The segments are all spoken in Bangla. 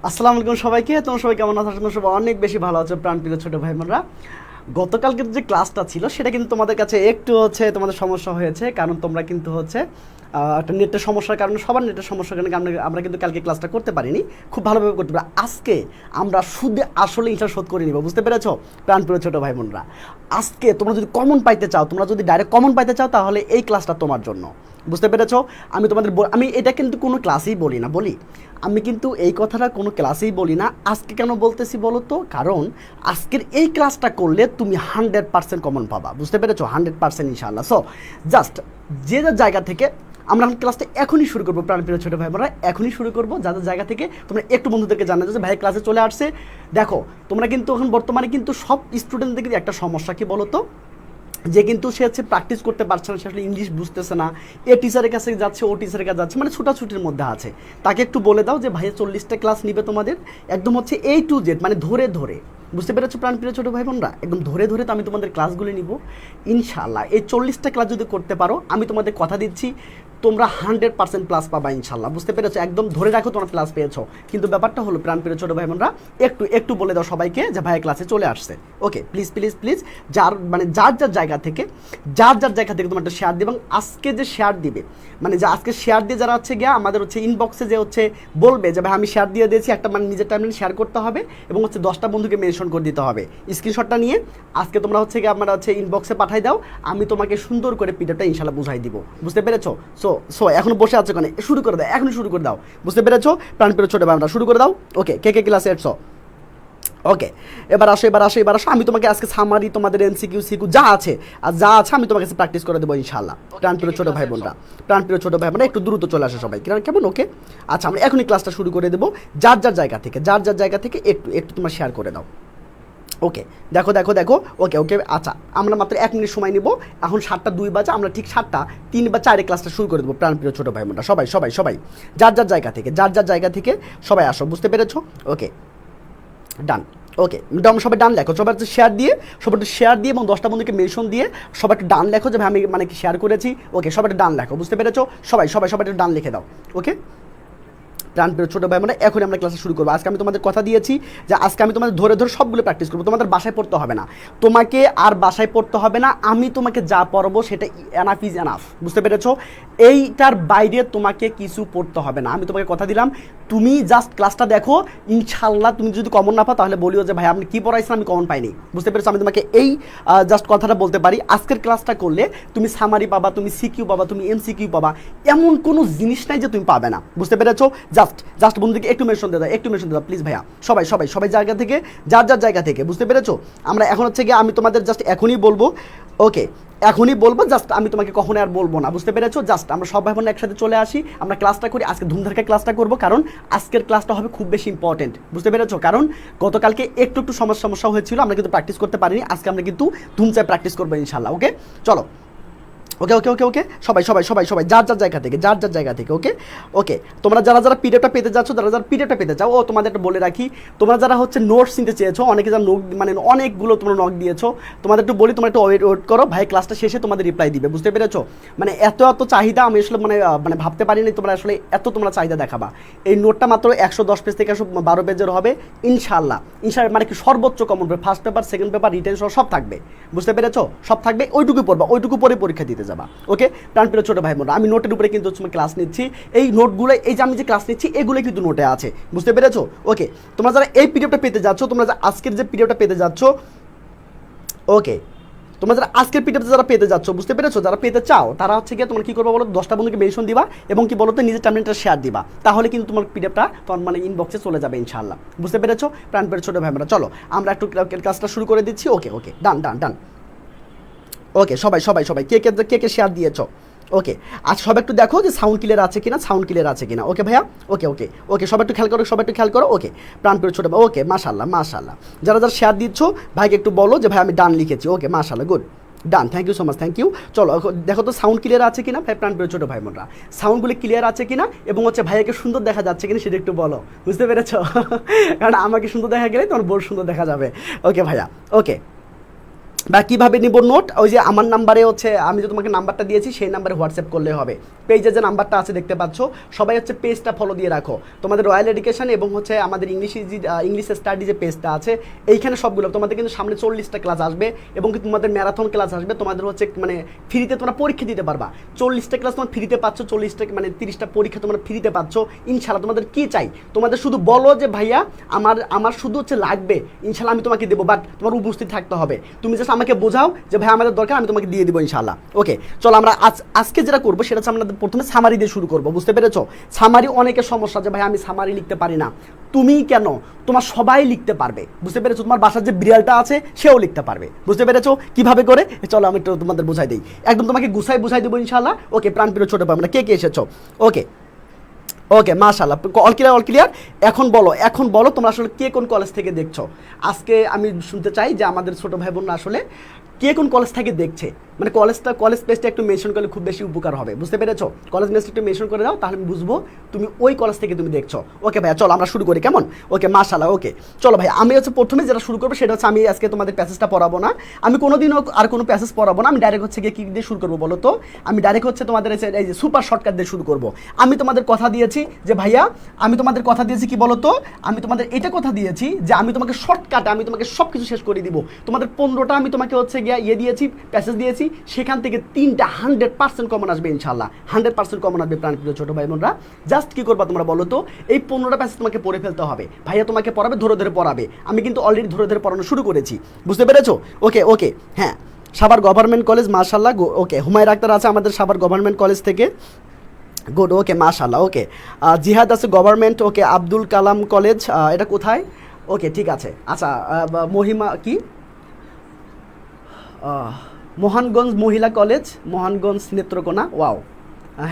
আসসালামু আলাইকুম সবাইকে। তোমরা সবাই কেমন আছো? তোমরা সবাই অনেক বেশি ভালো আছো প্রাণপ্রিয় ছোট ভাই বোনরা। গতকালকের যে ক্লাসটা ছিল সেটা কিন্তু তোমাদের কাছে একটু তোমাদের সমস্যা হয়েছে, কারণ তোমরা কিন্তু একটা নেটের সমস্যার কারণে, সবার নেটের সমস্যার কারণে আমরা কিন্তু কালকে ক্লাসটা করতে পারিনি, খুব ভালোভাবে করতে পারি। আজকে আমরা সুদে আসলে ইনশা শোধ করে নিব, বুঝতে পেরেছো প্রাণপ্রিয় ছোট ভাই বোনরা? আজকে তোমরা যদি কমন পাইতে চাও, তোমরা যদি ডাইরেক্ট কমন পাইতে চাও, তাহলে এই ক্লাসটা তোমার জন্য, বুঝতে পেরেছো? আমি এটা কিন্তু কোনো ক্লাসেই বলি না, আমি কিন্তু এই কথাটা কোনো ক্লাসেই বলি না। আজকে কেন বলতেছি বলো তো? কারণ আজকের এই ক্লাসটা করলে তুমি 100% কমন পাবা, বুঝতে পেরেছো? 100% ইনশাআল্লাহ। সো জাস্ট যে যার জায়গা থেকে আমরা ক্লাসটা এখনই শুরু করবো প্রাণপ্রিয় ছোটো ভাই বোনরা, এখনই শুরু করবো। যাদের জায়গা থেকে তোমরা একটু বন্ধুদেরকে জানাতে যে ভাই ক্লাসে চলে আসছে। দেখো তোমরা কিন্তু এখন বর্তমানে কিন্তু সব স্টুডেন্টদের কিন্তু একটা সমস্যা কি বলো তো, যে কিন্তু সে প্র্যাকটিস করতে পারছে না, সে আসলে ইংলিশ বুঝতেছে না, এ টিচারের কাছে যাচ্ছে, ও টিচারের কাছে যাচ্ছে, মানে ছুটাছুটির মধ্যে আছে। তাকে একটু বলে দাও যে ভাইয়া 40টা ক্লাস নিবে তোমাদের, একদম A to Z, মানে ধরে ধরে, বুঝতে পেরেছো প্রাণপ্রিয় ছোটো ভাই বোনরা? একদম ধরে ধরে তো আমি তোমাদের ক্লাসগুলো নিব ইনশাল্লাহ। এই 40টা ক্লাস যদি করতে পারো, আমি তোমাদের কথা দিচ্ছি তোমরা 100% প্লাস পাবা ইনশাল্লাহ, বুঝতে পেরেছো? একদম ধরে রাখো তোমরা প্লাস পেয়েছো। কিন্তু ব্যাপারটা হলো প্রাণপ্রিয় ছোটো ভাই বোনরা, একটু একটু বলে দাও সবাইকে যে ভাই ক্লাসে চলে আসছে। ওকে, প্লিজ প্লিজ প্লিজ, যার যার জায়গা থেকে তোমার একটা শেয়ার দিবে। এবং আজকে যে শেয়ার দিবে, মানে যে আজকে শেয়ার দিয়ে যারা গিয়া আমাদের ইনবক্সে যে বলবে যে ভাই আমি শেয়ার দিয়ে দিয়েছি, একটা মানে নিজের টাইমলাইনে শেয়ার করতে হবে এবং 10টা বন্ধুকে মেনশন করে দিতে হবে। স্ক্রিনশটটা নিয়ে আজকে তোমরা গিয়ে আমরা ইনবক্সে পাঠাই দাও, আমি তোমাকে সুন্দর করে পিডিএফটা ইনশাল্লাহ বুঝাই দিব, বুঝতে পেরেছো? সো এখন বসে আছো কেন? শুরু করে দাও, এখনই শুরু করে দাও, বুঝতে পেরেছো প্রাণপ্রিয় ছোট ভাই? আমরা শুরু করে দাও। ওকে, কে ক্লাসে এসছো? ওকে, এবার আসো। আমি তোমাকে আজকে সামারি, তোমাদের এমসিকিউ সিকিউ যা আছে আমি তোমাকে প্র্যাকটিস করে দেবো ইনশাআল্লাহ। প্রাণপ্রিয় ছোট ভাই বোনরা, একটু দ্রুত চলে আসে সবাই, কেমন? ওকে, আচ্ছা আমরা এখনই ক্লাসটা শুরু করে দেবো। যার যার জায়গা থেকে একটু একটু তোমার শেয়ার করে দাও। ওকে, দেখো। ওকে, আচ্ছা আমরা মাত্র 1 মিনিট সময় নিব। এখন 7টা 2 বাজে, আমরা ঠিক 7টা 3 বা 4 ক্লাসটা শুরু করে দেবো প্রাণপ্রিয় ছোটো ভাই বোনরা। সবাই যার যার জায়গা থেকে সবাই আসো, বুঝতে পেরেছো? ওকে, ডান। ওকে, সবাই ডান লেখো, সবাই শেয়ার দিয়ে এবং 10টা বন্ধুকে মেনশন দিয়ে সবাই একটু ডান লেখো যে আমি মানে কি শেয়ার করেছি। ওকে, সবাই একটু ডান লেখো, বুঝতে পেরেছো? সবাই একটু ডান লিখে দাও। ওকে, প্রাণপ্রিয় ছোটো ভাই, মানে এখন আমরা ক্লাসে শুরু করবো। আজকে আমি তোমাদের কথা দিয়েছি যে আজকে আমি তোমাদের ধরে ধরে সবগুলো প্র্যাকটিস করবো। তোমাদের বাসায় পড়তে হবে না, তোমাকে আর বাসায় পড়তে হবে না। আমি তোমাকে যা পড়বো সেটা এনাফ ইজ এনাফ, বুঝতে পেরেছো? এইটার বাইরে তোমাকে কিছু পড়তে হবে না। আমি তোমাকে কথা দিলাম, তুমি জাস্ট ক্লাসটা দেখো ইনশাল্লাহ। তুমি যদি কমন না পাও তাহলে বলিও যে ভাই আপনি কী পড়াইছেন, আমি কমন পাইনি, বুঝতে পেরেছো? আমি তোমাকে এই জাস্ট কথাটা বলতে পারি। আজকের ক্লাসটা করলে তুমি সামারি পাবা, তুমি সিকিউ পাবা, তুমি এমসিকিউ পাবা, এমন কোনো জিনিস নাই যে তুমি পাবে না, বুঝতে পেরেছো? জাস্ট বন্ধুকে একটু মেনশন দিয়ে দাও প্লিজ ভাইয়া। সবাই জায়গা থেকে, যার জায়গা থেকে, বুঝতে পেরেছো? আমরা এখন গিয়ে আমি তোমাদের জাস্ট এখনই বলবো। ওকে, এখনই বলবো, জাস্ট আমি তোমাকে কখনো আর বলবো না, বুঝতে পেরেছো? জাস্ট আমরা সব ভাই বোন একসাথে চলে আসি, আমরা ক্লাসটা করি। আজকে ধুমধারকে ক্লাসটা করবো, কারণ আজকের ক্লাসটা হবে খুব বেশি ইম্পর্টেন্ট, বুঝতে পেরেছো? কারণ গতকালকে একটু সমস্যা হয়েছিল, আমরা কিন্তু প্র্যাকটিস করতে পারিনি। আজকে আমরা কিন্তু ধুমচায় প্র্যাকটিস করবো ইনশাল্লাহ। ওকে, চলো। ওকে, সবাই যার জায়গা থেকে। ওকে, তোমরা যারা পিডিএফটা পেতে যাচ্ছ, যারা পিডিএফটা পেতে চাও, তোমাদের একটা বলে রাখি, তোমরা যারা নোটস নিতে চেয়েছো, অনেকে যারা মানে অনেকগুলো তোমরা নক দিয়েছো, তোমাদের একটু বলি তোমরা একটু ওয়েট করো, ভাই ক্লাসটা শেষে তোমাদের রিপ্লাই দিবে, বুঝতে পেরেছো? মানে এত চাহিদা আমি আসলে মানে ভাবতে পারিনি তোমরা আসলে তোমরা চাহিদা দেখাবা। এই নোটটা মাত্র 110 পেজ থেকে 112 পেজের হবে ইনশাল্লাহ। মানে কি সর্বোচ্চ common paper, first paper, second paper, written সব থাকবে, বুঝতে পেরেছো? সব থাকবে, ওইটুকু পড়বা, ওইটুকু পরে পরীক্ষা দিতে যাবা। ওকে, প্রাণপ্রিয় ছোটো ভাই বোনরা, আমি নোটের উপরে কিন্তু ক্লাস নিচ্ছি। এই নোটগুলো, এই যে আমি যে ক্লাস নিচ্ছি, এগুলো কিন্তু নোটে আছে, বুঝতে পেরেছো? ওকে, তোমরা যারা এই পিডিএফটা পেতে যাচ্ছ, তোমরা আজকের যে পিডিএফটা পেতে যাচ্ছ, ওকে, তোমরা যারা আজকের পিডিএফটা যারা পেতে যাচ্ছ, বুঝতে পেরেছো? যারা পেতে চাও তারা গিয়ে তোমরা কী করবো বলো, 10টা বন্ধুকে মেনশন দিবা এবং কি বলো তো নিজের টাইমলাইনটা শেয়ার দিবা, তাহলে কিন্তু তোমার পিডিএফটা তোমার মানে ইনবক্সে চলে যাবে ইনশাআল্লাহ, বুঝতে পেরেছো? প্রাণপ্রিয় ছোটো ভাই বোনরা, চলো আমরা একটু ক্লাসটা শুরু করে দিচ্ছি। ওকে, ডান। ওকে, সবাই কে শেয়ার দিয়েছো? ওকে, আচ্ছা সবাই একটু দেখো যে সাউন্ড ক্লিয়ার আছে কিনা। ওকে ভাইয়া, ওকে, সবাই একটু খেয়াল করো। ওকে, প্রাণপ্রিয় ছোটো ভাই, ওকে, মাশাআল্লাহ। যারা শেয়ার দিচ্ছ ভাইকে একটু বলো যে ভাই আমি ডান লিখেছি। ওকে, মাশাআল্লাহ, good, done, thank you so much, thank you. চলো দেখো তো সাউন্ড ক্লিয়ার আছে কিনা ভাই প্রাণপ্রিয় ছোটো ভাই বোনরা, সাউন্ডগুলো ক্লিয়ার আছে কিনা এবং ভাইয়াকে সুন্দর দেখা যাচ্ছে কিনা সেটা একটু বলো, বুঝতে পেরেছো? কারণ আমাকে সুন্দর দেখা গেলে তোমার বোর্ড সুন্দর দেখা যাবে। ওকে ভাইয়া, ওকে, বা কীভাবে নিব নোট, ওই যে আমার নাম্বারে হচ্ছে আমি যে তোমাকে নাম্বারটা দিয়েছি সেই নাম্বারে হোয়াটসঅ্যাপ করলে হবে। পেজে যে নাম্বারটা আছে দেখতে পাচ্ছ, সবাই হচ্ছে পেজটা ফলো দিয়ে রাখো। তোমাদের রয়্যাল এডুকেশন এবং হচ্ছে আমাদের ইংলিশ স্টাডি যে পেজটা আছে, এইখানে সবগুলো তোমাদের কিন্তু সামনে 40টা ক্লাস আসবে এবং কি তোমাদের ম্যারাথন ক্লাস আসবে। তোমাদের হচ্ছে মানে ফ্রিতে তোমরা পরীক্ষা দিতে পারবা। 40টা ক্লাস তোমার ফ্রিতে পাচ্ছ, 40টা মানে 30টা পরীক্ষা তোমরা ফ্রিতে পাচ্ছ। ইনশাল্লাহ তোমাদের কি চাই, তোমাদের শুধু বলো যে ভাইয়া আমার শুধু হচ্ছে লাগবে, ইনশাল্লাহ আমি তোমাকে দেবো, বাট তোমার উপস্থিত থাকতে হবে। তুমি জাস্ট আমাকে বোঝাও যে ভাই আমাদের দরকার, আমি তোমাকে দিয়ে দিব ইনশাল্লাহ। ওকে চলো আমরা আজকে যেটা করবো সেটা হচ্ছে আমরা প্রথমে সামারি দিয়ে শুরু করবো, বুঝতে পেরেছো? সামারি অনেকের সমস্যা যে ভাই আমি সামারি লিখতে পারি না। তুমি কেন, তোমার সবাই লিখতে পারবে, বুঝতে পেরেছো? তোমার বাসার যে বিড়ালটা আছে সেও লিখতে পারবে, বুঝতে পেরেছো কিভাবে করে? চলো আমি একটু তোমাদের বুঝাই দিই, একদম তোমাকে বুঝাই দেবো ইনশাল্লাহ। ওকে প্রাণপ্রিয় ছোট ভাই, কে কে এসেছো? ওকে ওকে মাশাআল্লাহ, অল ক্লিয়ার। এখন বলো তোমরা আসলে কে কোন কলেজ থেকে দেখছো? আজকে আমি শুনতে চাই যে আমাদের ছোট ভাই বোনরা আসলে কে কোন কলেজ থেকে দেখছে, মানে কলেজ পেজটা একটু মেনশন করলে খুব বেশি উপকার হবে, বুঝতে পেরেছো? কলেজ পেজটা একটু মেনশন করে দাও, তাহলে আমি বুঝবো তুমি ওই কলেজ থেকে তুমি দেখছো। ওকে ভাইয়া চলো আমরা শুরু করি, কেমন? ওকে মাশাআল্লাহ। ওকে চলো ভাই, আমি হচ্ছে প্রথমে যেটা শুরু করবো সেটা হচ্ছে আমি আজকে তোমাদের প্যাসেজটা পড়াবো না, আমি কোনোদিনও আর কোনো প্যাসেজ পড়াবো না। আমি ডাইরেক্ট হচ্ছে গিয়ে কী দিয়ে শুরু করবো বলো তো? আমি ডাইরেক্ট হচ্ছে তোমাদের এই যে সুপার শর্টকাট দিয়ে শুরু করবো। আমি তোমাদের কথা দিয়েছি যে ভাইয়া, আমি তোমাদের কথা দিয়েছি কি বলো তো? আমি তোমাদের এটা কথা দিয়েছি যে আমি তোমাকে শর্টকাটে আমি তোমাকে সব কিছু শেষ করে দিব। তোমাদের 15টা আমি তোমাকে হচ্ছে গিয়ে দিয়েছি, প্যাসেজ দিয়েছি, সেখান থেকে 3টা 100% কমন আসবে ইনশাল্লাহ, 100% কমন আসবে প্রাণপ্রিয় ছোটো ভাই বোনরা। জাস্ট কী করবা তোমরা বলো তো? এই 15টা প্যাসেজ তোমাকে পড়ে ফেলতে হবে। ভাইয়া তোমাকে পড়াবে, ধরে পড়াবে। আমি কিন্তু অলরেডি ধরে পড়ানো শুরু করেছি, বুঝতে পেরেছো? ওকে হ্যাঁ, সাভার গভর্নমেন্ট কলেজ মাশাআল্লাহ। ওকে হুমায়রা আক্তার আছে আমাদের সাভার গভর্নমেন্ট কলেজ থেকে, গুড। ওকে মাশাআল্লাহ। ওকে জিহাদ আছে গভর্নমেন্ট। ওকে আব্দুল কালাম কলেজ, এটা কোথায়? ওকে ঠিক আছে। আচ্ছা মহিমা কি মোহনগঞ্জ মহিলা কলেজ, মোহনগঞ্জ নেত্রকোনা। ওয়াও,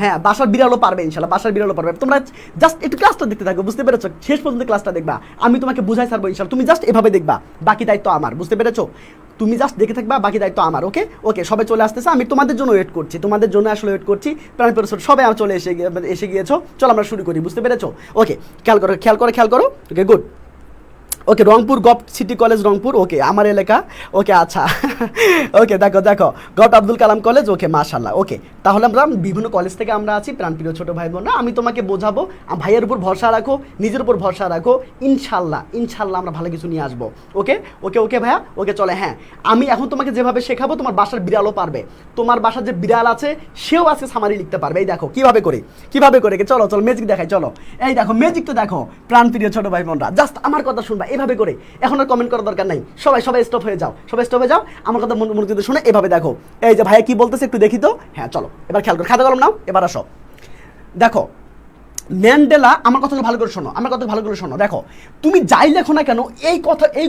হ্যাঁ বাসার বিড়ালও পারবে ইনশাল্লাহ, বাসার বিড়ালও পারবে। তোমরা জাস্ট একটু ক্লাসটা দেখতে থাকো, বুঝতে পেরেছো? শেষ পর্যন্ত ক্লাসটা দেখবা, আমি তোমাকে বুঝাই ছাড়বো ইনশাল্লাহ। তুমি জাস্ট এভাবে দেখবা, বাকি দায়িত্ব আমার, বুঝতে পেরেছো? তুমি জাস্ট দেখে থাকবা, বাকি দায়িত্ব আমার। ওকে সবাই চলে আসতেছে, আমি তোমাদের জন্য ওয়েট করছি, তোমাদের জন্য আসলে ওয়েট করছি। প্রাণপ্রিয় সবাই আমার চলে এসে গিয়েছো, চলো আমরা শুরু করি, বুঝতে পেরেছো? ওকে খেয়াল করো। Okay good. Okay Rangpur govt city college Rangpur, okay আমার এলাকা। ওকে আচ্ছা ওকে দেখো govt Abdul Kalam college. Okay মাশাআল্লাহ। ওকে তাহলে আমরা বিভিন্ন কলেজ থেকে আমরা আছি প্রাণপ্রিয় ছোটো ভাই বোনরা। আমি তোমাকে বোঝাবো, ভাইয়ের উপর ভরসা রাখো, নিজের উপর ভরসা রাখো, ইনশাল্লাহ আমরা ভালো কিছু নিয়ে আসবো। ওকে ভাইয়া। ওকে চলে, হ্যাঁ আমি এখন তোমাকে যেভাবে শেখাবো তোমার বাসার বিড়ালও পারবে। তোমার বাসার যে বিড়াল আছে সেও আজকে সামারি লিখতে পারবে। এই দেখো কিভাবে করে চলো ম্যাজিক দেখাই, চলো এই দেখো ম্যাজিক তো দেখো প্রাণপ্রিয় ছোটো ভাই বোনরা। জাস্ট আমার কথা শুনবা এভাবে করে, এখন আর কমেন্ট করার দরকার নাই, সবাই স্টপ হয়ে যাও, আমার কথা মনোযোগ দিয়ে শুনে এভাবে দেখো। এই যে ভাইয়া কি বলতেছে একটু দেখি তো। হ্যাঁ চলো এবার খেয়াল করো, খাতা কলম নাও, এবার আসো। দেখো ম্যান্ডেলা, আমার কথাটা ভালো করে শোনো। দেখো তুমি যাই লেখো না কেন, এই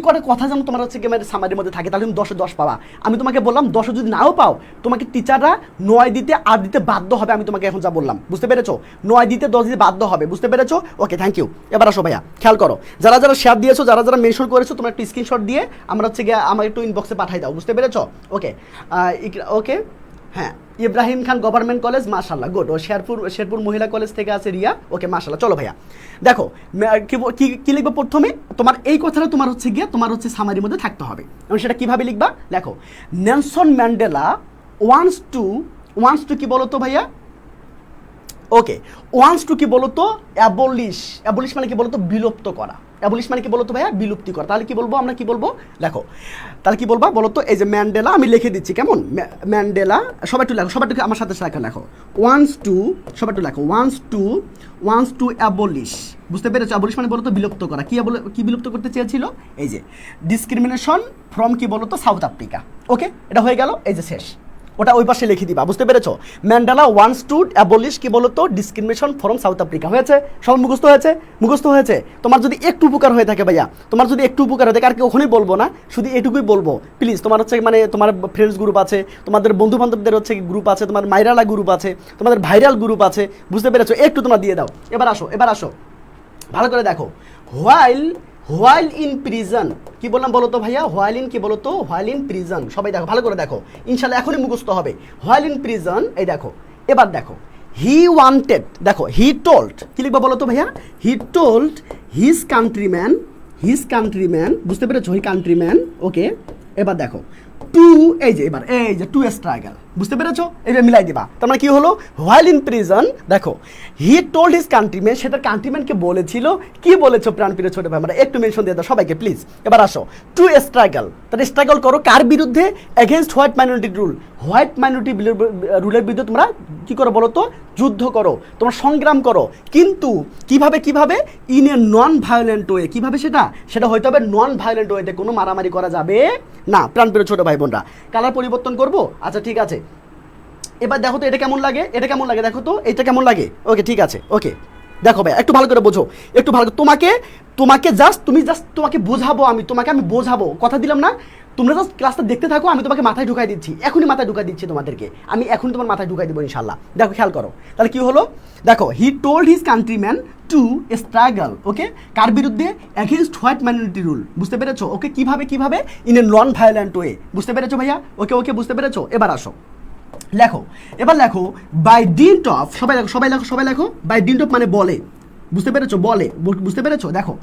কটা কথা যেন তোমার হচ্ছে সামারির মধ্যে থাকে, তাহলে তুমি 10-এ 10 পাবা। আমি তোমাকে বললাম 10-এ যদি নাও পাও, তোমাকে টিচাররা 9 দিতে 8 দিতে বাধ্য হবে। আমি তোমাকে এখন যা বললাম, বুঝতে পেরেছো? 9 দিতে 10 দিতে বাধ্য হবে, বুঝতে পেরেছো? Okay thank you. এবার আসো ভাইয়া, খেয়াল করো, যারা শেয়ার দিয়েছো, যারা মেনশন করেছো, তোমরা একটু স্ক্রিনশট দিয়ে আমরা হচ্ছে গিয়ে আমার একটু ইনবক্সে পাঠাই দাও, বুঝতে পেরেছো? ওকে হ্যাঁ ইব্রাহিম খান গভর্নমেন্ট কলেজ মাশাআল্লাহ, গুড। ও শেরপুর মহিলা কলেজ থেকে আছে রিয়া। ওকে মাশাআল্লাহ। চলো ভাইয়া দেখো কি লিখবো প্রথমে, তোমার এই কথাটা তোমার হচ্ছে সামারির মধ্যে থাকতে হবে। এবং সেটা কিভাবে লিখবা দেখো, নেলসন ম্যান্ডেলা ওয়ান্টস টু কি বলো তো ভাইয়া? ওকে ওয়ান্টস টু কি বলো তো? অ্যাবলিশ মানে কি বলো তো? বিলুপ্ত করা। অ্যাবলিশ মানে কি বলো তো ভাইয়া? বিলুপ্তি করা। তাহলে কি বলবো আমরা, কি বলবো দেখো, তাহলে কি বলবা বলো তো? এই যে ম্যান্ডেলা আমি লিখে দিচ্ছি, কেমন? ম্যান্ডেলা সবাই একটু আমার সাথে লেখো। ওয়ান্টস টু অ্যাবলিশ, বুঝতে পেরেছো? অ্যাবলিশ মানে বলো তো বিলুপ্ত করা। কি বিলুপ্ত করতে চেয়েছিল? এই যে ডিসক্রিমিনেশন ফ্রম কি বলো তো? South Africa. ওকে এটা হয়ে গেল, এই যে শেষ, ওটা ওই পাশে লিখে দিবা, বুঝতে পেরেছো? ম্যান্ডেলা ওয়ান্টস টু অ্যাবলিশ কি বলো তো? Discrimination from south Africa. হয়েছে? সব মুখস্থ হয়েছে? তোমার যদি একটু উপকার হয়ে থাকে ভাইয়া, আর কেউ ওখানেই বলবো না, শুধু এটুকুই বলবো প্লিজ। তোমার হচ্ছে মানে তোমার ফ্রেন্ডস গ্রুপ আছে, তোমাদের বন্ধু বান্ধবদের হচ্ছে গ্রুপ আছে, তোমার মাইরালা গ্রুপ আছে, তোমাদের ভাইরাল গ্রুপ আছে, বুঝতে পেরেছো? একটু তোমরা দিয়ে দাও। এবার আসো ভালো করে দেখো। হোয়াইল ইন প্রিজন, কি বললাম বলো তো ভাইয়া? While in prison. সবাই দেখো, ভালো করে দেখো, ইনশাল্লাহ এখনই মুখস্থ হবে। হোয়াইল ইন প্রিজন, এই দেখো। এবার দেখো হি ওয়ান্টেড, দেখো হি টোল্ড, কি লিখবো বলো তো ভাইয়া? হি টোল্ড হিজ কান্ট্রিম্যান, বুঝতে পেরেছো? কান্ট্রিম্যান। ওকে এবার দেখো টু, এই যে এবার এই যে টু স্ট্রাগল, বুঝতে পেরেছো? এটা মিলাই দিবা। তার মানে কি হলো, হোয়াইল ইন প্রিজন, দেখো হি টোল্ড হিজ কান্ট্রিম্যান, সেটা কান্ট্রিম্যানকে বলেছিল, কি বলেছো প্রাণপ্রিয় ছোট ভাই? মানে একটু মেনশন দিয়ে দাও সবাইকে প্লিজ। এবার আসো, টু স্ট্রাগল, তাহলে স্ট্রাগল করো কার বিরুদ্ধে? Against white minority rule, white minority রুলের বিরুদ্ধে তোমরা কি করো বলো তো? যুদ্ধ করো, তোমরা সংগ্রাম করো, কিন্তু কিভাবে? কিভাবে? In a non violent way, কিভাবে সেটা হয়তো হবে নন ভায়োলেন্ট ওয়েতে, কোনো মারামারি করা যাবে না। প্রাণপ্রিয় ছোট ভাই বোনরা, কালার পরিবর্তন করবো, আচ্ছা ঠিক আছে। এবার দেখো তো এটা কেমন লাগে, এটা কেমন লাগে দেখো তো, এটা কেমন লাগে? ওকে ঠিক আছে, ওকে দেখো ভাই একটু ভালো করে বোঝো, একটু ভালো তোমাকে জাস্ট তোমাকে বোঝাবো, আমি বোঝাবো, কথা দিলাম না? তোমরা জাস্ট ক্লাসটা দেখতে থাকো, আমি তোমাকে মাথায় ঢুকাই দিচ্ছি, এখনই মাথায় ঢুকাই দিচ্ছি তোমাদেরকে, আমি এখনই তোমার মাথায় ঢুকাই দেবো ইনশাল্লাহ। দেখো খেয়াল করো, তাহলে কি হলো? দেখো he told his countryman to struggle, okay কার বিরুদ্ধে? এগেনস্ট হোয়াইট মাইনরিটি রুল, বুঝতে পেরেছো? ওকে কিভাবে? In a non violent way, বুঝতে পেরেছো ভাইয়া? ওকে বুঝতে পেরেছো? এবার আসো লেখো, এবার লেখো বাই ডিন্ট অফ, সবাই লেখো বাই ডিন্ট অফ মানে বলে, বুঝতে পেরেছো? বলে, বুঝতে পেরেছো? দেখো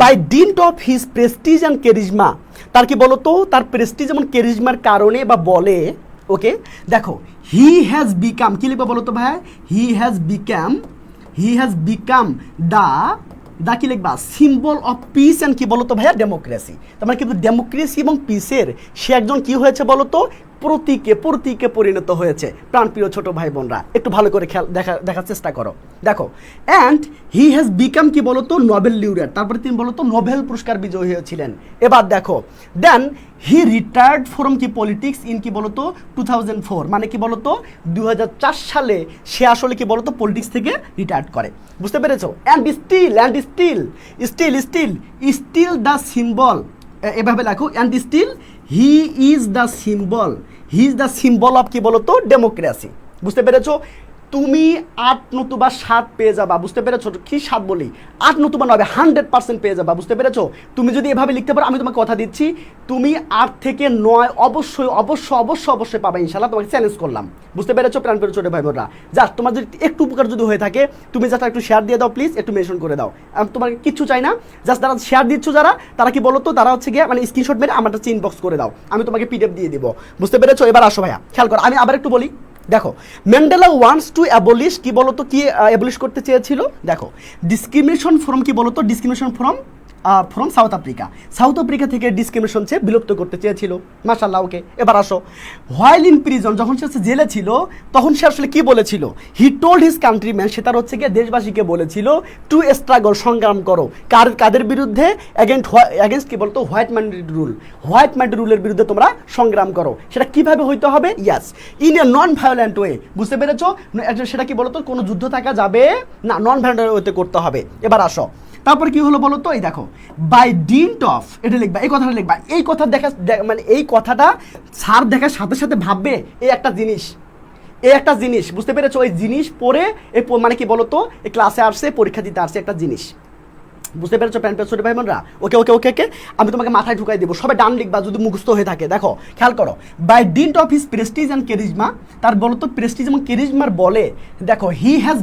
by dint of his prestige and charisma, তার কি বলো তো? তার প্রেস্টিজ এবং কেরিজমার কারণে বা বলে, ওকে দেখো হি হ্যাজ বিকাম, কি লিখবো বলো তো ভাই? হি হ্যাজ বিকাম দা কি লিখবা? সিম্বল অফ পিস অ্যান্ড কি বলতো ভাইয়া? ডেমোক্রেসি। তার মানে কিন্তু ডেমোক্রেসি এবং পিসের সে একজন কি হয়েছে বলতো? প্রতীকে পরিণত হয়েছে। প্রাণপ্রিয় ছোট ভাই বোনরা একটু ভালো করে দেখার চেষ্টা করো। দেখো অ্যান্ড হি হ্যাজ বিকাম কি বলতো? নোবেল লিউরেট, তারপরে তিনি বলতো নোবেল পুরস্কার বিজয়ী হয়েছিলেন। এবার দেখো দেন হি রিটায়ার্ড ফ্রম কি পলিটিক্স ইন কি বলতো 2004, মানে কি বলতো 2004 সালে সে আসলে কি বলতো পলিটিক্স থেকে রিটায়ার্ড করে, বুঝতে পেরেছো? অ্যান্ড স্টিল দ্য সিম্বল, এভাবে লেখো and still he is the symbol of কি বলতো? ডেমোক্রেসি, বুঝতে পেরেছো? তুমি 8 নতুবা 7 পেয়ে যাবা, বুঝতে পেরেছো? কি 7 বলি, 8 নতুবা 9, 100% পেয়ে যাবা, বুঝতে পেরেছো? তুমি যদি এভাবে লিখতে পারো, আমি তোমাকে কথা দিচ্ছি তুমি 8 থেকে 9 অবশ্যই পাবা ইনশাল্লাহ, তোমাকে চ্যালেঞ্জ করলাম, বুঝতে পেরেছো? প্রাণপ্রিয় ছোট ভাই বোনরা, জাস্ট তোমার যদি একটু উপকার যদি হয়ে থাকে, তুমি জাস্ট একটু শেয়ার দিয়ে দাও প্লিজ, একটু মেনশন করে দাও, আমি তোমার কিচ্ছু চাই না, জাস্ট যারা শেয়ার দিচ্ছ তারা কি বলো তো? তারা হচ্ছে গিয়ে মানে স্ক্রিনশট মেরে আমার কাছে ইনবক্স করে দাও, আমি তোমাকে পিডিএফ দিয়ে দিব, বুঝতে পেরেছো? এবার আসো ভাইয়া খেয়াল করো, আমি আবার একটু বলি। দেখো ম্যান্ডেলা ওয়ান্টস টু অ্যাবলিশ, কি বলতো? কি অ্যাবলিশ করতে চেয়েছিল? দেখো ডিসক্রিমিনেশন ফ্রম কি বলতো? ডিসক্রিমিনেশন ফ্রম সাউথ আফ্রিকা থেকে ডিসক্রিমিনেশন সে বিলুপ্ত করতে চেয়েছিল। মাশাআল্লাহ, ওকে এবার আসো হোয়াইল ইন প্রিজন, যখন সে জেলে ছিল তখন সে আসলে কি বলেছিল? হি টোল্ড হিজ কান্ট্রিম্যান, সে তার হচ্ছে গিয়ে দেশবাসীকে বলেছিল টু স্ট্রাগল, সংগ্রাম করো, কাদের বিরুদ্ধে? এগেনস্ট কি বলতো? হোয়াইট মাইনরিটি রুলের বিরুদ্ধে তোমরা সংগ্রাম করো। সেটা কিভাবে হইতে হবে? Yes, in a non violent way, বুঝতে পেরেছো? সেটা কি বলতো? কোনো যুদ্ধ থাকা যাবে না, নন ভায়োলেন্ট ওয়েতে করতে হবে। এবার আসো তারপর কি হলো বলো তো? এই দেখো বাই ডিন্ট অফ, এটা লিখবা, এই কথাটা লিখবা, এই কথা মানে এই কথাটা স্যার দেখার সাথে সাথে ভাববে এই একটা জিনিস, বুঝতে পেরেছো? ওই জিনিস পড়ে এই মানে কি বলতো এই ক্লাসে আসছে, পরীক্ষা দিতে আসছে একটা জিনিস, বুঝতে পেরেছো? প্যান্ট ছোট ভাই বোনরা, ওকে আমি তোমাকে মাথায় ঢুকাই দেবো, সবাই ডান লিখবা যদি মুখস্থ হয়ে থাকে। দেখো খেয়াল করো by dint of his prestige and charisma, তার বলতো প্রেস্টিজ এবং কেরিজমার বলে, দেখো হি হ্যাজ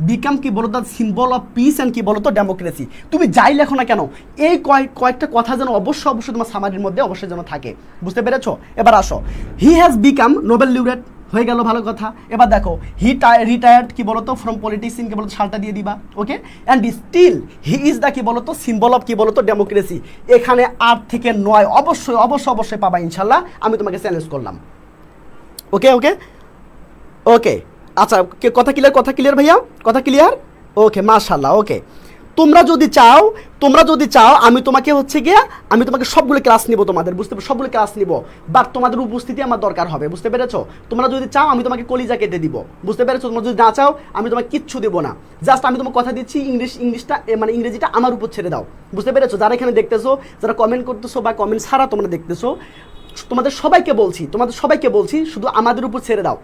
বিকাম কি বলতো? সিম্বল অফ পিস অ্যান্ড কি বলতো? ডেমোক্রেসি। তুমি যাই লেখো না কেন, এই কয়েকটা কথা যেন অবশ্যই তোমার সামারির মধ্যে অবশ্যই যেন থাকে, বুঝতে পেরেছো? এবার আসো হি হ্যাজ বিকাম নোবেল লিউরেট, হয়ে গেল, ভালো কথা। এবার দেখো হি রিটায়ার্ড কি বলতো ফ্রম পলিটিক্স ইন কি বলতো? সালটা দিয়ে দিবা, okay. And still he is the কি বলতো? সিম্বল অফ কি বলতো? ডেমোক্রেসি। এখানে 8 থেকে 9 অবশ্যই পাবা ইনশাল্লাহ, আমি তোমাকে চ্যালেঞ্জ করলাম। ওকে আচ্ছা, কথা ক্লিয়ার ভাইয়া? কথা ক্লিয়ার? ওকে মাশাআল্লাহ, ওকে। তোমরা যদি চাও আমি তোমাকে হচ্ছে গিয়ে আমি তোমাকে সবগুলো ক্লাস নিব, তোমাদের বুঝতে সবগুলো ক্লাস নিব, বাট তোমাদের উপস্থিতি আমার দরকার হবে, বুঝতে পেরেছো? তোমরা যদি চাও আমি তোমাকে কলিজা কেটে দিব, বুঝতে পেরেছো? তোমরা যদি না চাও আমি তোমাকে কিচ্ছু দেবো না, জাস্ট আমি তোমাকে কথা দিচ্ছি ইংরেজিটা আমার উপর ছেড়ে দাও, বুঝতে পেরেছো? যারা এখানে দেখতেছো, যারা কমেন্ট করতেছো বা কমেন্ট ছাড়া তোমরা দেখতেছো, তোমাদের সবাইকে বলছি শুধু আমাদের উপর ছেড়ে দাও,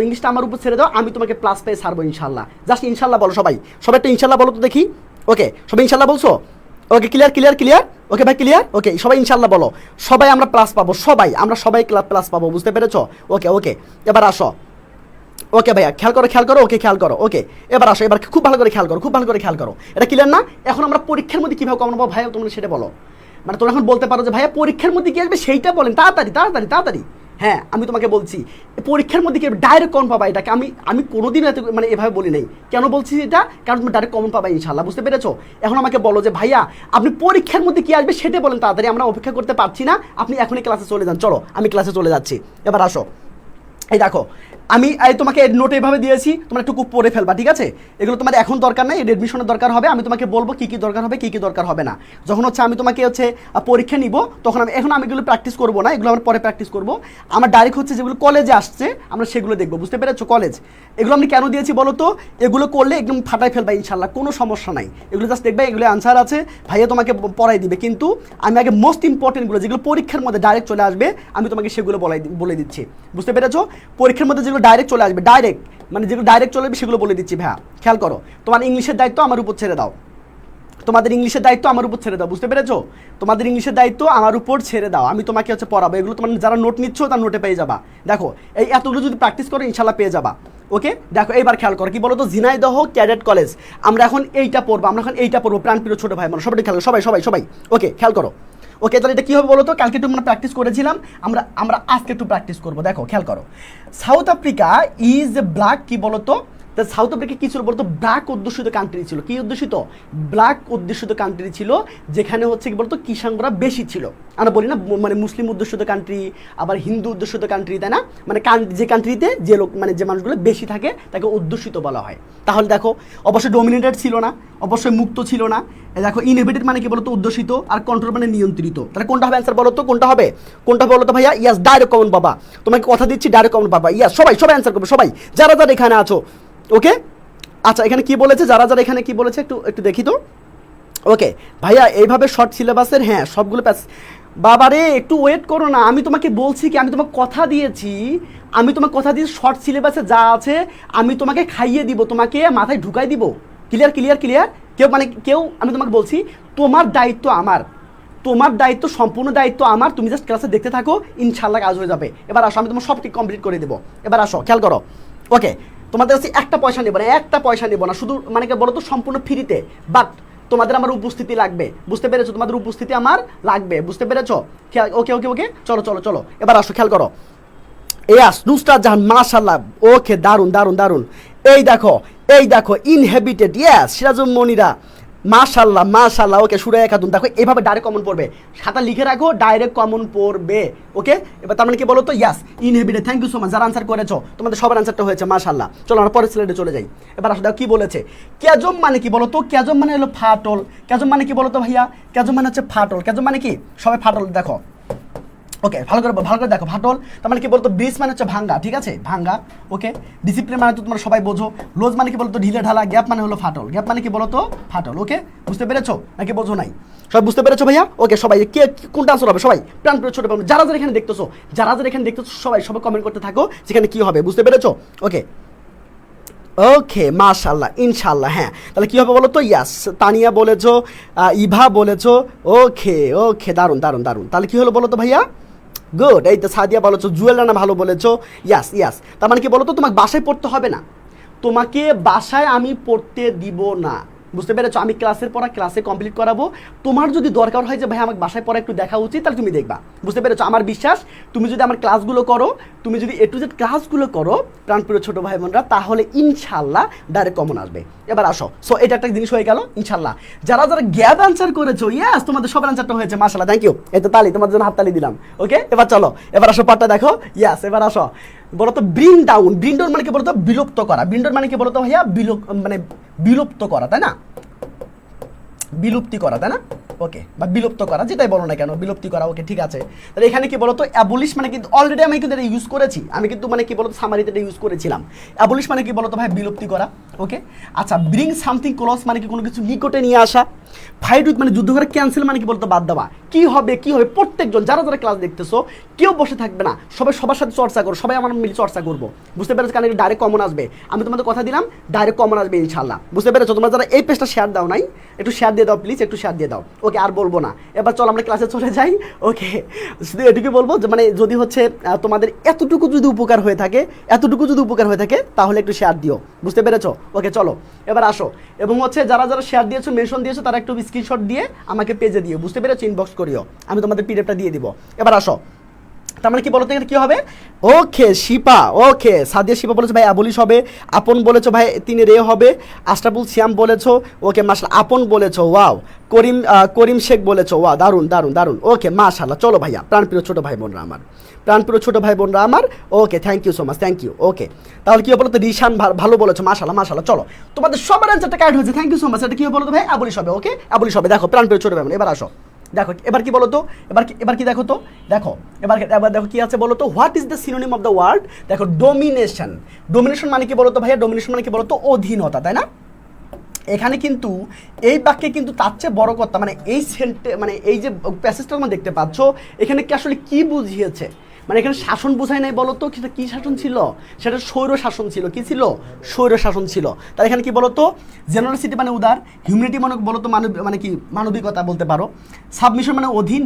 ইংলিশটা আমার উপর ছেড়ে দাও, আমি তোমাকে প্লাস পেয়ে ছাড়বো ইনশাল্লাহ। জাস্ট ইনশাল্লাহ বলো সবাই একটা ইনশাল্লাহ বলো তো দেখি। ওকে সবাই ইনশাল্লাহ বলছো? Okay clear? ওকে ভাই ক্লিয়ার? ওকে সবাই ইনশাল্লাহ বলো, সবাই আমরা প্লাস পাবো, আমরা সবাই প্লাস পাবো, বুঝতে পেরেছো? ওকে এবার আসো। ওকে ভাইয়া খেয়াল করো, ওকে খেয়াল করো, ওকে এবার আসো, এবার খুব ভালো করে খেয়াল করো, এটা ক্লিয়ার না? এখন আমরা পরীক্ষার মধ্যে কীভাবে কমাবো ভাইয়া তোমরা সেটা বলো। মানে তোমরা এখন বলতে পারো যে ভাইয়া পরীক্ষার মধ্যে কি আসবে সেইটা বলেন, তাড়াতাড়ি তাড়াতাড়ি তাড়াতাড়ি। হ্যাঁ আমি তোমাকে বলছি পরীক্ষার মধ্যে কি ডাইরেক্ট কমন পাবা, এটাকে আমি কোনোদিনও এত মানে এভাবে বলি নাই। কেন বলছি এটা? কারণ তুমি ডাইরেক্ট কমন পাবা ইনশাল্লাহ, বুঝতে পেরেছো? এখন আমাকে বলো যে ভাইয়া আপনি পরীক্ষার মধ্যে কি আসবে সেটা বলেন তাড়াতাড়ি, আমরা অপেক্ষা করতে পারছি না, আপনি এখনই ক্লাসে চলে যান। চলো আমি ক্লাসে চলে যাচ্ছি। এবার আসো, এই দেখো আমি তোমাকে নোট এভাবে দিয়েছি, তোমরা একটু পড়ে ফেলবা, ঠিক আছে? এগুলো তোমার এখন দরকার নাই, এডমিশনের দরকার হবে। আমি তোমাকে বলবো কী কী দরকার হবে, কী কী দরকার হবে না। যখন হচ্ছে আমি তোমাকে হচ্ছে পরীক্ষা নিব তখন এখন আমি এগুলো প্র্যাকটিস করবো না, এগুলো আমরা পরে প্র্যাকটিস করবো। আমার ডাইরেক্ট হচ্ছে যেগুলো কলেজে আসছে আমরা সেগুলো দেখবো, বুঝতে পেরেছো? কলেজ এগুলো আমি কেন দিয়েছি বলো তো? এগুলো করলে একদম ফাটাই ফেলবা ইনশাল্লাহ, কোনো সমস্যা নাই। এগুলো জাস্ট দেখবে, এগুলো আনসার আছে, ভাইয়া তোমাকে পড়াই দিবে। কিন্তু আমি আগে মোস্ট ইম্পর্টেন্টগুলো যেগুলো পরীক্ষার মধ্যে ডাইরেক্ট চলে আসবে আমি তোমাকে সেগুলো বলে দিচ্ছি, বুঝতে পেরেছো? পরীক্ষার মধ্যে যেগুলো ডাইরেক্ট চলে আসবে, ডাইরেক্ট মানে যেগুলো ডাইরেক্ট চলে আসবে সেগুলো বলে দিচ্ছি। ভাইয়া খেয়াল করো, তোমার ইংলিশের দায়িত্ব আমার উপর ছেড়ে দাও, তোমাদের ইংলিশের দায়িত্ব আমার উপর ছেড়ে দাও, বুঝতে পেরেছো? তোমাদের ইংলিশের দায়িত্ব আমার উপর ছেড়ে দাও, আমি তোমাকে হচ্ছে পড়াবো। এগুলো তোমার যারা নোট নিচ্ছ তার নোটে পেয়ে যাবা। দেখো এই এতগুলো যদি প্র্যাকটিস করো ইনশাল্লাহ পেয়ে যাবা। ওকে দেখো এইবার খেয়াল করো, কি বলো তো, ঝিনাইদহ ক্যাডেট কলেজ আমরা এখন এইটা পড়বো, আমরা এখন এইটা পড়বো। প্রাণপ্রিয় ছোটো ভাই মানে সবাই খেয়াল করো, সবাই সবাই সবাই ওকে খেয়াল করো। ওকে তাহলে এটা কী হবে বলো তো? কালকে একটু আমরা প্র্যাকটিস করেছিলাম, আমরা আজকে একটু প্র্যাকটিস করবো। দেখো খেয়াল করো, South Africa is a black, কি বলো তো? সাউথ আফ্রিকা কী ছিল বলতো? ব্ল্যাক অধ্যুষিত কান্ট্রি ছিল। কি অধ্যুষিত? ব্ল্যাক অধ্যুষিত কান্ট্রি ছিল, যেখানে হচ্ছে কি বলতো কৃষাঙ্গরা বেশি ছিল। আমরা বলি না মানে মুসলিম অধ্যুষিত কান্ট্রি, আবার হিন্দু অধ্যুষিত কান্ট্রি, তাই না? মানে যে কান্ট্রিতে যে লোক মানে যে মানুষগুলো বেশি থাকে তাকে অধ্যুষিত বলা হয়। তাহলে দেখো অবশ্যই ডোমিনেটেড ছিল না, অবশ্যই মুক্ত ছিল না। দেখো ইনহেবিটেড মানে কি বলতো? অধ্যুষিত। আর কন্ট্রোল মানে নিয়ন্ত্রিত। তাহলে কোনটা হবে অ্যান্সার বলো তো? কোনটা হবে? কোনটা বলো তো ভাইয়া? ইয়াস, ডাইরেক্ট কমন বাবা, তোমাকে কথা দিচ্ছি ডাইরেক্ট কমন বাবা। ইয়াস, সবাই সবাই অ্যান্সার করবে, সবাই যারা যারা এখানে আছো। ওকে আচ্ছা এখানে কি বলেছে, যারা যারা এখানে কি বলেছে একটু দেখি তো। ওকে ভাইয়া এইভাবে শর্ট সিলেবাসের, হ্যাঁ সবগুলো বাবারে একটু ওয়েট করো না, আমি তোমাকে বলছি কি, আমি তোমাকে কথা দিয়েছি, শর্ট সিলেবাসে যা আছে আমি তোমাকে খাইয়ে দিব, তোমাকে মাথায় ঢুকাই দিব। Clear clear clear? কেউ আমি তোমাকে বলছি তোমার দায়িত্ব আমার, তোমার দায়িত্ব, সম্পূর্ণ দায়িত্ব আমার। তুমি জাস্ট ক্লাসে দেখতে থাকো, ইনশাল্লাহ কাজ হয়ে যাবে। এবার আসো, আমি তোমার সব কমপ্লিট করে দেবো। এবার আসো খেয়াল করো। ওকে তোমাদের কাছে একটা পয়সা নেবো না, একটা পয়সা নেবো না, শুধু মানে বলো তো সম্পূর্ণ ফ্রিতে। বাট তোমাদের আমার উপস্থিতি লাগবে, বুঝতে পেরেছো? তোমাদের উপস্থিতি আমার লাগবে, বুঝতে পেরেছো? ওকে ওকে ওকে চলো চলো চলো। এবার আসো খেয়াল করো। ইয়াস, নুসরাত জাহান মাশাআল্লাহ, ওকে দারুন দারুন দারুন। এই দেখো ইনহেবিটেড, ইয়াস সিরাজুম মনিরা মাশাআল্লাহ মাশাআল্লাহ। ওকে সুরায়া খাতুন, দেখো এভাবে ডাইরেক্ট কমন পড়বে, খাতা লিখে রাখো, ডাইরেক্ট কমন পড়বে। ওকে এবার তার মানে কি বলো তো? Yes inhabited. Thank you so much যারা আনসার করেছো, তোমাদের সবার আনসারটা হয়েছে মাশাআল্লাহ। চলো আমরা পরের স্লাইডে চলে যাই। এবার আসলে কি বলেছে? ক্যাজম মানে কি বলো তো? ক্যাজম মানে হলো ফাটল। ক্যাজম মানে কি বলো তো ভাইয়া? ক্যাজম মানে হচ্ছে ফাটল। ক্যাজম মানে কি? সবাই ফাটল দেখো। ওকে ভালো করে দেখো, ফাটল তার মানে কি বলতো? ব্রিজ মানে হচ্ছে ভাঙ্গা, ঠিক আছে? ভাঙ্গা। ওকে ডিসিপ্লিন মানে তো তোমরা সবাই বোঝো। লোজ মানে কি বলতো? ঢিলে ঢালা। গ্যাপ মানে হলো ফাটল। গ্যাপ মানে কি বলতো? ফাটল। ওকে বুঝতে পেরেছো নাকি বোঝো নাই? সবাই বুঝতে পেরেছো ভাইয়া? ওকে সবাই কে কোনটা আনসার হবে? সবাই প্রাণপ্রিয় ছোট ভাই যারা যারা এখানে দেখতেছো, সবাই কমেন্ট করতে থাকো যেখানে কি হবে, বুঝতে পেরেছো? ওকে ওকে মাশাআল্লাহ ইনশাআল্লাহ। হ্যাঁ তাহলে কী হবে বলো তো? ইয়াস তানিয়া বলেছো, ইভা বলেছো। ওকে দারুন দারুন দারুন। তাহলে কী হলো বলো তো ভাইয়া? গুড। এই তো সাদিয়া বলেছো, জুয়েল রানা ভালো বলেছো। ইয়াস তার মানে কি বলো তো? তোমাকে বাসায় পড়তে হবে না, তোমাকে বাসায় আমি পড়তে দিব না, বুঝতে পেরেছো? আমি ক্লাসের পড়া ক্লাসে কমপ্লিট করাবো। তোমার যদি দরকার হয় যে ভাই আমাকে বাসায় পড়া একটু দেখা উচিত, তাহলে তুমি দেখবা, বুঝতে পেরেছো? আমার বিশ্বাস তুমি যদি আমার ক্লাসগুলো করো, তুমি যদি A to Z ক্লাসগুলো করো প্রাণপ্রিয় ছোটো ভাই বোনরা, তাহলে ইনশাল্লাহ ডাইরেক্ট কমন আসবে। এবার আসো, সো এটা একটা জিনিস হয়ে গেল ইনশাল্লাহ। যারা যারা গ্যাপ আনসার করেছো, ইয়াস তোমাদের সবার আনসারটা হয়েছে মাশাআল্লাহ, থ্যাংক ইউ। এই তো তালি, তোমাদের জন্য হাততালি দিলাম। ওকে এবার চলো, এবার আসো পার্টটা দেখো। ইয়াস এবার আসো বলো তো ব্রিং ডাউন। ব্রিং ডাউন মানে কি বলতো? বিলুপ্ত করা। ব্রিং ডাউন মানে কি বলতো ভাইয়া? বিলুপ্ত করা, তাই না? বিলুপ্তি করা, তাই না? ওকে বা বিলুপ্ত করা, যেটাই বলো না কেন, বিলুপ্তি করা। ওকে ঠিক আছে। তাহলে এখানে কি বলতো? অ্যাবলিশ মানে কিন্তু অলরেডি আমি কিন্তু এটা ইউজ করেছি, আমি কিন্তু মানে কি বলতো সামারিতে এটা ইউজ করেছিলাম। অ্যাবলিশ মানে কি বলতো ভাই? বিলুপ্তি করা। ওকে আচ্ছা, ব্রিং সামথিং ক্লোজ মানে কি কোনো কিছু নিকটে নিয়ে আসা। ফাইট উইথ মানে যুদ্ধ করে ক্যান্সেল মানে কি বলতো? বাদ দেওয়া। কি হবে প্রত্যেকজন যারা যারা ক্লাস দেখতেছো কেউ বসে থাকবে না, সবাই সবার সাথে চর্চা করো, সবাই আমার মিলে চর্চা করবো, বুঝতে পেরেছো? কারণ এটা ডাইরেক্ট কমন আসবে, আমি তোমাদের কথা দিলাম ডাইরেক্ট কমন আসবে ইনশাল্লাহ, বুঝতে পেরেছো? তোমরা যারা এই পেজটা শেয়ার দাও নাই, একটু শেয়ার দিয়ে দাও প্লিজ, একটু শেয়ার দিয়ে দাও। ওকে আর বলবো না, এবার চলো আমরা ক্লাসে চলে যাই। ওকে শুধু এটুকু বলবো যে মানে যদি হচ্ছে তোমাদের এতটুকু যদি উপকার হয়ে থাকে তাহলে একটু শেয়ার দিও, বুঝতে পেরেছো? ওকে চলো এবার আসো, এবং হচ্ছে যারা যারা শেয়ার দিয়েছো, মেনশন দিয়েছো, তারা একটু স্ক্রিনশট দিয়ে আমাকে পেজে দিও, বুঝতে পেরেছো? ইনবক্স করে করিও, আমি তোমাদের পিডিএফটা দিয়ে দিব। এবার আসো, তার মানে কি বলতো এখানে কি হবে? ওকে শিপা, ওকে সাদিয়া শিপা বলেছো ভাই অ্যাবলিশ হবে, আপন বলেছো ভাই 3 রে হবে, আশরাফুল সিয়াম বলেছো ওকে মাশাআল্লাহ, আপন বলেছো ওয়াও, করিম শেখ বলেছো ওয়াও, দারুন দারুন দারুন, ওকে মাশাআল্লাহ। চলো ভাইয়া, প্রাণপ্রিয় ছোটো ভাই বোনরা আমার, প্রাণপ্রিয় ছোটো ভাই বোনরা আমার, okay thank you so much, thank you. Okay তাহলে কি বলো তো, রিশান ভালো বলেছো মাশাআল্লাহ মাশাআল্লাহ। চলো তোমাদের সবার অ্যান্সারটা কারেক্ট হয়েছে, থ্যাংক ইউ সো মাচ। এটা কি বলো তো ভাই অ্যাবলিশ হবে, ওকে অ্যাবলিশ হবে। দেখো প্রাণপ্রিয় ছোটো ভাই বোন, এবার আসো দেখো, এবার কি বলো তো, এবার কি দেখো তো, দেখো এবার দেখো কি আছে বলো তো, what is the synonym of the word? দেখো ডোমিনেশন। ডোমিনেশন মানে কি বলো তো ভাইয়া? ডোমিনেশন মানে কি বলো তো? অধীনতা, তাই না? এখানে কিন্তু এই বাক্যে কিন্তু তার চেয়ে বড় কথা, মানে এই মানে এই যে প্যাসেজটা তোমরা দেখতে পাচ্ছ, এখানে কি আসলে কি বুঝিয়েছে? মানে এখানে শাসন বোঝায় নাই বলো তো, সেটা কি শাসন ছিল? সেটা স্বৈর শাসন ছিল। কি ছিল? স্বৈর শাসন ছিল। তাই এখানে কি বলো তো, জেনারোসিটি মানে উদার, হিউম্যানিটি মানে বলো তো মানে কি মানবিকতা বলতে পারো, সাবমিশন মানে অধীন,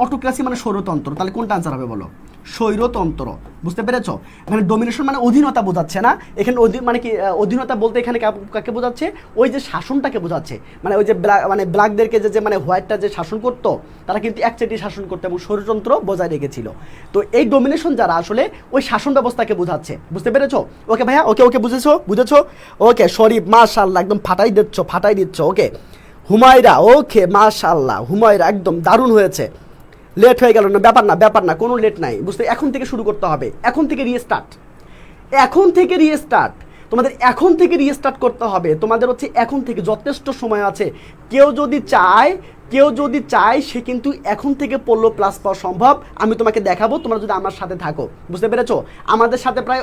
অটোক্রাসি মানে স্বৈরতন্ত্র। তাহলে কোনটা আনসার হবে বলো? স্বৈরতন্ত্র। বুঝতে পেরেছো? মানে ডোমিনেশন মানে অধীনতা বোঝাচ্ছে না, এখানে মানে কি অধীনতা বলতে এখানে কাকে বোঝাচ্ছে? ওই যে শাসনটাকে বোঝাচ্ছে। মানে ওই যে মানে ব্ল্যাকদেরকে যে মানে হোয়াইটটা যে শাসন করতো, তারা কিন্তু একচেটি শাসন করতো এবং স্বৈরতন্ত্র বজায় রেখেছিল। তো এই ডোমিনেশন যারা আসলে ওই শাসন ব্যবস্থাকে বোঝাচ্ছে। বুঝতে পেরেছো? ওকে ভাইয়া, ওকে বুঝেছো? ওকে শরীফ মাশাআল্লাহ, একদম ফাটাই দিচ্ছ। ওকে হুমায়রা, ওকে মাশাআল্লাহ হুমায়রা, একদম দারুণ হয়েছে। লেট হয়ে গেল না, ব্যাপার না, কোনো লেট নাই। বুঝতে, এখন থেকে শুরু করতে হবে, এখন থেকে রিস্টার্ট, তোমাদের এখন থেকে রিস্টার্ট করতে হবে। তোমাদের হচ্ছে এখন থেকে যথেষ্ট সময় আছে। কেউ যদি চায় সে কিন্তু এখন থেকে পড়লো প্লাস পাওয়া সম্ভব। আমি তোমাকে দেখাবো, তোমরা যদি আমার সাথে থাকো। বুঝতে পেরেছো? আমাদের সাথে প্রায়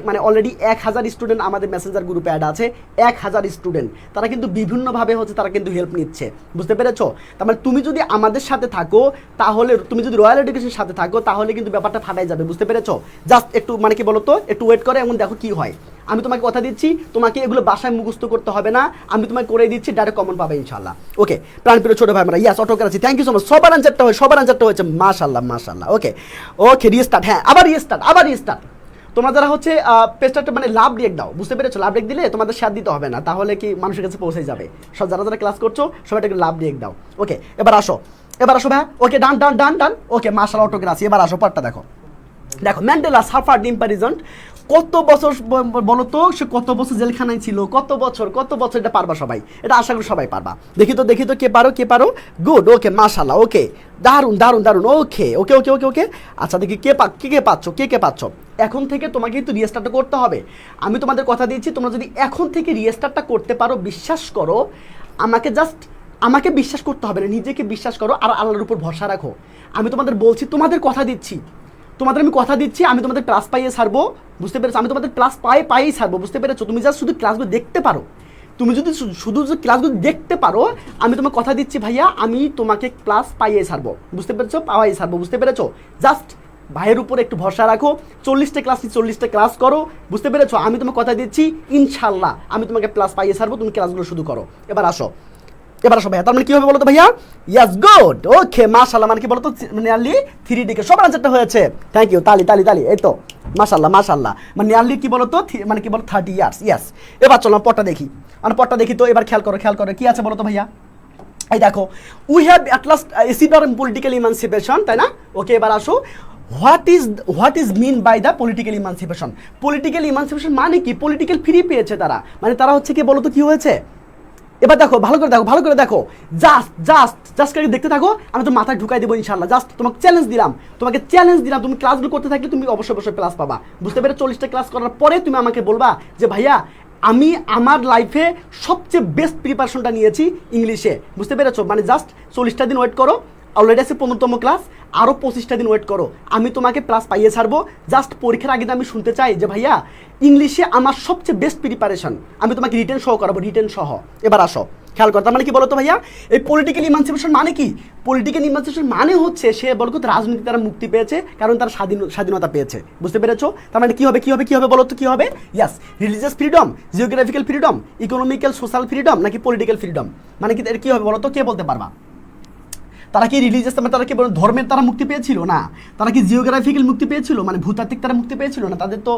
মানে অলরেডি 1000 স্টুডেন্ট আমাদের মেসেঞ্জার গ্রুপে অ্যাড আছে। 1000 স্টুডেন্ট, তারা কিন্তু বিভিন্নভাবে হচ্ছে তারা কিন্তু হেল্প নিচ্ছে। বুঝতে পেরেছো? তার মানে তুমি যদি আমাদের সাথে থাকো, তাহলে তুমি যদি রয়্যাল এডুকেশনের সাথে থাকো, তাহলে কিন্তু ব্যাপারটা ফাটাই যাবে। বুঝতে পেরেছো? জাস্ট একটু মানে কি বলো তো, একটু ওয়েট করে এবং দেখো কি হয়। আমি তোমাকে কথা দিচ্ছি, তোমাকে এগুলো বাসায় মুখস্থ করতে হবে না, আমি তোমাকে করে দিচ্ছি, ডাইরেক্ট কমন পাবে ইনশাআল্লাহ। ওকে প্রাণপ্রিয় ছোট ভাই আমরা, ইয়াস অটোক্রাসি, থ্যাংক ইউ সো মাচ। সবার আনসারটা হয়েছে মাশাআল্লাহ। ওকে রিস্টার্ট, হ্যাঁ আবার রিস্টার্ট। তোমরা যারা হচ্ছে পেজটা মানে লাভ রিয়েক্ট দাও। বুঝতে পেরেছো? লাভ রিয়েক্ট দিলে তোমাদের শেয়ার দিতে হবে না, তাহলে কি মানুষের কাছে পৌঁছে যাবে। সব যারা ক্লাস করছো সবাই একটু লাভ রিয়েক্ট দাও। ওকে এবার আসো ভাই। ওকে ডান। ওকে মাশাআল্লাহ অটোক্রাসি। এবার আসো পার্টটা দেখো। Mandela suffered imprisoned. কত বছর বলো তো, সে কত বছর জেলখানায় ছিল, কত বছর এটা পারবা সবাই, এটা আশা করি সবাই পারবা। দেখি তো কে পারো। গুড, ওকে মাশাআল্লাহ, ওকে দারুন। ওকে আচ্ছা দেখি কে পাচ্ছ। এখন থেকে তোমাকে কিন্তু রিস্টার্টটা করতে হবে। আমি তোমাদের কথা দিচ্ছি, তোমরা যদি এখন থেকে রিস্টার্টটা করতে পারো, বিশ্বাস করো আমাকে বিশ্বাস করতে হবে না, নিজেকে বিশ্বাস করো আর আল্লাহর উপর ভরসা রাখো। আমি তোমাদের বলছি, তোমাদের কথা দিচ্ছি, আমি তোমাদের ক্লাস পাইয়ে ছাড়বো। বুঝতে পেরেছো? আমি তোমাদের ক্লাস পাইয়েই ছাড়বো। বুঝতে পেরেছো? তুমি জাস্ট শুধু ক্লাসগুলো দেখতে পারো। তুমি যদি শুধু ক্লাসগুলো দেখতে পারো, আমি তোমাকে কথা দিচ্ছি ভাইয়া, আমি তোমাকে ক্লাস পাইয়ে ছাড়বো। বুঝতে পেরেছো? বুঝতে পেরেছো? জাস্ট ভাইয়ের উপর একটু ভরসা রাখো। 40টা ক্লাস করো। বুঝতে পেরেছো? আমি তোমাকে কথা দিচ্ছি, ইনশাল্লাহ আমি তোমাকে ক্লাস পাইয়ে ছাড়বো, তুমি ক্লাসগুলো শুধু করো। এবার আসো ভাইয়া, তার মানে কি হবে বলো তো ভাইয়া? ইয়াস গুড, ওকে মাশাআল্লাহ। মানে কি বলো তো, নিয়ারলি 3D কে সবার আনসারটা হয়েছে। থ্যাংক ইউ, তালি। এই তো মাশাআল্লাহ। মানে নিয়ারলি কি বলো তো, মানে কি বলো 30 ইয়ার্স। ইয়াস। এবার চলো পড়টা দেখি। তো এবার খেয়াল করো কি আছে বলো তো ভাইয়া? এই দেখো, we have at last achieved political emancipation, তাই না? ওকে এবার আসো, what is mean by the political emancipation. Political emancipation মানে কি? পলিটিক্যাল ফ্রি পেয়েছে তারা, মানে তারা হচ্ছে কি বলো তো কি হয়েছে? এবার দেখো, ভালো করে দেখো, জাস্ট করে দেখতে থাকো, আমি তো মাথায় ঢুকাই দেবো ইনশাআল্লাহ। জাস্ট তোমাকে চ্যালেঞ্জ দিলাম, তুমি ক্লাসগুলো করতে থাকলে তুমি অবশ্যই ক্লাস পাবা। বুঝতে পেরে? 40টা ক্লাস করার পরে তুমি আমাকে বলবা যে ভাইয়া আমি আমার লাইফে সবচেয়ে বেস্ট প্রিপারেশনটা নিয়েছি ইংলিশে। বুঝতে পেরেছো? মানে জাস্ট 40টা দিন ওয়েট করো, অলরেডি আছে 15তম ক্লাস, আরও 25টা দিন ওয়েট করো, আমি তোমাকে প্লাস পাইয়ে ছাড়বো। জাস্ট পরীক্ষার আগে আমি শুনতে চাই যে ভাইয়া ইংলিশে আমার সবচেয়ে বেস্ট প্রিপারেশন, আমি তোমাকে রিটেন সহ করাবো, রিটেন সহ। এবার আসো খেয়াল করো, তার মানে কি বলো তো ভাইয়া? এই পলিটিক্যাল ইমানসিপেশন মানে কি? পলিটিক্যাল ইমানসিপেশন মানে হচ্ছে সে বলতো রাজনীতি তারা মুক্তি পেয়েছে, কারণ তারা স্বাধীনতা পেয়েছে। বুঝতে পেরেছো? তার মানে কি হবে বলো তো কি হবে? Yes, religious freedom, geographical freedom, economical social freedom, নাকি পলিটিক্যাল ফ্রিডম? মানে কি এর কি হবে বলো তো? কে বলতে পারবা? তারা কি রিলিজিয়াস, তারা কি ধর্মের তারা মুক্তি পেয়েছিল না? তারা কি জিওগ্রাফিক্যাল মুক্তি পেয়েছিল, মানে ভূতাত্ত্বিক তারা মুক্তি পেয়েছিল না? তাদের তো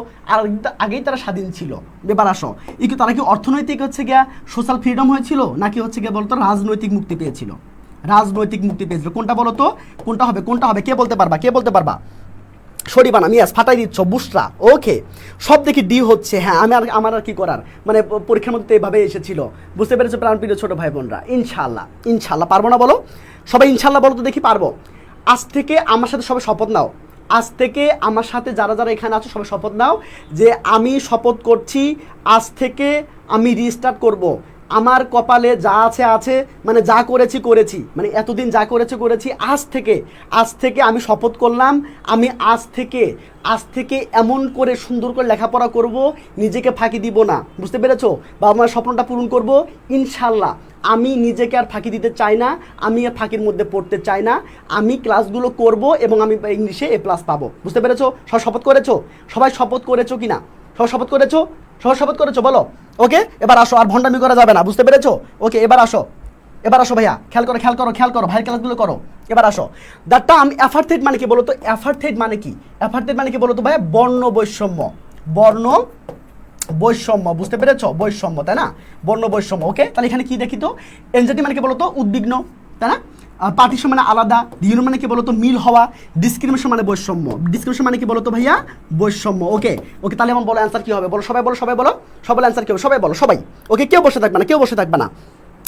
আগেই তারা স্বাধীন ছিল। এবার আসো, তারা কি অর্থনৈতিক হচ্ছে গিয়া সোশ্যাল ফ্রিডম হয়েছিল, নাকি হচ্ছে গিয়া বলতো রাজনৈতিক মুক্তি পেয়েছিল? রাজনৈতিক মুক্তি পেয়েছিল। কোনটা বলো তো, কোনটা হবে, কোনটা হবে, কে বলতে পারবা, কে বলতে পারবা? সরিবানা, মিয়াস ফাটাই দিচ্ছ, বুসরা, ওকে। সব দেখি ডি হচ্ছে, হ্যাঁ আমি আর আমার আর কি করার, মানে পরীক্ষার মধ্যে এভাবে এসেছিল, বুঝতে পেরেছো প্রাণপ্রিয় ছোট ভাই বোনরা? ইনশাল্লাহ, ইনশাল্লাহ পারবো না বলো? সবাই ইনশাল্লাহ বলো তো দেখি, পারবো। আজ থেকে আমার সাথে সবাই শপথ নাও, আজ থেকে আমার সাথে যারা যারা এখানে আছো সবাই শপথ নাও যে আমি শপথ করছি আজ থেকে আমি রিস্টার্ট করব। আমার কপালে যা আছে আছে, মানে যা করেছি করেছি, মানে এতদিন যা করেছি করেছি, আজ থেকে আমি শপথ করলাম আমি আজ থেকে এমন করে সুন্দর করে লেখাপড়া করব, নিজেকে ফাঁকি দিব না, বুঝতে পেরেছো? বাবা মার স্বপ্নটা পূরণ করব ইনশাল্লাহ। আমি নিজেকে আর ফাঁকি দিতে চাই না, আমি আর ফাঁকির মধ্যে পড়তে চাই না, আমি ক্লাসগুলো করব এবং আমি ইংলিশে A+ পাবো, বুঝতে পেরেছো? সবাই শপথ করেছো? সবাই শপথ করেছো কি না? সবাই শপথ করেছো? সবাই শপথ করেছো বলো? ওকে, এবার আসো, আর ভণ্ডামি করা যাবে না, বুঝতে পেরেছো? ওকে, এবার আসো, এবার আসো ভাইয়া, খেয়াল করো খেয়াল করো খেয়াল করো, ভাইয়ের ক্লাসগুলো করো। এবার আসো, দ্য টার্ম অ্যাপার্থাইড মানে কি বলো তো? অ্যাপার্থাইড মানে কি? অ্যাপার্থাইড মানে কি বলো তো ভাইয়া? বর্ণ বৈষম্য, বর্ণ বৈষম্য, বুঝতে পেরেছো? বৈষম্য, তাই না? বর্ণ বৈষম্য, ওকে। তাহলে এখানে কি দেখি তো? এনজাইটি মানে কি বলো তো? উদ্বিগ্ন, তাই না? পার্টিশন মানে আলাদা, রিউনিয়ন মানে কি বলো তো? মিল হওয়া, ডিসক্রিমিনেশন মানে বৈষম্য, ডিসক্রিমিনেশন মানে কি বলো তো ভাইয়া? বৈষম্য, ওকে। ওকে, তাহলে আমার বলো অ্যান্সার কি হবে? বলো সবাই, বলো সবাই, বলো সবাই অ্যান্সার কি হবে? সবাই বলো, সবাই। ওকে, কেউ বসে থাকবে না, কেউ বসে থাকবে না,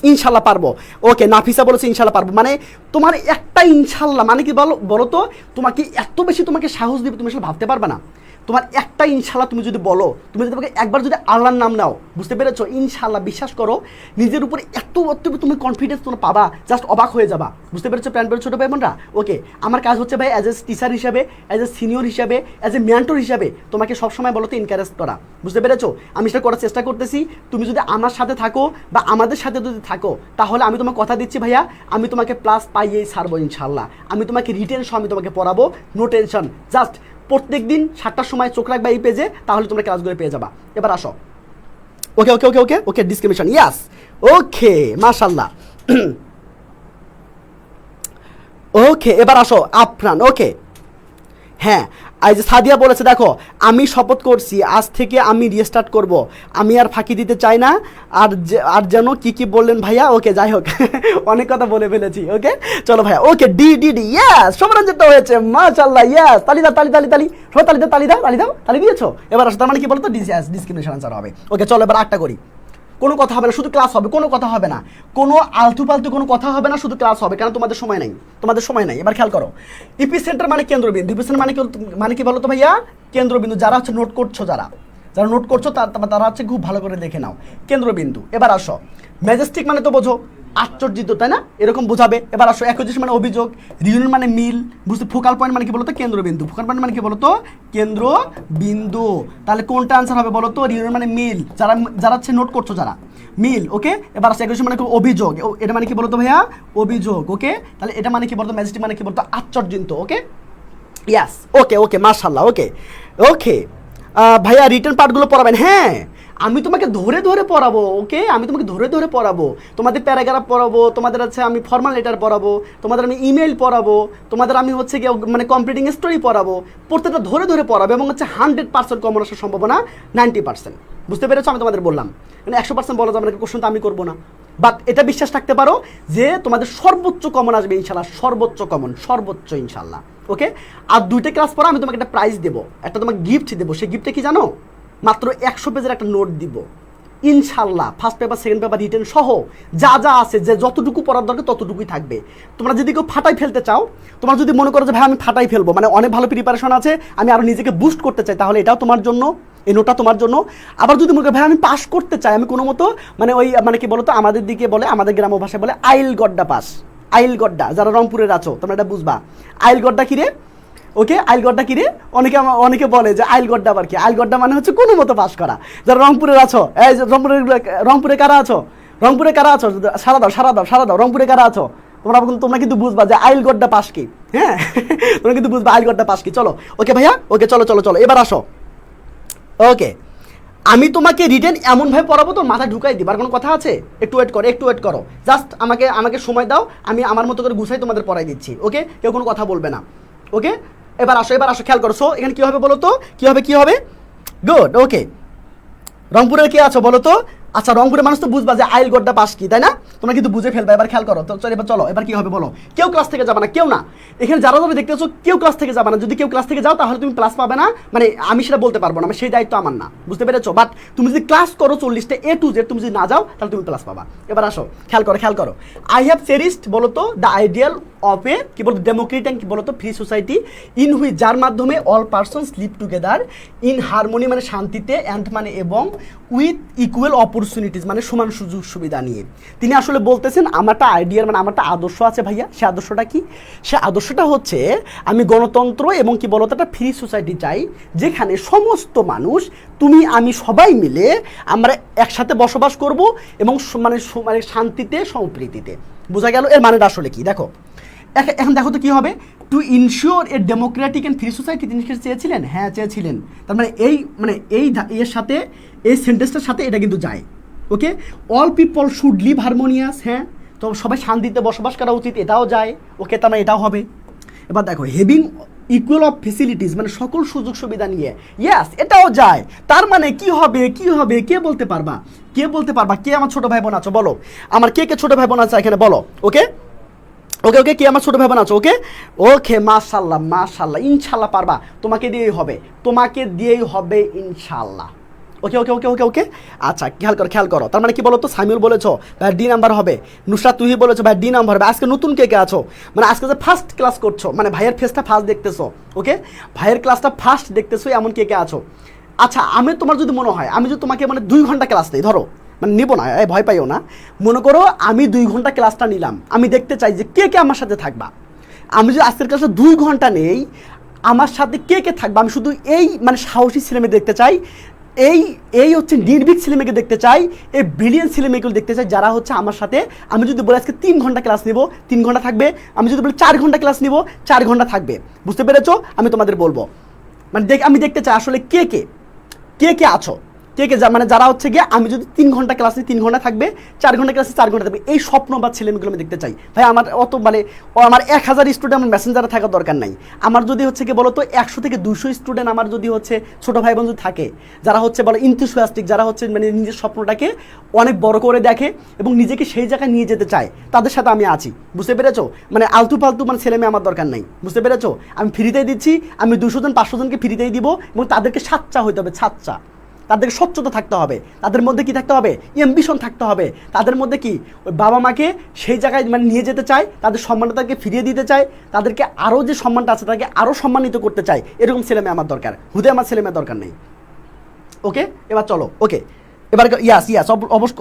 ইনশাল্লাহ পারবো। ওকে, নাফিসা বলেছে ইনশাল্লাহ পারবো, মানে তোমার একটা ইনশাল্লাহ মানে কি বলো বলো তো? তোমাকে এত বেশি তোমাকে সাহস দিবে, তুমি আসলে ভাবতে পারবে না। তোমার একটা ইনশাল্লাহ তুমি যদি বলো, তুমি যদি তোমাকে একবার যদি আল্লাহর নাম নাও, বুঝতে পেরেছো? ইনশাল্লাহ বিশ্বাস করো, নিজের উপরে এত তুমি কনফিডেন্স তোমরা পাবা, জাস্ট অবাক হয়ে যাবা, বুঝতে পেরেছো প্রাণপ্রিয় ছোটো ভাই বোনরা? ওকে, আমার কাজ হচ্ছে ভাই অ্যাজ এ টিচার হিসাবে, অ্যাজ এ সিনিয়র হিসাবে, অ্যাজ এ মেন্টর হিসাবে তোমাকে সবসময় বলো তো এনকারেজ করা, বুঝতে পেরেছো? আমি সেটা করার চেষ্টা করতেছি। তুমি যদি আমার সাথে থাকো বা আমাদের সাথে যদি থাকো, তাহলে আমি তোমাকে কথা দিচ্ছি ভাইয়া, আমি তোমাকে প্লাস পাইয়েই ছাড়বো ইনশাল্লাহ। আমি তোমাকে রিটেন সহ আমি তোমাকে পড়াবো, নো টেনশন। জাস্ট প্রত্যেক দিন 7টার সময় চোখ রাখবা এই পেজে, তাহলে তোমরা ক্লাসগুলো পেয়ে যাবা। এবার আসো, ওকে ওকে ওকে ওকে ওকে, ডিসক্রিমিনেশন, ইয়াস, ওকে, মাশাল্লাহ। ওকে, এবার আসো আফরান, ওকে। হ্যাঁ, এই যে সাদিয়া বলেছে, দেখো আমি শপথ করছি আজ থেকে আমি রিস্টার্ট করব, আমি আর ফাঁকি দিতে চাই না। আর যেন কি বললেন ভাইয়া? ওকে, যাই হোক অনেক কথা বলে ফেলেছি। ওকে, চলো ভাইয়া, ওকে, ডি ডি ডি, ইয়েস, সমারঞ্জিত হয়েছে, মাশাআল্লাহ, ইয়েস, তালি দাও তালি তালি তালি, সবাই তালি দাও তালি দাও তালি দাও, তালি দিয়েছো? এবার আসো, তার মানে কি বলতো? ডিসক্রিমিনেশন আনসার হবে। ওকে, চলো এবার আটটা করি। কোনো কথা হবে না, শুধু ক্লাস হবে, কোনো কথা হবে না, কোনো আলতু পালতু কোনো কথা হবে না, শুধু ক্লাস হবে, কারণ তোমাদের সময় নাই, তোমাদের সময় নাই। এবার খেয়াল করো, ইপি সেন্টার মানে কেন্দ্রবিন্দু, ইপি সেন্টার মানে কি বলো তো ভাইয়া? কেন্দ্রবিন্দু। যারা হচ্ছে নোট করছো, যারা নোট করছো তারা হচ্ছে খুব ভালো করে দেখে নাও, কেন্দ্রবিন্দু। এবার আসো, ম্যাজেস্টিক মানে তো বোঝো আশ্চর্যিত, তাই না? এরকম বোঝাবে। এবার আসো, অ্যাকুজিশন মানে অভিযোগ, রিউনিয়ন মানে মিল, বুঝতে। ফোকাল পয়েন্ট মানে কি বলতো? কেন্দ্রবিন্দু। ফোকাল পয়েন্ট মানে কি বলতো? কেন্দ্রবিন্দু। তাহলে কোনটা আনসার হবে বলো তো? রিউনিয়ন মানে মিল, যারা হচ্ছে নোট করছো, যারা মিল, ওকে। এবার আসো, অ্যাকুজিশন মানে অভিযোগ, এটা মানে কি বলতো ভাইয়া? অভিযোগ, ওকে। তাহলে এটা মানে কি বলতো? ম্যাজেস্টিক মানে কি বলতো? আশ্চর্যিত, ওকে, ইয়াস, ওকে ওকে, মাশাআল্লাহ, ওকে ওকে। ভাইয়া রিটার্ন পার্টগুলো পড়াবেন? হ্যাঁ, আমি তোমাকে ধরে ধরে পড়াবো, ওকে, আমি তোমাকে ধরে ধরে পড়াবো, তোমাদের প্যারাগ্রাফ পড়াবো, তোমাদের হচ্ছে আমি ফর্মাল লেটার পড়াবো, তোমাদের আমি ইমেল পড়াবো, তোমাদের আমি হচ্ছে গিয়ে মানে কমপ্লিটিং স্টোরি পড়াবো, প্রত্যেকটা ধরে ধরে পড়াবো, এবং হচ্ছে 100% কমন আসার সম্ভাবনা 90%, বুঝতে পেরেছো? আমি তোমাদের বললাম, মানে 100% বলা যাবে না, কোশ্চেন তো আমি করবো না, বাট এটা বিশ্বাস রাখতে পারো যে তোমাদের সর্বোচ্চ কমন আসবে ইনশাল্লাহ, সর্বোচ্চ কমন, সর্বোচ্চ ইনশাল্লাহ, ওকে। আর 2টা ক্লাস পরে আমি তোমাকে একটা প্রাইজ দেবো, একটা তোমাকে গিফট দেবো। সেই গিফটটা কি জানো? মাত্র 100 পেজের একটা নোট দিব ইনশাল্লাহ, first paper, second paper, written সহ যা যা আছে, যে যতটুকু পড়ার দরকার ততটুকুই থাকবে। তোমরা যদি কেউ ফাটাই ফেলতে চাও, তোমরা যদি মনে করো যে ভাই আমি ফাটাই ফেলবো, মানে অনেক ভালো প্রিপারেশন আছে, আমি আরও নিজেকে বুস্ট করতে চাই, তাহলে এটাও তোমার জন্য, এই নোটটা তোমার জন্য। আবার যদি মনে করো ভাই আমি পাস করতে চাই, আমি কোনো মতো মানে ওই মানে কি বলতো, আমাদের দিকে বলে, আমাদের গ্রাম্য ভাষায় বলে আইল গড্ডা পাস, আইল গড্ডা, যারা রংপুরের আছো তোমরা এটা বুঝবা। আইল গড্ডা কিরে? ওকে, আইলগড্ডা কি রে? অনেকে বলে যে আইলগড্ডা আবার কি? আইলগড্ডা মানে হচ্ছে কোনো মতো পাস করা। যারা রংপুরের আছো, এই যে রংপুরে কারা আছো? রংপুরে কারা আছো? সারা দাও সারা দাও সারা দাও। রংপুরে কারা আছো? তোমরা কিন্তু বুঝবা যে আইলগড্ডা পাস কি, হ্যাঁ তোমরা কিন্তু বুঝবা আইলগড্ডা পাস কি। চলো, ওকে ভাইয়া, ওকে, চলো চলো চলো, এবার আসো। ওকে, আমি তোমাকে রিটেন এমনভাবে পড়াবো তোর মাথায় ঢুকাই দিবার কোনো কথা আছে? একটু ওয়েট করো, একটু ওয়েট করো, জাস্ট আমাকে সময় দাও, আমি আমার মতো করে গুছাই তোমাদের পড়াই দিচ্ছি, ওকে? কেউ কোনো কথা বলবে না, ওকে? এবার আসো, এবার আসো, খেয়াল করো। সো এখানে কী হবে বলো তো? কী হবে? গুড, ওকে। রংপুরের কে আছো বলো তো? আচ্ছা, রংপুরের মানুষ তো বুঝবা যে আইল গড্ডা পাস কি, তাই না? তোমরা কিন্তু বুঝে ফেলবে। এবার খেয়াল করো তো, এবার চলো, এবার কি হবে বলো। কেউ ক্লাস থেকে যাবে না, কেউ না, এখানে যারা যারা দেখতেছো কেউ ক্লাস থেকে যাবে না। যদি কেউ ক্লাস থেকে যাও তাহলে তুমি প্লাস পাবে না, মানে আমি সেটা বলতে পারবো না, সেই দায়িত্ব আমার না, বুঝতে পেরেছো? বাট তুমি যদি ক্লাস করো 40টা A to Z, তুমি যদি না যাও তাহলে তুমি প্লাস পাবা। এবার আসো, খেয়াল করো। আই হ্যাভ চেরিস্ট বলো তো দ্য আইডিয়াল অফ এ কি বলতো ডেমোক্রেট অ্যান্ড কি বলতো ফ্রি সোসাইটি ইন হুইচ, যার মাধ্যমে all persons live together in harmony, মানে শান্তিতে, অ্যান্ড মানে এবং উইথ ইকুয়াল অপরচুনিটিস, মানে সমান সুযোগ সুবিধা নিয়ে। তিনি আসলে বলতেছেন আমার একটা আইডিয়াল, মানে আমার একটা আদর্শ আছে ভাইয়া। সে আদর্শটা কি? সে আদর্শটা হচ্ছে আমি গণতন্ত্র এবং কি বলতো একটা ফ্রি সোসাইটি চাই, যেখানে সমস্ত মানুষ, তুমি আমি সবাই মিলে আমরা একসাথে বসবাস করব এবং মানে শান্তিতে সম্প্রীতিতে। বোঝা গেল এর মানেটা আসলে কি? দেখো এখন দেখো তো কি হবে, to ensure a democratic and free society, তিনি চেয়েছিলেন, হ্যাঁ চেয়েছিলেন। তার মানে এই এর সাথে, এই সেন্টেন্সটার সাথে এটা কিন্তু যায়। Okay, all people should live harmonious, হ্যাঁ, তো সবাই শান্তিতে বসবাস করা উচিত, এটাও যায়। ওকে, তার মানে এটাও হবে। এবার দেখো হেভিং ইকুয়াল অফ ফেসিলিটিস, মানে সকল সুযোগ সুবিধা নিয়ে, ইয়াস, এটাও যায়। তার মানে কি হবে কে বলতে পারবা? কে আমার ছোট ভাই বোন আছো বলো, আমার কে ছোট ভাই বোন আছে এখানে বলো। ওকে, কে আমার ছোট ভাই বোন আছো? ওকে, মাশাআল্লাহ, ইনশাআল্লাহ পারবা, তোমাকে দিয়েই হবে ইনশাআল্লাহ। ওকে, আচ্ছা খেয়াল করো। তার মানে কি বলো তো, সামিউল বলেছো ভাই D নাম্বার হবে, নুসরাত তুহি বলেছো ভাই D নাম্বার হবে। আজকে নতুন কে আছো, মানে আজকে যে ফার্স্ট ক্লাস করছো, মানে ভাইয়ের ফেসটা ফার্স্ট দেখতেছো, ওকে, ভাইয়ের ক্লাসটা ফার্স্ট দেখতেছো, এমন কে আছো? আচ্ছা, আমি তোমার যদি মনে হয় আমি যদি তোমাকে মানে 2 ঘন্টা ক্লাস নেই, ধরো, মানে নিবো না, ভয় পাইও না, মনে করো আমি 2 ঘন্টা ক্লাসটা নিলাম, আমি দেখতে চাই যে কে আমার সাথে থাকবা। আমি যদি আজকের ক্লাসে 2 ঘন্টা নেই, আমার সাথে কে থাকবে, আমি শুধু এই মানে সাহসী ছেলেমেয়ে দেখতে চাই, এই হচ্ছে নির্ভীক ছেলেমেয়েকে দেখতে চাই, এই ব্রিলিয়েন্ট ছেলেমেয়েগুলো দেখতে চাই, যারা হচ্ছে আমার সাথে, আমি যদি বলি আজকে 3 ঘন্টা ক্লাস নিব, 3 ঘন্টা থাকবে, আমি যদি বলি 4 ঘন্টা ক্লাস নিব, 4 ঘন্টা থাকবে। বুঝতে পেরেছো? আমি তোমাদের বলবো, মানে আমি দেখতে চাই আসলে কে আছো, মানে যারা হচ্ছে গিয়ে আমি যদি 3 ঘন্টা ক্লাস নিই 3 ঘন্টা থাকবে, 4 ঘন্টা ক্লাসে 4 ঘন্টা থাকবে, এই স্বপ্ন বা ছেলেমেয়েগুলো আমি দেখতে চাই। ভাই আমার অত মানে আমার 1000 স্টুডেন্ট আমার মেসেঞ্জারে থাকার দরকার নাই। আমার যদি হচ্ছে কি বলতো 100 থেকে 200 স্টুডেন্ট আমার যদি হচ্ছে ছোটো ভাই বোন থাকে, যারা হচ্ছে বলো ইনথুসিয়াস্টিক, যারা হচ্ছে মানে নিজের স্বপ্নটাকে অনেক বড় করে দেখে এবং নিজেকে সেই জায়গায় নিয়ে যেতে চায়, তাদের সাথে আমি আছি। বুঝতে পেরেছো? মানে আলতু ফালতু মানে ছেলে মেয়ে আমার দরকার নাই। বুঝতে পেরেছো? আমি ফ্রিতেই দিচ্ছি, আমি 200 জন 500 জনকে ফ্রিতেই দিব, এবং তাদেরকে সাচ্চা হইতে হবে, সাচ্চা, তাদেরকে স্বচ্ছতা থাকতে হবে, তাদের মধ্যে কি থাকতে হবে, অ্যাম্বিশন থাকতে হবে, তাদের মধ্যে কি ওই বাবা মাকে সেই জায়গায় মানে নিয়ে যেতে চায়, তাদের সম্মানটা তাদেরকে ফিরিয়ে দিতে চায়, তাদেরকে আরও যে সম্মানটা আছে তাদেরকে আরও সম্মানিত করতে চায়, এরকম ছেলেমেয়ে আমার দরকার, হুদে আমার ছেলেমেয়ের দরকার নেই। ওকে, এবার চলো। ওকে, এবার yes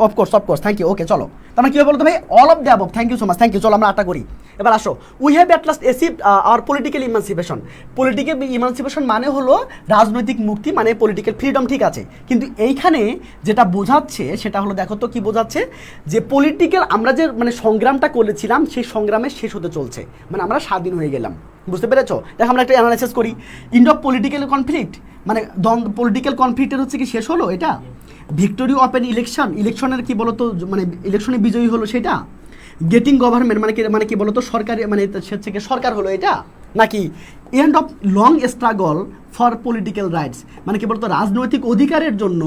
of course thank you. Okay, চলো, তার মানে কি বলতো ভাই, all of the above, thank you so much, thank you. চলো আমরা আটা করি। এবার আসো, we have at last achieved our political emancipation. Political emancipation মানে হলো রাজনৈতিক মুক্তি, মানে পলিটিক্যাল ফ্রিডম, ঠিক আছে। কিন্তু এইখানে যেটা বোঝাচ্ছে সেটা হলো, দেখো তো কি বোঝাচ্ছে, যে পলিটিক্যাল আমরা যে মানে সংগ্রামটা করেছিলাম সেই সংগ্রামে শেষ হতে চলছে, মানে আমরা স্বাধীন হয়ে গেলাম। বুঝতে পেরেছো? দেখো আমরা একটা অ্যানালাইসিস করি, ইন্ড অফ পলিটিক্যাল কনফ্লিক্ট, মানে পলিটিক্যাল কনফ্লিক্টের হচ্ছে কি শেষ হলো, এটা ভিক্টোরি অফ এন ইলেকশনের কি বলতো, মানে ইলেকশনে বিজয়ী হলো সেটা, গেটিং গভর্নমেন্ট মানে কি বলতো সরকারি, মানে হচ্ছে কি সরকার হলো এটা, নাকি end of long struggle for political rights, মানে কি বলতো রাজনৈতিক অধিকারের জন্য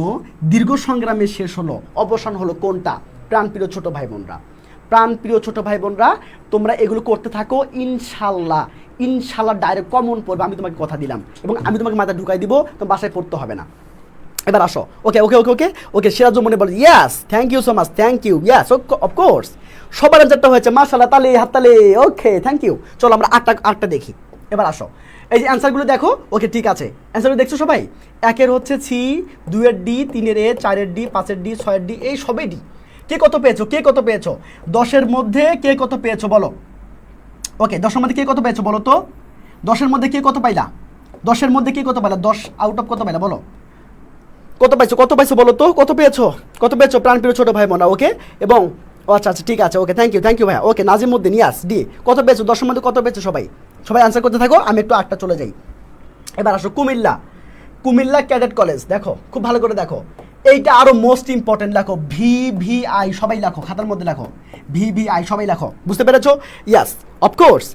দীর্ঘ সংগ্রামের শেষ হলো, অবসান হলো কোনটা? প্রাণপ্রিয় ছোট ভাই বোনরা, তোমরা এগুলো করতে থাকো, ইনশাল্লাহ ডাইরেক্ট কমন পড়বে, আমি তোমাকে কথা দিলাম, এবং আমি তোমাকে মাথায় ঢুকাই দিব, তোমার বাসায় পড়তে হবে না। এবার আসো, ওকে সিরাজ মনে বলে yes, thank you so much, thank you, yes of course, সবার অ্যান্সারটা হয়েছে, মাশাআল্লাহ, তালে হাততালে, ওকে থ্যাংক ইউ। চলো আমরা আটটা দেখি। এবার আসো, এই যে অ্যান্সারগুলো দেখো। ওকে, ঠিক আছে, অ্যান্সারগুলো দেখছো সবাই? 1-এর হচ্ছে সি, 2-এর ডি, 3-এর এ, 4-এর ডি, 5-এর ডি, 6-এর ডি, এই সবই ডি। কে কত পেয়েছো? 10-এর মধ্যে কে কত পেয়েছো বলো? ওকে, 10-এর মধ্যে কে কত পেয়েছো বলো তো? 10-এর মধ্যে কে কত পাইলা? 10-এর মধ্যে কে কত পাইলা? 10 আউট অফ কত পাইলা বলো? কত পাইছো বলো তো? কত পেয়েছো প্রাণপ্রিয় ছোট ভাই বোনা? ওকে, এবং আচ্ছা ঠিক আছে, ওকে থ্যাংক ইউ ভাই। ওকে, নাজিমউদ্দিন, ইয়াস ডি। কত পেয়েছো 10-এর মধ্যে? কত পেয়েছো সবাই আনসার করতে থাকো, আমি একটু 8টা চলে যাই। এবার আসো, কুমিল্লা ক্যাডেট কলেজ, দেখো খুব ভালো করে দেখো, এইটা আরো মোস্ট ইম্পর্টেন্ট, লেখো VVI, সবাই লেখো, খাতার মধ্যে লেখো VVI, সবাই লেখো। বুঝতে পেরেছো? ইয়াস অফকোর্স,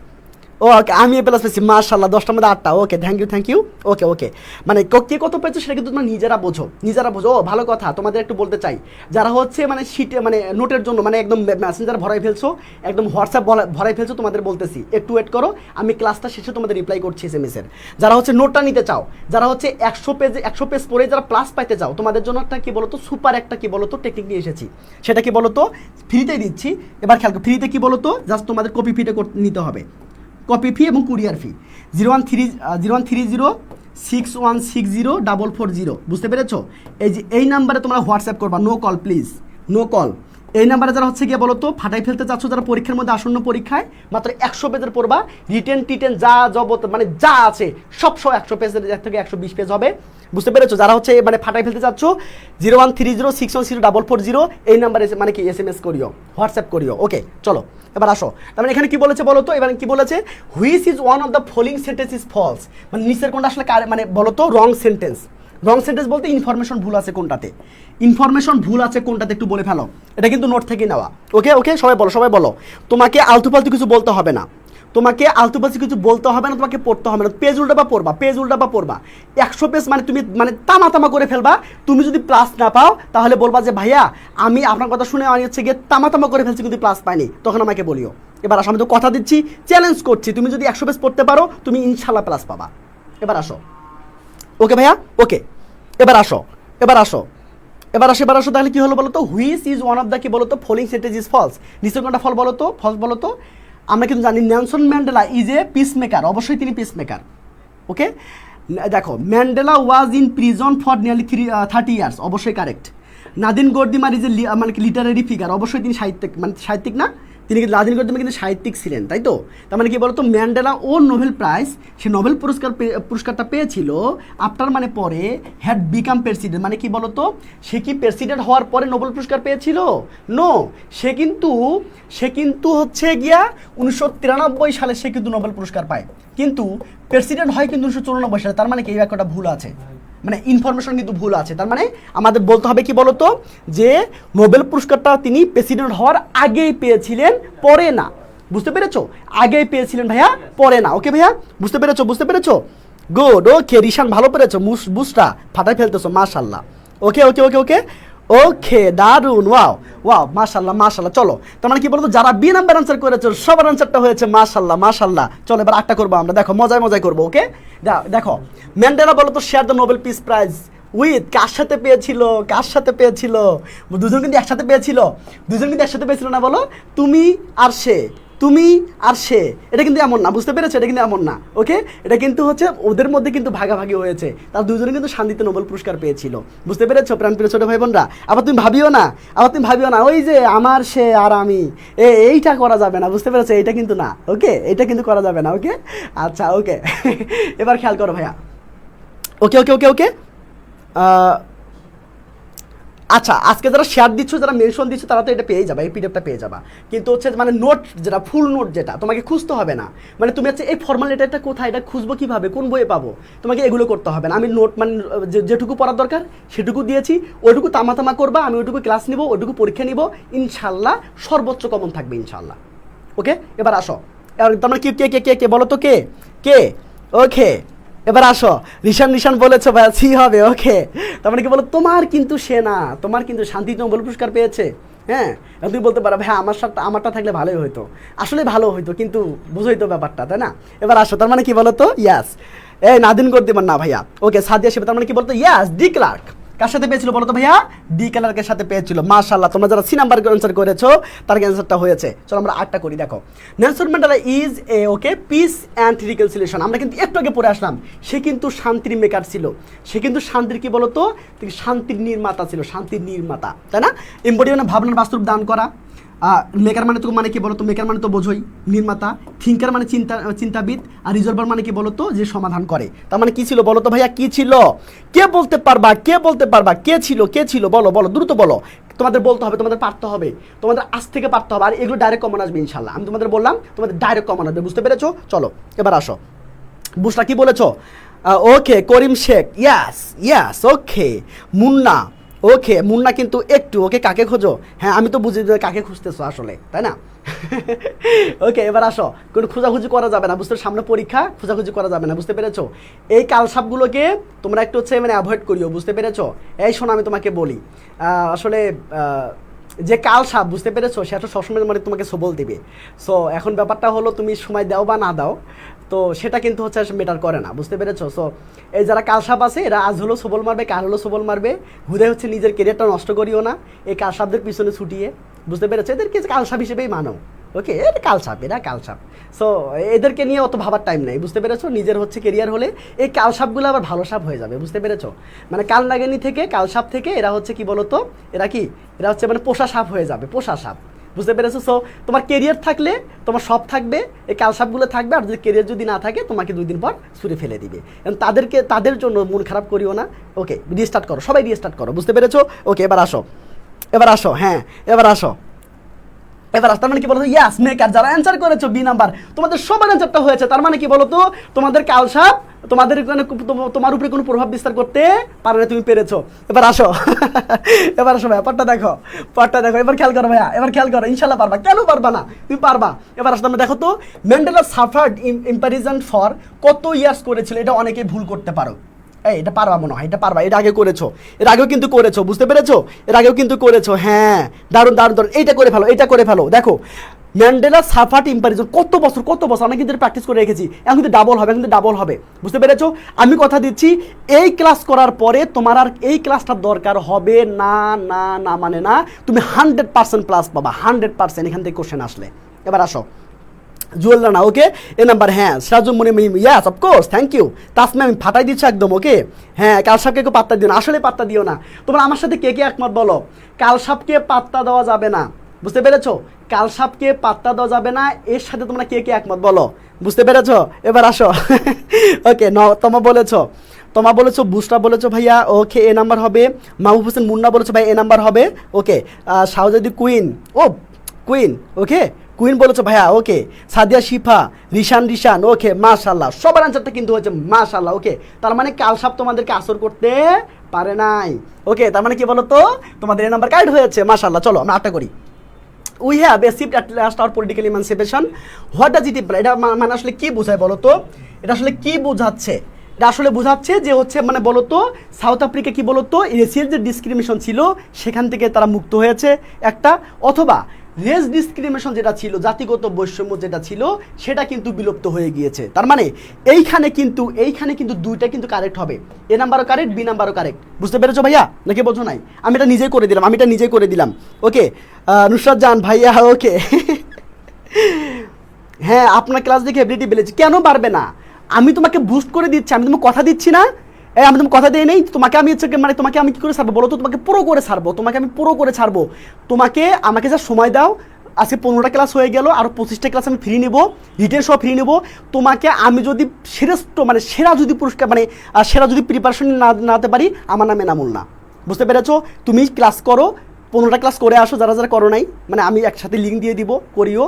ওকে, আমি এ প্লাস পেয়েছি, মাশাআল্লাহ, 10টার মধ্যে 8টা। ওকে, থ্যাংক ইউ। ওকে ওকে, মানে কে কত পেয়েছো সেটা কিন্তু তোমরা নিজেরা বোঝো। ও ভালো কথা, তোমাদের একটু বলতে চাই, যারা হচ্ছে মানে শিটে মানে নোটের জন্য মানে একদম মেসেঞ্জার ভরাই ফেলছো, একদম হোয়াটসঅ্যাপ ভরাই ফেলছো, তোমাদের বলতেছি একটু ওয়েট করো, আমি ক্লাসটা শেষে তোমাদের রিপ্লাই করছি এসএমএস-এর। যারা হচ্ছে নোটটা নিতে চাও, যারা হচ্ছে 100 পেজ পড়ে যারা প্লাস পাইতে চাও, তোমাদের জন্য একটা কি বলতো সুপার একটা কি বলতো টেকনিক নিয়ে এসেছি। সেটা কি বলতো, ফ্রিতেই দিচ্ছি। এবার খেয়াল করো, ফ্রিতে কি বলতো, জাস্ট তোমাদের কপি ফিটা নিতে হবে, কপি ফি এবং কুরিয়ার ফি 013061604440। বুঝতে পেরেছো? এই নাম্বারে তোমরা হোয়াটসঅ্যাপ করবা, no call please, no call. এই নাম্বারে যারা হচ্ছে গিয়ে বলতো ফাটাই ফেলতে চাচ্ছ, যারা পরীক্ষার মধ্যে আসন্ন পরীক্ষায় মাত্র 100 পেজের পড়বা, রিটেন টিটেন যা জবত মানে যা আছে সব 100 পেজের থেকে 120 পেজ হবে। বুঝতে পেরেছো? যারা হচ্ছে মানে ফাটাই ফেলতে চাচ্ছ 013061604440 এই নাম্বারে মানে কি এসএমএস করিও, হোয়াটসঅ্যাপ করিও। ওকে চলো এবার আসো, তার মানে এখানে কি বলেছে বলো তো, এবার কি বলেছে, which is one of the following sentence is false, মানে নিচের কোনটা আসলে মানে বলো তো রং সেন্টেন্স। রং সেন্টেন্স বলতে ইনফরমেশন ভুল আছে কোনটাতে, একটু বলে ফেলো। এটা কিন্তু নোট থেকে নেওয়া। ওকে সবাই বলো। তোমাকে আলতু ফালতু কিছু বলতে হবে না, তোমাকে পড়তে হবে না, পেজ উল্টা বা পড়বা 100 পেজ মানে তুমি মানে তামা করে ফেলবা। তুমি যদি প্লাস না পাও তাহলে বলবা যে ভাইয়া আমি আপনার কথা শুনে আমি হচ্ছে গিয়ে তামা করে ফেলছি কিন্তু প্লাস পাইনি, তখন আমাকে বলিও। এবার আসো, আমি তো কথা দিচ্ছি, চ্যালেঞ্জ করছি, তুমি যদি 100 পেজ পড়তে পারো তুমি ইনশাল্লাহ প্লাস পাবা। এবার আসো, ওকে ভাইয়া, ওকে এবার আসো তাহলে কি হলো বলো তো, which is one of the কি বলো তো ফলোইং সেন্টেন্স ইজ ফলস, নিচের কোনটা ফলস বলো তো। আমরা কিন্তু জানি Nelson Mandela is a piece maker, অবশ্যই তিনি পিস মেকার। ওকে দেখো, Mandela was in prison for nearly 30 years, অবশ্যই কারেক্ট। নাদিন গর্দিমার ইজ এ মানে লিটারারি ফিগার, অবশ্যই তিনি সাহিত্যিক না, তিনি কিন্তু নাদিন গর্দিমা কিন্তু সাহিত্যিক ছিলেন, তাই তো? তার মানে কি বলতো, ম্যান্ডেলা ও নোবেল প্রাইজ, সে নোবেল পুরস্কারটা পেয়েছিল আফটার মানে পরে, হ্যাড বিকাম প্রেসিডেন্ট, মানে কি বলতো, সে কি প্রেসিডেন্ট হওয়ার পরে নোবেল পুরস্কার পেয়েছিল? নো, সে কিন্তু হচ্ছে গিয়া 1993 সালে সে কিন্তু নোবেল পুরস্কার পায়, কিন্তু প্রেসিডেন্ট হয় কিন্তু 1994 সালে। তার মানে কি এই বাক্যটা ভুল আছে, মানে ইনফরমেশন কিন্তু ভুল আছে। তার মানে আমাদের বলতে হবে কি বলতো, যে নোবেল পুরস্কারটা তিনি প্রেসিডেন্ট হওয়ার আগেই পেয়েছিলেন, পরে না। বুঝতে পেরেছো? আগেই পেয়েছিলেন ভাইয়া, পরে না। ওকে ভাইয়া, বুঝতে পেরেছো? গুড, ওকে রিশান ভালো পেরেছো, বুস্টটা ফাটাই ফেলতেছো, মাশাআল্লাহ। ওকে দারুন, ওয়াও মাশাআল্লাহ। চলো, তার মানে কি বলতো, যারা বি নাম্বার আনসার করেছো সবার আনসারটা হয়েছে মাশাআল্লাহ। চলো এবার 8টা করবো আমরা, দেখো মজায় করবো। ওকে দেখো, ম্যান্ডেলা বলো তো share the Nobel peace prize with, কার সাথে পেয়েছিল? দুজন কিন্তু একসাথে পেয়েছিল না, বলো তুমি আর সে, এটা কিন্তু এমন না, বুঝতে পেরেছো? এটা কিন্তু এমন না। ওকে, এটা কিন্তু হচ্ছে ওদের মধ্যে কিন্তু ভাগাভাগি হয়েছে, তার দুজনে কিন্তু শান্তিতে নোবেল পুরস্কার পেয়েছিল। বুঝতে পেরেছো প্রাণপ্রিয় ছোট ভাই বোনরা? আবার তুমি ভাবিও না ওই যে আমার সে আর আমি, এইটা করা যাবে না, বুঝতে পেরেছো? এইটা কিন্তু না, ওকে এটা কিন্তু করা যাবে না। ওকে আচ্ছা, ওকে এবার খেয়াল করো ভাইয়া। ওকে আচ্ছা, আজকে যারা শেয়ার দিচ্ছ, যারা মেনশন দিচ্ছ, তারা তো এটা পেয়ে যাবে, এই পিডিএফটা পেয়ে যাবা। কিন্তু হচ্ছে মানে নোট যেটা ফুল নোট, যেটা তোমাকে খুঁজতে হবে না, মানে তুমি হচ্ছে এই ফর্মাল লেটারটা কোথায়, এটা খুঁজবো কিভাবে, কোন বইয়ে পাবো, তোমাকে এগুলো করতে হবে না। আমি নোট মানে যেটুকু পড়ার দরকার সেটুকু দিয়েছি, ওইটুকু তামা করবা, আমি ওইটুকু ক্লাস নিব, ওইটুকু পরীক্ষা নিব, ইনশাল্লাহ সর্বোচ্চ কমন থাকবে ইনশাল্লাহ। ওকে এবার আসো, তোমরা কে বলো তো, কে ওকে এবার আসো। রিশান বলেছো ভাই সি হবে। ওকে, তার মানে কি বলো, তোমার কিন্তু সে না, তোমার কিন্তু শান্তি নোবেল পুরস্কার পেয়েছে। হ্যাঁ, তুমি বলতে পারো ভাই আমারটা থাকলে ভালোই হতো, আসলে ভালো হইতো, কিন্তু বুঝোই তো ব্যাপারটা, তাই না? এবার আসো, তার মানে কি বলতো, ইয়াস নাদিন গর্দিমান না ভাইয়া। ওকে সাদিয়া শিবা, তার মানে কি বলতো, ইয়াস ডি ক্লার্ক। কার সাথে পেয়েছিল বলো তো ভাইয়া? ডি ক্লার্কের সাথে পেয়েছিল। মাশাআল্লাহ, তোমরা যারা সি নাম্বার অ্যান্সার করেছো তার অ্যান্সারটা হয়েছে। চলো আমরা 8টা করি। দেখো, Nelson Mandela is a piece and reconciliation, আমরা কিন্তু একটু আগে পড়ে আসলাম, সে কিন্তু শান্তির মেকার ছিল, সে কিন্তু শান্তির কি বলতো, তিনি শান্তির নির্মাতা ছিল, তাই না? এমবডি মানে ভাবনার বাস্তব দান করা। মেকার মানে কি বলতো, মেকার মানে তো বোঝোই নির্মাতা, থিঙ্কার মানে চিন্তাবিদ, আর রিজলভার মানে কি বলতো, যে সমাধান করে। তার মানে কি ছিল বলো তো ভাইয়া, কি ছিল? কে বলতে পারবা, কে ছিল বলো দ্রুত বলো। তোমাদের বলতে হবে, তোমাদের পারতে হবে, তোমাদের আজ থেকে পারতে হবে, আর এগুলো ডাইরেক্ট কমন আসবে ইনশাল্লাহ। আমি তোমাদের বললাম তোমাদের ডাইরেক্ট কমন আসবে, বুঝতে পেরেছো? চলো এবার আসো, বুঝলা কি বলেছো? ওকে করিম শেখ, ইয়াস ওকে। মুন্না, ওকে মুন্না কিন্তু একটু ওকে কাকে খোঁজো, হ্যাঁ আমি তো বুঝি কাকে খুঁজতেছো আসলে, তাই না? ওকে এবার আসো, কোনো খোঁজাখুঁজি করা যাবে না, বুঝতে সামনে পরীক্ষা, খোঁজাখুঁজি করা যাবে না, বুঝতে পেরেছো? এই কালসাপগুলোকে তোমরা একটু হচ্ছে মানে অ্যাভয়েড করিও, বুঝতে পেরেছো? এই শোনো আমি তোমাকে বলি, আসলে যে কাল সাপ, বুঝতে পেরেছো, সে তো সবসময় মানে তোমাকে সবল দিবে। সো এখন ব্যাপারটা হলো তুমি সময় দাও বা না দাও, তো সেটা কিন্তু হচ্ছে মেটার করে না, বুঝতে পেরেছো? সো এই যারা কালসাপ আছে এরা আজ হলো সবল মারবে, কাল হলো সবল মারবে, হুদয় হচ্ছে নিজের কেরিয়ারটা নষ্ট করিও না এই কালসাপদের পিছনে ছুটিয়ে, বুঝতে পেরেছো? এদেরকে কালসাপ হিসেবেই মানো, ওকে? এটা কালসাপ, এরা কালসাপ। সো এদেরকে নিয়ে অত ভাবার টাইম নেই, বুঝতে পেরেছো? নিজের হচ্ছে কেরিয়ার হলে এই কালসাপগুলো আবার ভালো সাপ হয়ে যাবে, বুঝতে পেরেছো? মানে কাল নাগিনী থেকে, কালসাপ থেকে এরা হচ্ছে কি বলতো, এরা কি, এরা হচ্ছে মানে পোষা সাপ হয়ে যাবে, পোষা সাপ, বুঝতে পেরেছো? সো তোমার কেরিয়ার থাকলে তোমার সব থাকবে, এই কালসাপগুলো থাকবে, আর যদি কেরিয়ার যদি না থাকে তোমাকে 2 দিন পর ছুঁড়ে ফেলে দিবে। এবং তাদের জন্য মন খারাপ করিও না, ওকে? রিস্টার্ট করো, সবাই রিস্টার্ট করো, বুঝতে পেরেছো? ওকে এবার আসো, এবার আসো, হ্যাঁ এবার আসো, এবার তার মানে কি বলতো, ইয়াস মেকার যারা অ্যান্সার করেছো বি নাম্বার, তোমাদের সবার অ্যান্সারটা হয়েছে, তার মানে কি বলতো, তোমাদের কালসাপ তোমাদের তোমার উপরে কোনো প্রভাব বিস্তার করতে পারে না, তুমি পেরেছো। এবার আসো, এবার আসো ভাইয়া, পাটটা দেখো, পাটটা দেখো, এবার খেয়াল করো ভাইয়া, এবার খেয়াল করো, ইনশাল্লাহ পারবা, কেন পারবা না, তুমি পারবা। এবার আসলে দেখো তো, ম্যান্ডেলা সাফার্ড ইম্প্যারিজমেন্ট ফর কত ইয়ার্স করেছিল, এটা অনেকেই ভুল করতে পারো। এটা পারবা মনে হয়, এটা পারবা, এটা আগে করেছো, এর আগেও কিন্তু করেছো, বুঝতে পেরেছো? এর আগেও কিন্তু করেছো, হ্যাঁ দারুণ দারুণ দারুণ, এইটা করে ফেলো, এইটা করে ফেলো। দেখো ম্যান্ডেলা সাফার্ড ইম্প্যারিজন কত বছর আমরা কিন্তু প্র্যাকটিস করে রেখেছি, এখন কিন্তু ডাবল হবে, এখন কিন্তু ডাবল হবে, বুঝতে পেরেছো? আমি কথা দিচ্ছি এই ক্লাস করার পরে তোমার আর এই ক্লাসটার দরকার হবে না, না না মানে না, তুমি 100% প্লাস পাবা, 100% এখান থেকে কোশ্চেন আসলে। এবার আসো Jewel Rana, okay A number, হ্যাঁ Sirajul Moni, yes of course, thank you Tasmi, আমি ফাটাই দিচ্ছি একদম, ওকে? হ্যাঁ কালসাপকে কেউ পাত্তা দিও না, আসলে পাত্তা দিও না। তোমরা আমার সাথে কে কে একমত বলো, কালসাপকে পাত্তা দেওয়া যাবে না, বুঝতে পেরেছো? কালসাপকে পাত্তা দেওয়া যাবে না, এর সাথে তোমরা কে কে একমত বলো, বুঝতে পেরেছো? এবার আসো, ওকে তোমা বলেছো বুসরা বলেছো ভাইয়া, ওকে এ নাম্বার হবে। মাহবুব হোসেন মুন্না বলেছো ভাই এ নাম্বার হবে, ওকে? শাহজাদি কুইন, ও কুইন, ওকে কুইন বলেছো ভাইয়া, ওকে? সাদিয়া শিফা, রিশান, ওকে মাশাল্লাহ, সবার আনসারটা কিন্তু হচ্ছে মাশাল্লাহ, ওকে? তার মানে কালসাপ তোমাদেরকে আসর করতে পারে নাই, ওকে? তার মানে কি বলো তো, তোমাদের এই নাম্বার কারেক্ট হয়েছে, মাশাল্লাহ। চলো আমরা আটটা করি। We have achieved at last our political emancipation, what does it imply? এটা মানে আসলে কি বোঝায় বলো তো, এটা আসলে কি বোঝাচ্ছে? এটা আসলে বোঝাচ্ছে যে হচ্ছে মানে বলো তো, সাউথ আফ্রিকা কি বলো তো, রেসিয়াল যে ডিসক্রিমিনেশন ছিল সেখান থেকে তারা মুক্ত হয়েছে একটা, অথবা রেস ডিসক্রিমিনেশন যেটা ছিল, জাতিগত বৈষম্য যেটা ছিল সেটা কিন্তু বিলুপ্ত হয়ে গিয়েছে। তার মানে এইখানে কিন্তু দুইটা কিন্তু কারেক্ট হবে, এ নাম্বারও কারেক্ট, বি নাম্বারও কারেক্ট, বুঝতে পেরেছো ভাইয়া নাকি বোঝো নাই? আমি এটা নিজেই করে দিলাম, ওকে? নুসরাত জান ভাইয়া, ওকে? হ্যাঁ আপনার ক্লাস দেখে এবিলিটি বেড়েছে, কেন পারবে না? আমি তোমাকে বুস্ট করে দিচ্ছি, আমি তোমাকে কথা দিচ্ছি না, আমি তোমাকে কথা দিয়ে নেই, তোমাকে আমি হচ্ছে মানে তোমাকে আমি কী করে ছাড়বো বলো তো, তোমাকে পুরো করে ছাড়বো, তোমাকে আমাকে যা সময় দাও, আজকে 15টা ক্লাস হয়ে গেল, আরও 25টা ক্লাস আমি ফ্রি নেব, রিটেন সহ ফ্রি নেব। তোমাকে আমি যদি সেরা যদি পুরস্কার মানে সেরা যদি প্রিপারেশন না নিতে পারি, আমার নামে নামুল না, বুঝতে পেরেছো? তুমি ক্লাস করো, 15টা ক্লাস করে আসো, যারা যারা করো নাই, মানে আমি একসাথে লিঙ্ক দিয়ে দিব, করিও।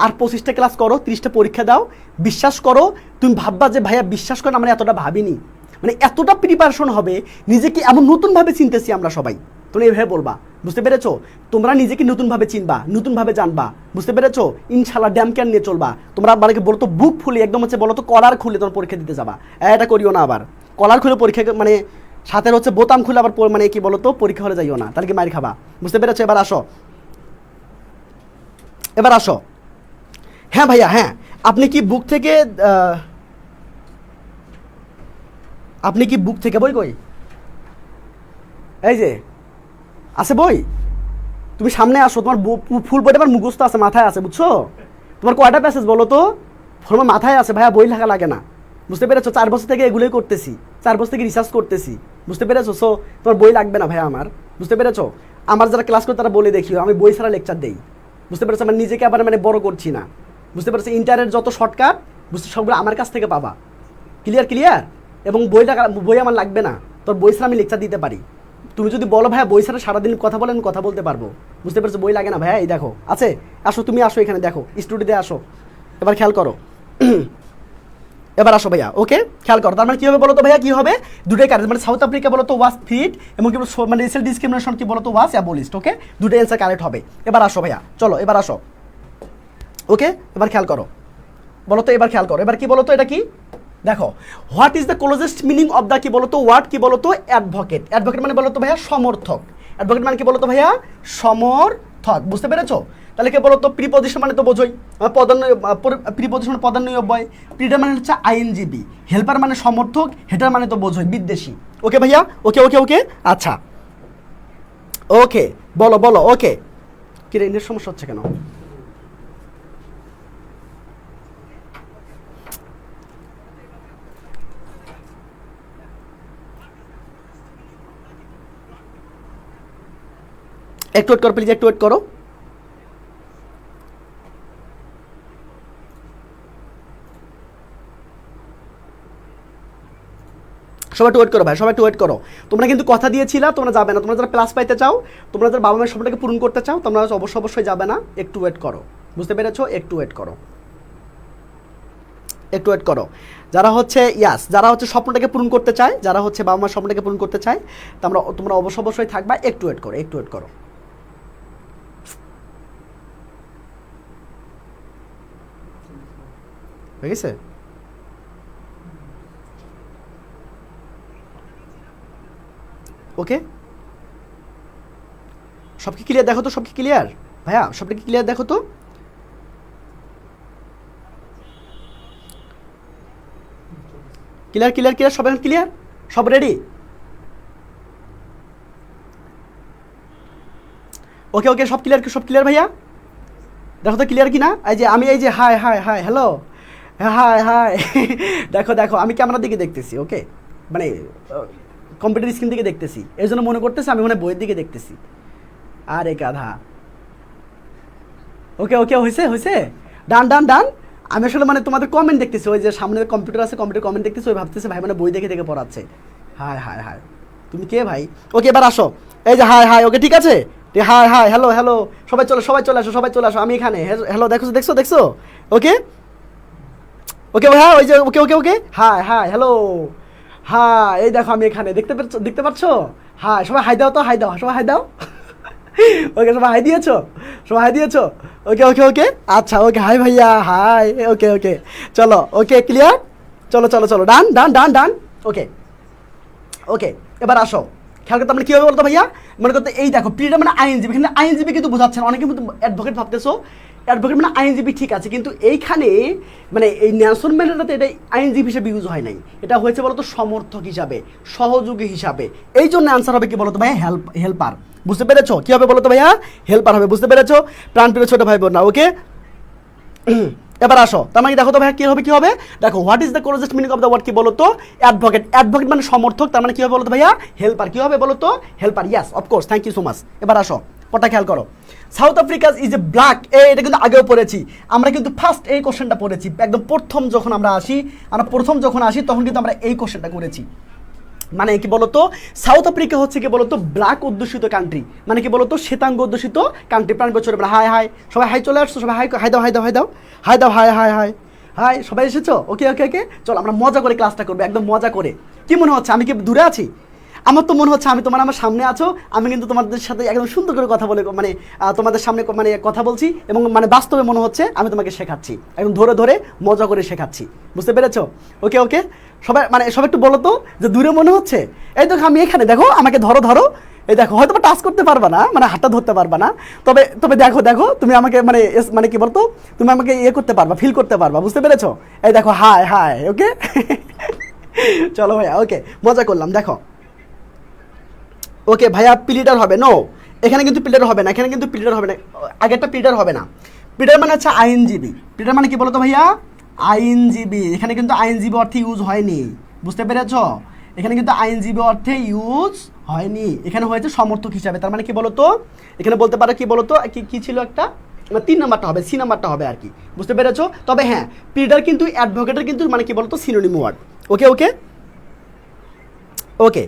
আর 25টা ক্লাস করো, 30টা পরীক্ষা দাও, বিশ্বাস করো, তুমি ভাববা যে ভাইয়া বিশ্বাস করো আমরা এতটা ভাবিনি, মানে এতটা প্রিপারেশন হবে, নিজেকে এমন নতুনভাবে চিনতেছি আমরা সবাই, তোমরা এইভাবে বলবা, বুঝতে পেরেছো? তোমরা নিজেকে নতুনভাবে চিনবা, নতুনভাবে জানবা, বুঝতে পেরেছো? ইনশাল্লাহ ড্যাম ক্যান নিয়ে চলবা। তোমরা বাড়িকে বলো তো বুক ফুলে একদম হচ্ছে বলো তো কলার খুলে তোমার পরীক্ষা দিতে যাবা, এটা করিও না আবার, কলার খুলে পরীক্ষা মানে সাথে হচ্ছে বোতাম খুলে আবার মানে কি বলো তো পরীক্ষা হলে যাইও না, তাহলে কি মাইর খাবা, বুঝতে পেরেছো? এবার আসো, হ্যাঁ ভাইয়া, হ্যাঁ আপনি কি বুক থেকে বই কই, এই যে আছে বই, তুমি সামনে আসো, তোমার ফুল বইটা আমার মুখস্থ আছে, মাথায় আছে, বুঝছো? তোমার কয়টা প্যাসেজ বলো তো, আমার মাথায় আছে ভাইয়া, বই লেখা লাগে না, বুঝতে পেরেছো? 4 বছর থেকে এগুলোই করতেছি, 4 বছর থেকে রিসার্চ করতেছি, বুঝতে পেরেছো? সো তোমার বই লাগবে না ভাইয়া আমার, বুঝতে পেরেছো? আমার যারা ক্লাস করে তারা বলে দেখিও, আমি বই ছাড়া লেকচার দেই, বুঝতে পেরেছো? আমার নিজেকে আবার মানে বড় করছি না, বুঝতে পেরেছো? ইন্টারের যত শর্টকাট বুঝতে সবগুলো আমার কাছ থেকে পাবা, ক্লিয়ার? এবং বই আমার লাগবে না, তোর বই ছাড়া আমি লেকচার দিতে পারি। তুমি যদি বলো ভাইয়া বই ছাড়া সারাদিন কথা বলে আমি কথা বলতে পারবো, বুঝতে পেরেছো? বই লাগে না ভাইয়া, এই দেখো আছে, আসো তুমি আসো এখানে দেখো, স্টুডিওতে আসো, এবার খেয়াল করো। এবার আসো ভাইয়া, ওকে খেয়াল করো, তার মানে কি হবে বলো তো ভাইয়া, কি হবে দুটোই কারেক্ট, মানে সাউথ আফ্রিকা বলো তো ওয়াজ ফ্রিড এবং কি মানে রেসিয়াল ডিসক্রিমিনেশন কি বলো তো ওয়াজ অ্যাবলিশড, ওকে দুটোই অ্যান্সার কারেক্ট হবে। এবার আসো ভাইয়া, চলো এবার আসো, ওকে এবার খেয়াল করো, বলো তো এবার খেয়াল করো, এবার কি বলো তো এটা কি, দেখো what is the closest meaning of the কি বলো তো ওয়ার্ড কি বলো তো অ্যাডভোকেট, অ্যাডভোকেট মানে বলো তো ভাইয়া সমর্থক, অ্যাডভোকেট মানে কি বলো তো ভাইয়া সমর্থক, বুঝতে পেরেছো? তাহলে কি বলো তো প্রিপজিশন মানে তো বোঝোই, প্রিপজিশন পদান্বয়ী অব্যয়, প্রিডার মানে হচ্ছে আইএনজিবি, হেল্পার মানে সমর্থক, হেটার মানে তো বোঝোই বিদ্বেষী, ওকে ভাইয়া, ওকে ওকে ওকে আচ্ছা ওকে, বলো বলো ওকে, কি রে এর সমস্যা হচ্ছে কেন? একটু ওয়েট করো প্লিজ, একটু ওয়েট করো, সবাই একটু ওয়েট করো ভাই, সবাই একটু ওয়েট করো। তোমরা কিন্তু কথা দিয়েছিলা তোমরা যাবে না, তোমরা যারা প্লাস পাইতে চাও, তোমরা যারা বাবা মায়ের স্বপ্নটাকে পূরণ করতে চাও, তোমরা অবশ্যই যাবে না, একটু ওয়েট করো, বুঝতে পেরেছো? একটু ওয়েট করো, একটু ওয়েট করো। যারা হচ্ছে ইয়াস, যারা হচ্ছে স্বপ্নটাকে পূরণ করতে চায়, যারা হচ্ছে বাবা মার স্বপ্নটাকে পূরণ করতে চায়, তোমরা অবশ্যই থাকবা, একটু ওয়েট করো, একটু ওয়েট করো। হয়ে গেছে? ওকে সব কি ক্লিয়ার দেখো তো, সব কি ক্লিয়ার ভাইয়া, সবটা কি ক্লিয়ার দেখো তো, ক্লিয়ার ক্লিয়ার ক্লিয়ার, সব এখন ক্লিয়ার, সব রেডি? ওকে ওকে সব ক্লিয়ার, সব ক্লিয়ার ভাইয়া, দেখো তো ক্লিয়ার কি না? এই যে আমি এই যে high high hi hello, high high দেখো দেখো আমি ক্যামেরার দিকে দেখতেছি, ওকে মানে কম্পিউটার স্ক্রিন দিকে দেখতেছি, এই জন্য মনে করতেছি আমি মানে বইয়ের দিকে দেখতেছি, আরে গাধা। ওকে ওকে হয়েছে হয়েছে, ডান ডান ডান। আমি আসলে মানে তোমাদের কমেন্ট দেখতেছি, ওই যে সামনে কম্পিউটার আছে, কম্পিউটার কমেন্ট দেখতেছি, ওই ভাবতেছে ভাই মানে বই দেখে দেখে পড়াচ্ছে, হাই হাই হাই তুমি কে ভাই? ওকে এবার আসো, এই যে হাই হাই, ওকে ঠিক আছে, হাই হাই হ্যালো হ্যালো, সবাই চলো সবাই চলে আসো, সবাই চলে আসো, আমি এখানে, হ্যালো দেখো দেখছো দেখছো, ওকে ওকে হ্যাঁ ওই যে ওকে ওকে ওকে হাই হাই হ্যালো, হাই এই দেখো আমি এখানে, দেখতে পাচ্ছ, হাই সবাই হাই দাও তো, হাই দাও সবাই হাই দাও ওকে সবাই হাই দিয়েছো, সবাই হাই দিয়েছো, ওকে ওকে ওকে আচ্ছা ওকে হাই ভাইয়া হাই, ওকে ওকে চলো ওকে ক্লিয়ার, চলো চলো চলো ডান ডান ডান ডান, ওকে ওকে এবার আসো, খেয়াল করতে আমরা কী হবে বলতো ভাইয়া, মনে করতে এই দেখো পিরিয়ড মানে আইনজীবী, এখানে আইনজীবী কিন্তু বোঝাচ্ছে না, অনেকে কিন্তু অ্যাডভোকেট ভাবতেছো, অ্যাডভোকেট মানে আইনজীবী ঠিক আছে, কিন্তু এইখানে মানে এই ন্যাশন ম্যানেটাতে এটা আইনজীবী হিসেবে ইউজ হয় নাই, এটা হয়েছে বলতো সমর্থক হিসাবে, সহযোগী হিসাবে, এই জন্য অ্যান্সার হবে কি বলতো ভাইয়া হেল্পার, বুঝতে পেরেছো? কি হবে বলতো ভাইয়া, হেল্পার হবে, বুঝতে পেরেছো প্রাণপ্রিয় ছোট ভাই বোন না? ওকে এবার আসো, তার মানে দেখো তো ভাইয়া কি হবে, কি হবে দেখো, what is the closest meaning of the word কি বলতো অ্যাডভোকেট, অ্যাডভোকেট মানে সমর্থক, তার মানে কি হবে বলতো ভাইয়া হেল্পার, কি হবে বলতো helper, yes of course thank you so much. এবার আসো পটা খেয়াল করো, South Africa is a black, এটা কিন্তু আগেও পড়েছি আমরা, কিন্তু ফার্স্ট এই কোশ্চেনটা পড়েছি একদম প্রথম যখন আমরা আসি তখন কিন্তু আমরা এই কোশ্চেনটা করেছি, মানে কি বলতো সাউথ আফ্রিকা হচ্ছে কি বলতো ব্ল্যাক অধ্যুষিত কান্ট্রি, মানে কি বলতো শ্বেতাঙ্গ অধ্যুষিত কান্ট্রি, প্রাণ বছর হাই হাই সবাই হাই চলে আসছো, সবাই হাই হাই দাও হাই দাও হাই দাও হাই দাও হাই হাই হাই হাই, সবাই এসেছো, ওকে ওকে ওকে চলো আমরা মজা করে ক্লাসটা করবো, একদম মজা করে। কি মনে হচ্ছে আমি কি দূরে আছি? আমার তো মনে হচ্ছে আমি আমার সামনে আছো, আমি কিন্তু তোমাদের সাথে একদম সুন্দর করে কথা বলে মানে তোমাদের সামনে মানে কথা বলছি, এবং মানে বাস্তবে মনে হচ্ছে আমি তোমাকে শেখাচ্ছি, একদম ধরে ধরে মজা করে শেখাচ্ছি, বুঝতে পেরেছো? ওকে ওকে সবাই মানে সবাই একটু বলো তো যে দূরে মনে হচ্ছে, এই দেখো আমি এখানে, দেখো আমাকে ধরো ধরো, এই দেখো হয়তো টাচ করতে পারবা না, মানে হাতটা ধরতে পারবা না, তবে তবে দেখো দেখো তুমি আমাকে মানে মানে কি বলতো তুমি আমাকে ইয়ে করতে পারবা, ফিল করতে পারবা, বুঝতে পেরেছো? এই দেখো হাই হাই ওকে চলো ভাইয়া ওকে মজা করলাম, দেখো ওকে ভাইয়া প্লিডার হবে নো, এখানে কিন্তু প্লিডার হবে না, এখানে কিন্তু প্লিডার হবে না, আগেরটা প্লিডার হবে না, প্লিডার মানে হচ্ছে আইনজীবী, প্লিডার মানে কি বলতো ভাইয়া আইনজীবী, এখানে কিন্তু আইনজীবী অর্থে ইউজ হয়নি, বুঝতে পেরেছ? এখানে কিন্তু আইনজীবী অর্থে ইউজ হয়নি, এখানে হয়েছে সমর্থক হিসাবে, তার মানে কি বলতো এখানে বলতে পারো কি বলতো কি ছিল একটা 3 নাম্বারটা হবে, সি নাম্বারটা হবে আর কি, বুঝতে পেরেছো? তবে হ্যাঁ প্লিডার কিন্তু অ্যাডভোকেটের কিন্তু মানে কি বলতো সিনোনিম ওয়ার্ড, ওকে ওকে ওকে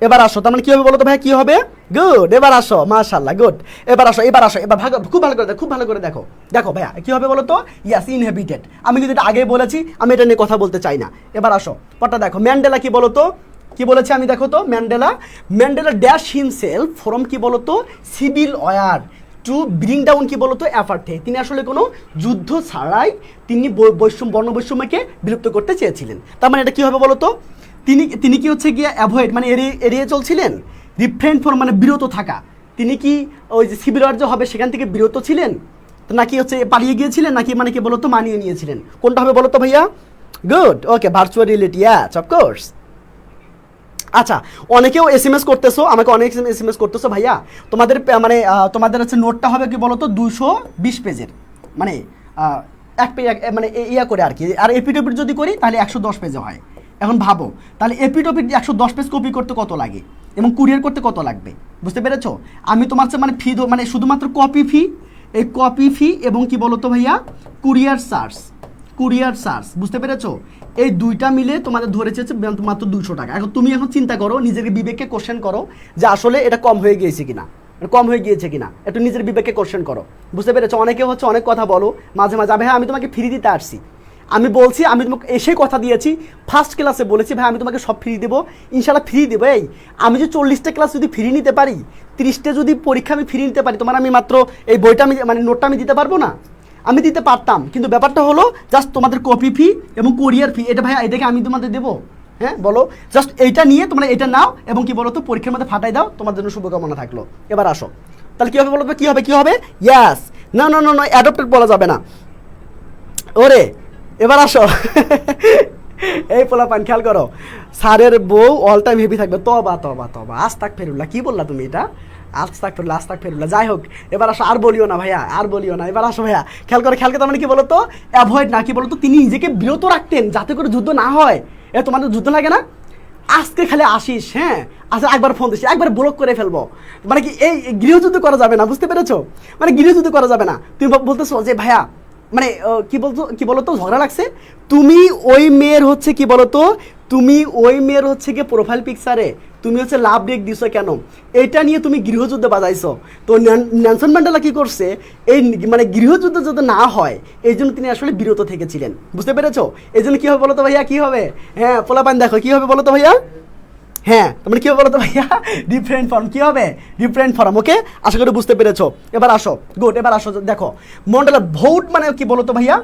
এবার আসো, তার মানে কি হবে বলতো ভাই, কি হবে গুড, এবার আসো, মাশাআল্লাহ, গুড। এবার আসো, এবার আসো, এবার খুব ভালো করে দেখো, খুব ভালো করে দেখো। দেখো ভাইয়া কি হবে বলো তো? Yes, inhabited. আমি কিন্তু এটা আগেই বলেছি, আমি এটা নিয়ে কথা বলতে চাই না। এবার আসো, পটটা দেখো। ম্যান্ডেলা কি বলো তো? কি বলেছে আমি দেখো তো? ম্যান্ডেলা ড্যাশ হিমসেলফ ফ্রম কি বলো তো civil war to bring down কি বলতো অ্যাপার্থে। তিনি আসলে কোনো যুদ্ধ ছাড়াই তিনি বর্ণবৈষম্যকে বিলুপ্ত করতে চেয়েছিলেন। তার মানে এটা কি হবে বলতো? তিনি কি হচ্ছে গিয়ে অ্যাভয়েড মানে এড়িয়ে চলছিলেন, রিফ্রেন ফর মানে বিরত থাকা। তিনি কি ওই যে সিভিল ওয়ার যে হবে সেখান থেকে বিরত ছিলেন, নাকি হচ্ছে পালিয়ে গিয়েছিলেন, নাকি মানে কি বলতো মানিয়ে নিয়েছিলেন? কোনটা হবে বলতো ভাইয়া? গুড, ওকে, ভার্চুয়াল রিয়েলিটি, ইয়াস অফকোর্স। আচ্ছা, অনেকেও এসএমএস করতেছো, আমাকে অনেক এসএমএস করতেছো ভাইয়া তোমাদের মানে তোমাদের হচ্ছে নোটটা হবে কি বলতো 220 পেজের, মানে মানে ইয়া করে আর কি। আর এপিটপিট যদি করি তাহলে 110 পেজে হয়। এখন ভাবো তাহলে এপিটপিট 110 পেজ কপি করতে কত লাগে এবং কুরিয়ার করতে কত লাগবে, বুঝতে পেরেছো? আমি তোমার মানে ফি মানে শুধুমাত্র কপি ফি, এই কপি ফি এবং কি বলতো ভাইয়া কুরিয়ার চার্জ, বুঝতে পেরেছো? এই দুইটা মিলে তোমাদের ধরেছে মাত্র 200 টাকা। এখন তুমি চিন্তা করো, নিজের বিবেককে কোশ্চেন করো যে আসলে এটা কম হয়ে গিয়েছে কিনা, একটু নিজের বিবেককে কোশ্চেন করো, বুঝতে পেরেছো? অনেকে হচ্ছে অনেক কথা বলো মাঝে মাঝে, ভাই আমি তোমাকে ফ্রি দিতে আসছি। আমি বলছি, আমি তোমাকে এসে কথা দিয়েছি, ফার্স্ট ক্লাসে বলেছি ভাই আমি তোমাকে সব ফ্রি দেবো, ইনশাল্লাহ ফ্রি দেবো। এই আমি যে 40টা ক্লাস যদি ফ্রি নিতে পারি, 30টা যদি পরীক্ষা আমি ফ্রি নিতে পারি, তোমার আমি মাত্র এই বইটা আমি মানে নোটটা আমি দিতে পারবো না? আমি দিতে পারতাম, কিন্তু ব্যাপারটা হলো জাস্ট তোমাদের কপি ফি এবং কোরিয়ার ফি, এটা ভাই এটাকে আমি তোমাদের দেবো? হ্যাঁ বলো, জাস্ট এইটা নিয়ে তোমরা এটা নাও এবং কি বলো তো পরীক্ষার মধ্যে ফাটাই দাও, তোমার জন্য শুভকামনা থাকলো। এবার আসো, তাহলে কী হবে বলো তো? কী হবে? ইয়াস, না অ্যাডপ্টেড বলা যাবে না ওরে। এবার আসো এই পোলাপান খেয়াল করো, স্যারের বউ অল টাইম হেভি থাকবে। তবা আস্তাক ফেরুল্লাহ, কি বললা তুমি এটা? আস্তাক ফেরুল্লাহ। যাই হোক, এবার আসো, আর বলিও না ভাইয়া, এবার আসো ভাইয়া, খেয়াল করে মানে কি বলতো অ্যাভয়েড না, কি বলতো তিনি নিজেকে বিরত রাখতেন যাতে করে যুদ্ধ না হয়। তোমাদের যুদ্ধ লাগে না? আজকে খালি আসিস, হ্যাঁ আচ্ছা একবার ফোন দিস, একবার ব্লক করে ফেলবো, মানে কি এই গৃহযুদ্ধ করা যাবে না, বুঝতে পেরেছো? মানে গৃহযুদ্ধ করা যাবে না। তুমি বলতেছো যে ভাইয়া মানে কি বলতো ঝগড়া লাগছে, তুমি ওই মেয়ের হচ্ছে কি বলতো গিয়ে প্রোফাইল পিকচারে তুমি হচ্ছে লাভ ব্রেক দিছো কেন, এটা নিয়ে তুমি গৃহযুদ্ধে বাজাইছো। তো নেলসন ম্যান্ডেলা কি করছে, এই মানে গৃহযুদ্ধ যাতে না হয় এই জন্য তিনি আসলে বিরত থেকেছিলেন, বুঝতে পেরেছো? এই জন্য কী হবে বলো তো ভাইয়া, কী হবে? হ্যাঁ পোলাপান দেখো কী হবে বলো তো ভাইয়া, হ্যাঁ তোমরা কী হবে বলো তো ভাইয়া, ডিফারেন্ট ফর্ম। কী হবে? Different form. ওকে, আশা করি বুঝতে পেরেছো। এবার আসো, গুড। এবার আসো, দেখো ম্যান্ডেলা ভোট মানে কি বলো তো ভাইয়া?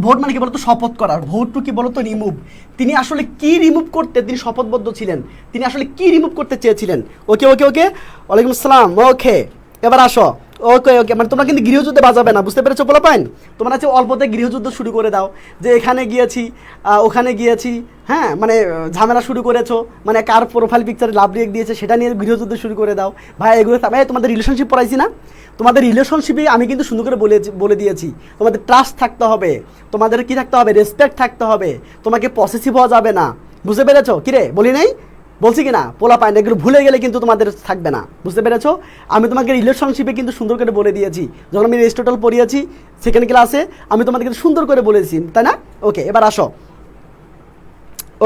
ভোট মানে কি বলতো শপথ করার, ভোট টু কি বলতো রিমুভ। তিনি আসলে কি রিমুভ করতে তিনি শপথবদ্ধ ছিলেন, তিনি আসলে কি রিমুভ করতে চেয়েছিলেন? ওকে, ওয়ালাইকুম আসসালাম। ওকে, এবার আসো। ওকে, মানে তোমরা কিন্তু গৃহযুদ্ধে বাজাবে না, বুঝতে পেরেছো পোলাপাইন? তোমরা হচ্ছে অল্পতে গৃহযুদ্ধ শুরু করে দাও, যে এখানে গিয়েছি ওখানে গিয়েছি, হ্যাঁ মানে ঝামেলা শুরু করেছো, মানে কার প্রোফাইল পিকচারে লাভ রেক দিয়েছে সেটা নিয়ে গৃহযুদ্ধ শুরু করে দাও। ভাই এগুলো ভাই তোমাদের রিলেশনশিপ পড়াইছি না? তোমাদের রিলেশনশিপে আমি কিন্তু সুন্দর করে বলে দিয়েছি, তোমাদের ট্রাস্ট থাকতে হবে, তোমাদের কি থাকতে হবে, রেসপেক্ট থাকতে হবে, তোমাকে পসেসিভ হওয়া যাবে না, বুঝতে পেরেছো? কিরে বলি নাই? বলছি কি না? পোলা পায় না, এগুলো ভুলে গেলে কিন্তু তোমাদের থাকবে না, বুঝতে পেরেছো? আমি তোমাকে রিলেশনশিপে কিন্তু সুন্দর করে বলে দিয়েছি, যখন আমি এরিস্টটল পড়িয়েছি সেকেন্ড ক্লাসে আমি তোমাদের কিন্তু সুন্দর করে বলেছি, তাই না? ওকে, এবার আসো।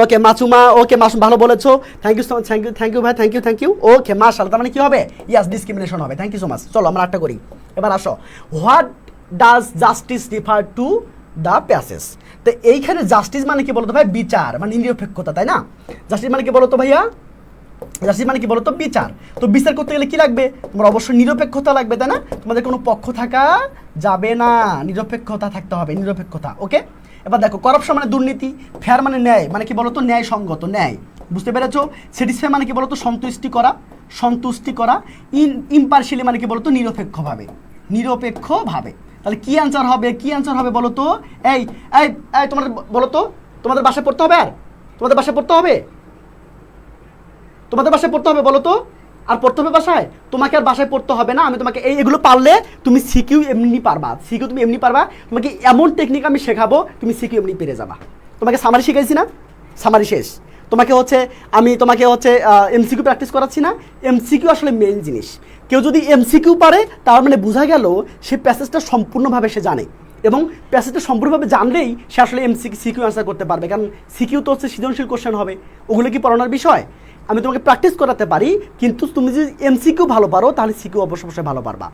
ওকে মাসুমা, ওকে মাসুম ভালো বলেছো, thank you so much, thank you ভাই, থ্যাংক ইউ। ওকে মাশাআল্লাহ, তার মানে কি হবে? ইয়াস, ডিসক্রিমিনেশন হবে। Thank you so much. চলো আমরা আটটা করি। এবার আসো, what does justice refer to the passage. তো এইখানে জাস্টিস মানে কি বলতো ভাই? বিচার, মানে নিরপেক্ষতা, তাই না? জাস্টিস মানে কি বলতো ভাইয়া? জাস্টিস মানে কি বলতো? বিচার। তো বিচার করতে গেলে কি লাগবে? তোমার অবশ্যই নিরপেক্ষতা লাগবে, তাই না? তোমাদের কোনো পক্ষ থাকা যাবে না, নিরপেক্ষতা থাকতে হবে, নিরপেক্ষতা। ওকে, এবার দেখো করাপশন মানে দুর্নীতি, ফেয়ার মানে ন্যায়, মানে কি বলতো ন্যায় সঙ্গত, ন্যায়, বুঝতে পেরেছো? স্যাটিসফাই মানে কি বলতো সন্তুষ্টি করা, ইম্পার্শিয়ালি মানে কি বলতো নিরপেক্ষভাবে। তাহলে কি অ্যান্সার হবে বলো তো? এই তোমাদের বলো তো, তোমাদের বাসায় পড়তে হবে, তোমাদের বাসায় পড়তে হবে বলো তো? আর পড়তে হবে বাসায়? তোমাকে আর বাসায় পড়তে হবে না, আমি তোমাকে এগুলো পারলে তুমি সিকিউ এমনি পারবা, তোমাকে এমন টেকনিক আমি শেখাবো, তুমি সিকিউ এমনি পেরে যাবা। তোমাকে সামারি শিখাইছি না? সামারি শেষ। আমি তোমাকে এমসিকিউ প্র্যাকটিস করাচ্ছি না? এমসিকিউ আসলে মেইন জিনিস। কেউ যদি এমসিকিউ পারে তার মানে বোঝা গেল সে প্যাসেজটা সম্পূর্ণভাবে সে জানে। এবং প্যাসেজটা সম্পূর্ণভাবে জানলেই সে আসলে সিকিউ অ্যান্সার করতে পারবে, কারণ সিকিউ তো হচ্ছে সৃজনশীল কোশ্চেন হবে, ওগুলো কি পড়ানোর বিষয়? আমি তোমাকে প্র্যাকটিস করাতে পারি, কিন্তু তুমি যদি এমসিকিউ ভালো পারো তাহলে সিকিউ অবশ্যই ভালো পারবা।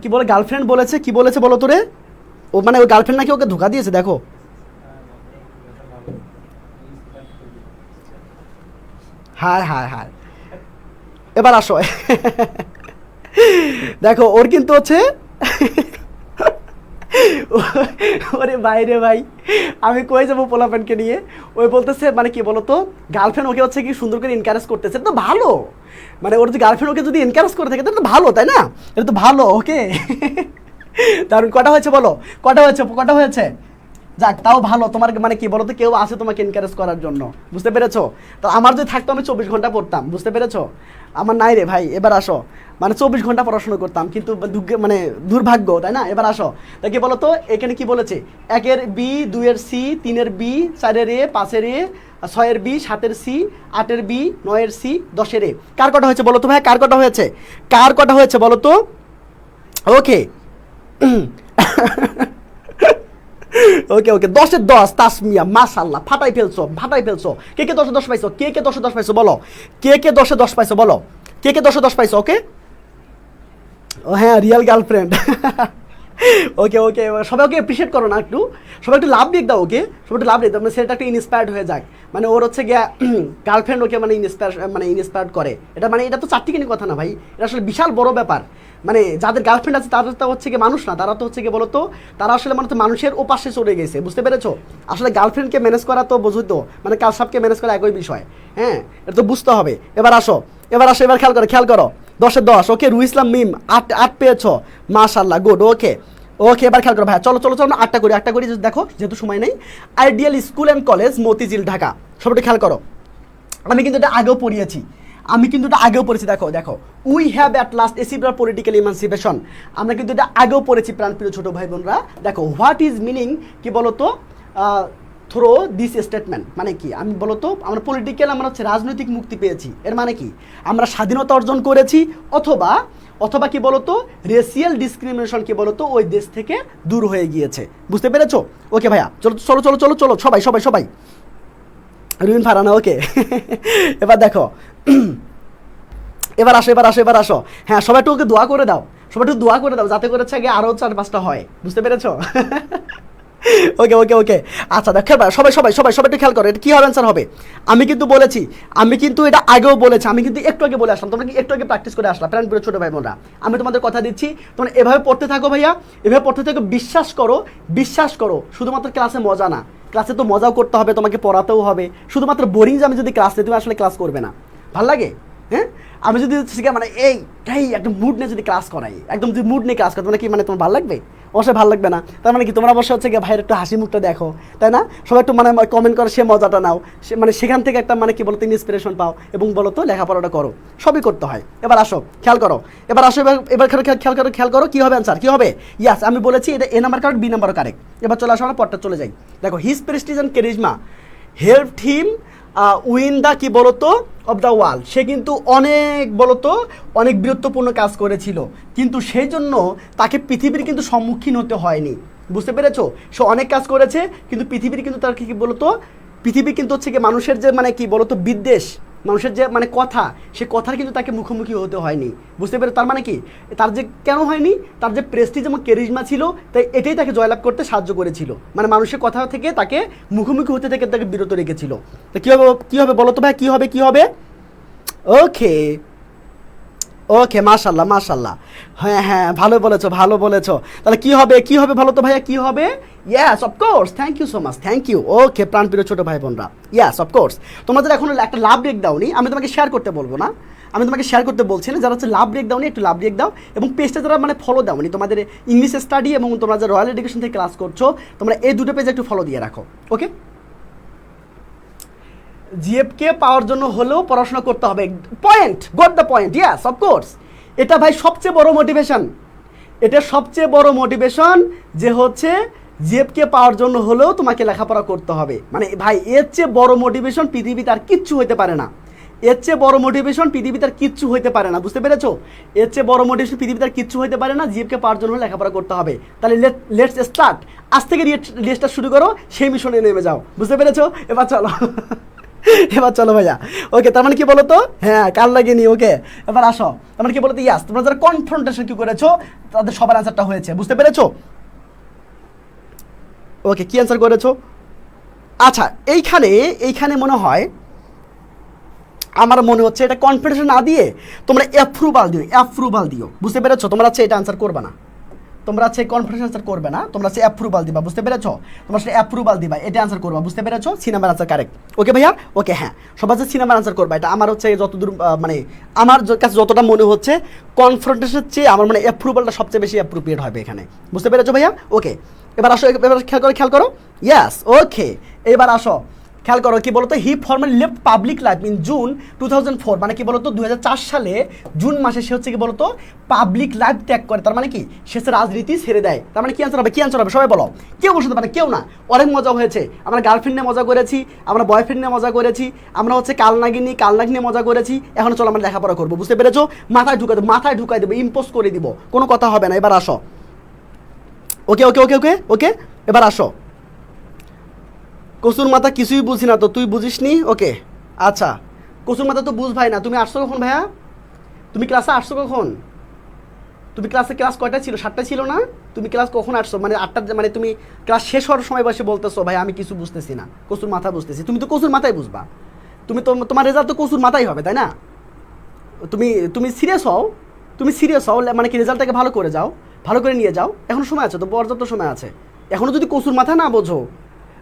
কি বলে গার্লফ্রেন্ড বলেছে, কি বলেছে বলো তো রে? ও মানে ওই গার্লফ্রেন্ড নাকি ওকে ধোকা দিয়েছে, দেখো। হায় হায় হায়, এবার আসো। দেখো ওর কিন্তু হচ্ছে ওরে ভাই রে ভাই, আমি কই যাবো পোলাপেনকে নিয়ে? ওই বলতেছে মানে কি বলতো, গার্লফ্রেন্ড ওকে হচ্ছে কি সুন্দর করে এনকারেজ করতেছে, তো ভালো, মানে ওর যে গার্লফ্রেন্ড ওকে যদি এনকারেজ করে থাকে তাহলে তো ভালো, তাই না? এটা তো ভালো, ওকে। তার কটা হয়েছে বলো, কটা হয়েছে? যাক, তাও ভালো, তোমার মানে কি বলতো কেউ আছে তোমাকে এনকারেজ করার জন্য, বুঝতে পেরেছো? তো আমার যদি থাকতো আমি 24 ঘন্টা পড়তাম, বুঝতে পেরেছো? আমার নাই রে ভাই, এবার আসো। মানে 24 ঘন্টা পড়াশোনা করতাম, কিন্তু মানে দুর্ভাগ্য, তাই না? এবার আসো, তাই কি বলতো এখানে কি বলেছে, 1-এর B, 2-এর C, 3-এর B, 4-এর A, 5-এর A, 6-এর B, 7-এর C, 8-এর B, 9-এর C, 10-এর এ। কার কটা হয়েছে বলো তো ভাই, কার কটা হয়েছে? কার কটা হয়েছে বলো তো? ওকে। ওকে ওকে, 10-এর 10 তাসমিয়া, মাশাআল্লাহ, ফাটাই ফেলছো। কে 10-এ 10 পাইছো? কে 10-এ 10 পাইছো বলো? কে 10-এ 10 পাইছো বলো? কে 10-এ 10 পাইছো? ওকে, ও হ্যাঁ, রিয়েল গার্লফ্রেন্ড। ওকে ওকে, সবাই ওকে অ্যাপ্রিশিয়েট করো না একটু, সবাই একটু লাভ দিয়ে দাও ওকে, সবাই একটু লাভ দিয়ে দাও, মানে সেটা একটু ইন্সপায়ার্ড হয়ে যায়, মানে ওর হচ্ছে গিয়া গার্লফ্রেন্ড ওকে মানে ইন্সপায়ার্ড করে, এটা মানে এটা তো চারটিখানি কথা না ভাই, এটা আসলে বিশাল বড় ব্যাপার। মানে যাদের গার্লফ্রেন্ড আছে তাদের তো হচ্ছে গিয়ে মানুষ না, তারা তো হচ্ছে গিয়ে বলতো, তারা আসলে মানে তো মানুষের ওপাশে চলে গেছে, বুঝতে পেরেছো? আসলে গার্লফ্রেন্ডকে ম্যানেজ করা তো বুঝো তো, মানে কালসাপকে ম্যানেজ করা একই বিষয়, হ্যাঁ, এটা তো বুঝতে হবে। এবার আসো, এবার খেয়াল করো, 10-এর 10, ওকে। রুই ইসলাম মিম 8 পেয়েছো, মাশাআল্লাহ, গুড, ওকে ওকে। এবার খেয়াল করো ভাই, চলো না 8টা করি দেখো, যেহেতু সময় নেই। Ideal school and college, Motijheel, Dhaka. সবাই খেয়াল করো, আমি কিন্তু এটা আগেও পড়িয়েছি, দেখো we have at last achieved our political emancipation, আমরা কিন্তু এটা আগেও পড়েছি প্রাণপ্রিয় ছোট ভাই বোনরা। দেখো হোয়াট ইজ মিনিং, কি বলতো, থ্রো দিস স্টেটমেন্ট, মানে কি আমি বলতো, আমরা পলিটিক্যাল, আমরা হচ্ছে রাজনৈতিক মুক্তি পেয়েছি, এর মানে কি আমরা স্বাধীনতা অর্জন করেছি, অথবা কি বলতো রেসিয়াল ডিসক্রিমিনেশন কি বলতো ওই দেশ থেকে দূর হয়ে গিয়েছে, বুঝতে পেরেছো? ওকে ভাইয়া, চলো সবাই রুইন ফারানা, ওকে। এবার দেখো, এবার আসো। হ্যাঁ, সবাই একটু ওকে দোয়া করে দাও, যাতে করে আগে আরো 4-5টা হয়, বুঝতে পেরেছো? ওকে, আচ্ছা দেখো সবাই একটু খেয়াল করো, এটা কি হবে অ্যান্সার হবে। আমি কিন্তু এটা আগেও বলেছি, আমি কিন্তু একটু আগে বলে আসলাম, তোমরা কি একটু আগে প্র্যাকটিস করে আসলাম প্রাণ প্রিয় ছোট ভাই বোনরা। আমি তোমাদের কথা দিচ্ছি, তোমরা এভাবে পড়তে থাকো ভাইয়া, এভাবে পড়তে থাকো, বিশ্বাস করো, শুধুমাত্র ক্লাসে মজা না, ক্লাসে তো মজাও করতে হবে, তোমাকে পড়াতেও হবে। শুধুমাত্র বোরিং যে আমি যদি ক্লাস নিই, তুমি আসলে ক্লাস করবে না, ভাল লাগে? হ্যাঁ, আমি যদি মানে এই একদম মুড নিয়ে যদি ক্লাস করাই, একদম যদি মুড নিয়ে ক্লাস করতে, মানে কি মানে তোমার ভালো লাগবে? অবশ্যই ভালো লাগবে না। তার মানে কি তোমরা অবশ্যই হচ্ছে গিয়ে ভাইয়ের একটু হাসি মুখটা দেখো, তাই না? সবাই একটু মানে কমেন্ট করো, সে মজাটা নাও, সে মানে সেখান থেকে একটা মানে কি বলতো ইন্সপিরেশন পাও, এবং বলতো লেখাপড়াটা করো, সবই করতে হয়। এবার আসো, খেয়াল করো, খেয়াল করো কি হবে অ্যান্সার, কি হবে? ইয়াস, আমি বলেছি এটা A number correct, B number correct. এবার চলে আসো, আমরা পরটা চলে যাই। দেখো his prestige and charisma helped him win the কি বলতো অফ দ্য ওয়ার্ল্ড, সে কিন্তু অনেক বীরত্বপূর্ণ কাজ করেছিল, কিন্তু সেই জন্য তাকে পৃথিবীর কিন্তু সম্মুখীন হতে হয়নি, বুঝতে পেরেছো? সে অনেক কাজ করেছে, কিন্তু পৃথিবীর কিন্তু তার কি বলতো, পৃথিবী কিন্তু হচ্ছে কি মানুষের যে মানে কি বলতো বিদ্বেষ, মানুষের যে মানে কথা, সে কথার কিন্তু তাকে মুখোমুখি হতে হয়নি, বুঝতে পেরে? তার মানে কি, তার যে কেন হয়নি, তার যে প্রেস্টিজ এবং ক্যারিজমা ছিল, তাই এটাই তাকে জয়লাভ করতে সাহায্য করেছিল, মানে মানুষের কথা থেকে তাকে মুখোমুখি হতে থেকে তাকে বিরত রেখেছিল। তো কী হবে বলো তো ভাই, কী হবে? ওকে মাশাল্লাহ, হ্যাঁ, ভালো বলেছো। তাহলে কি হবে ভালো তো ভাইয়া, কি হবে? Yes of course, thank you so much, thank you. Okay প্রাণপ্রিয় ছোটো ভাই বোনরা, ইয়াস অফকোর্স, তোমাদের এখন একটা লাভ ব্রেক দাওনি, আমি তোমাকে শেয়ার করতে বলবো না, আমি তোমাকে শেয়ার করতে বলছি না, যারা হচ্ছে লাভ ব্রেক দাওনি একটু লাভ ব্রেক দাও, এবং পেজটা যারা মানে ফলো দাওনি, তোমাদের ইংলিশ স্টাডি এবং তোমরা যারা রয়্যাল এডুকেশন থেকে ক্লাস করছো, তোমরা এই দুটো পেজে একটু ফলো দিয়ে রাখো, ওকে? জিএফকে পাওয়ার জন্য হলেও পড়াশোনা করতে হবে, point, got the point, yes of course. এটা ভাই সবচেয়ে বড় মোটিভেশন, যে হচ্ছে জিএফকে পাওয়ার জন্য হলেও তোমাকে লেখাপড়া করতে হবে, মানে ভাই এর চেয়ে বড় মোটিভেশন পৃথিবীতে আর কিচ্ছু হতে পারে না, এর চেয়ে বড় মোটিভেশন পৃথিবীতে আর কিচ্ছু হইতে পারে না, বুঝতে পেরেছো? এর চেয়ে বড় মোটিভেশন পৃথিবীতে আর কিচ্ছু হইতে পারে না। জিএফকে পাওয়ার জন্য লেখাপড়া করতে হবে। তাহলে লেটস স্টার্ট, আজ থেকে রেসটা শুরু করো, সেই মিশনে নেমে যাও, বুঝতে পেরেছো? এবার চলো এবার চলো ভাইয়া। ওকে, তার মানে কি বলো তো, হ্যাঁ কাল লাগেনি। ওকে, এবার আসো, তার মানে কি বলো তো, ইয়াস তোমরা যারা কনফ্রন্টেশন কি করেছো তাদের সবার অ্যান্সারটা হয়েছে, বুঝতে পেরেছো? ওকে, কি অ্যান্সার করেছো? আচ্ছা, এইখানে মনে হয়, আমার মনে হচ্ছে এটা কনফিডেন্স না দিয়ে তোমরা অ্যাপ্রুভাল দিও, বুঝতে পেরেছো? তোমরা হচ্ছে এটা আনসার করবে না, তোমরা হচ্ছে কনফিডেন্স আনসার করবে না, তোমরা হচ্ছে অ্যাপ্রুভাল দিবা, বুঝতে পেরেছো? তোমরা সেটা অ্যাপ্রুভাল দিবা, এটা আনসার করবা, বুঝতে পেরেছো? সিনেমার আনসার কারেক্ট। ওকে ভাইয়া, ওকে, হ্যাঁ সবাই হচ্ছে সিনেমার আনসার করবা। এটা আমার হচ্ছে যতদূর মানে আমার কাছে যতটা মনে হচ্ছে কনফ্রন্টেশনের চেয়ে আমার মানে অ্যাপ্রুভালটা সবচেয়ে বেশি অ্যাপ্রোপ্রিয়েট হবে এখানে, বুঝতে পেরেছো ভাইয়া? ওকে, এবার আসো, এবার খেয়াল করো, ইয়াস ওকে, এবার আসো, খেয়াল করো, কি বলতো, he formally left public life in June 2004, মানে কি বলতো 2004 সালে জুন মাসে সে হচ্ছে কি বলতো পাবলিক লাইফ ত্যাগ করে, তার মানে কি সে রাজনীতি ছেড়ে দেয়। তার মানে কি আনসার হবে, কি আনসার হবে সবাই বলো? কেউ বসতে পারে, কেউ না। অনেক মজা হয়েছে, আমরা গার্লফ্রেন্ড নিয়ে মজা করেছি, আমরা বয়ফ্রেন্ড নিয়ে মজা করেছি, আমরা হচ্ছে কালনাগি নিয়ে মজা করেছি, এখন চলো আমরা লেখাপড়া করবো, বুঝতে পেরেছো? মাথায় ঢুকাই দেবো, ইম্পোজ করে দিব, কোনো কথা হবে না। এবার আসো, ওকে ওকে ওকে ওকে ওকে, এবার আসো। কসুর মাথা কিছুই বুঝি না, তো তুই বুঝিস নি? ওকে, আচ্ছা, কসুর মাথা তো বুঝ ভাই না। তুমি আসছো কখন ভাইয়া? তুমি ক্লাসে আসছো কখন? তুমি ক্লাস কয়টা ছিল? 7টা ছিল না? তুমি ক্লাস কখন আসছো? মানে 8টা, মানে তুমি ক্লাস শেষ হওয়ার সময় বসে বলতেছো ভাই আমি কিছু বুঝতেছি না, কসুর মাথা বুঝতেছি। তুমি তো কসুর মাথায় বুঝবা, তুমি তো তোমার রেজাল্ট তো কসুর মাথায় হবে, তাই না? তুমি সিরিয়াস হও, মানে কি রেজাল্টটাকে ভালো করে যাও, ভালো করে নিয়ে যাও, এখনো সময় আছে তো, পর্যাপ্ত সময় আছে। এখনো যদি কসুর মাথা না বোঝো,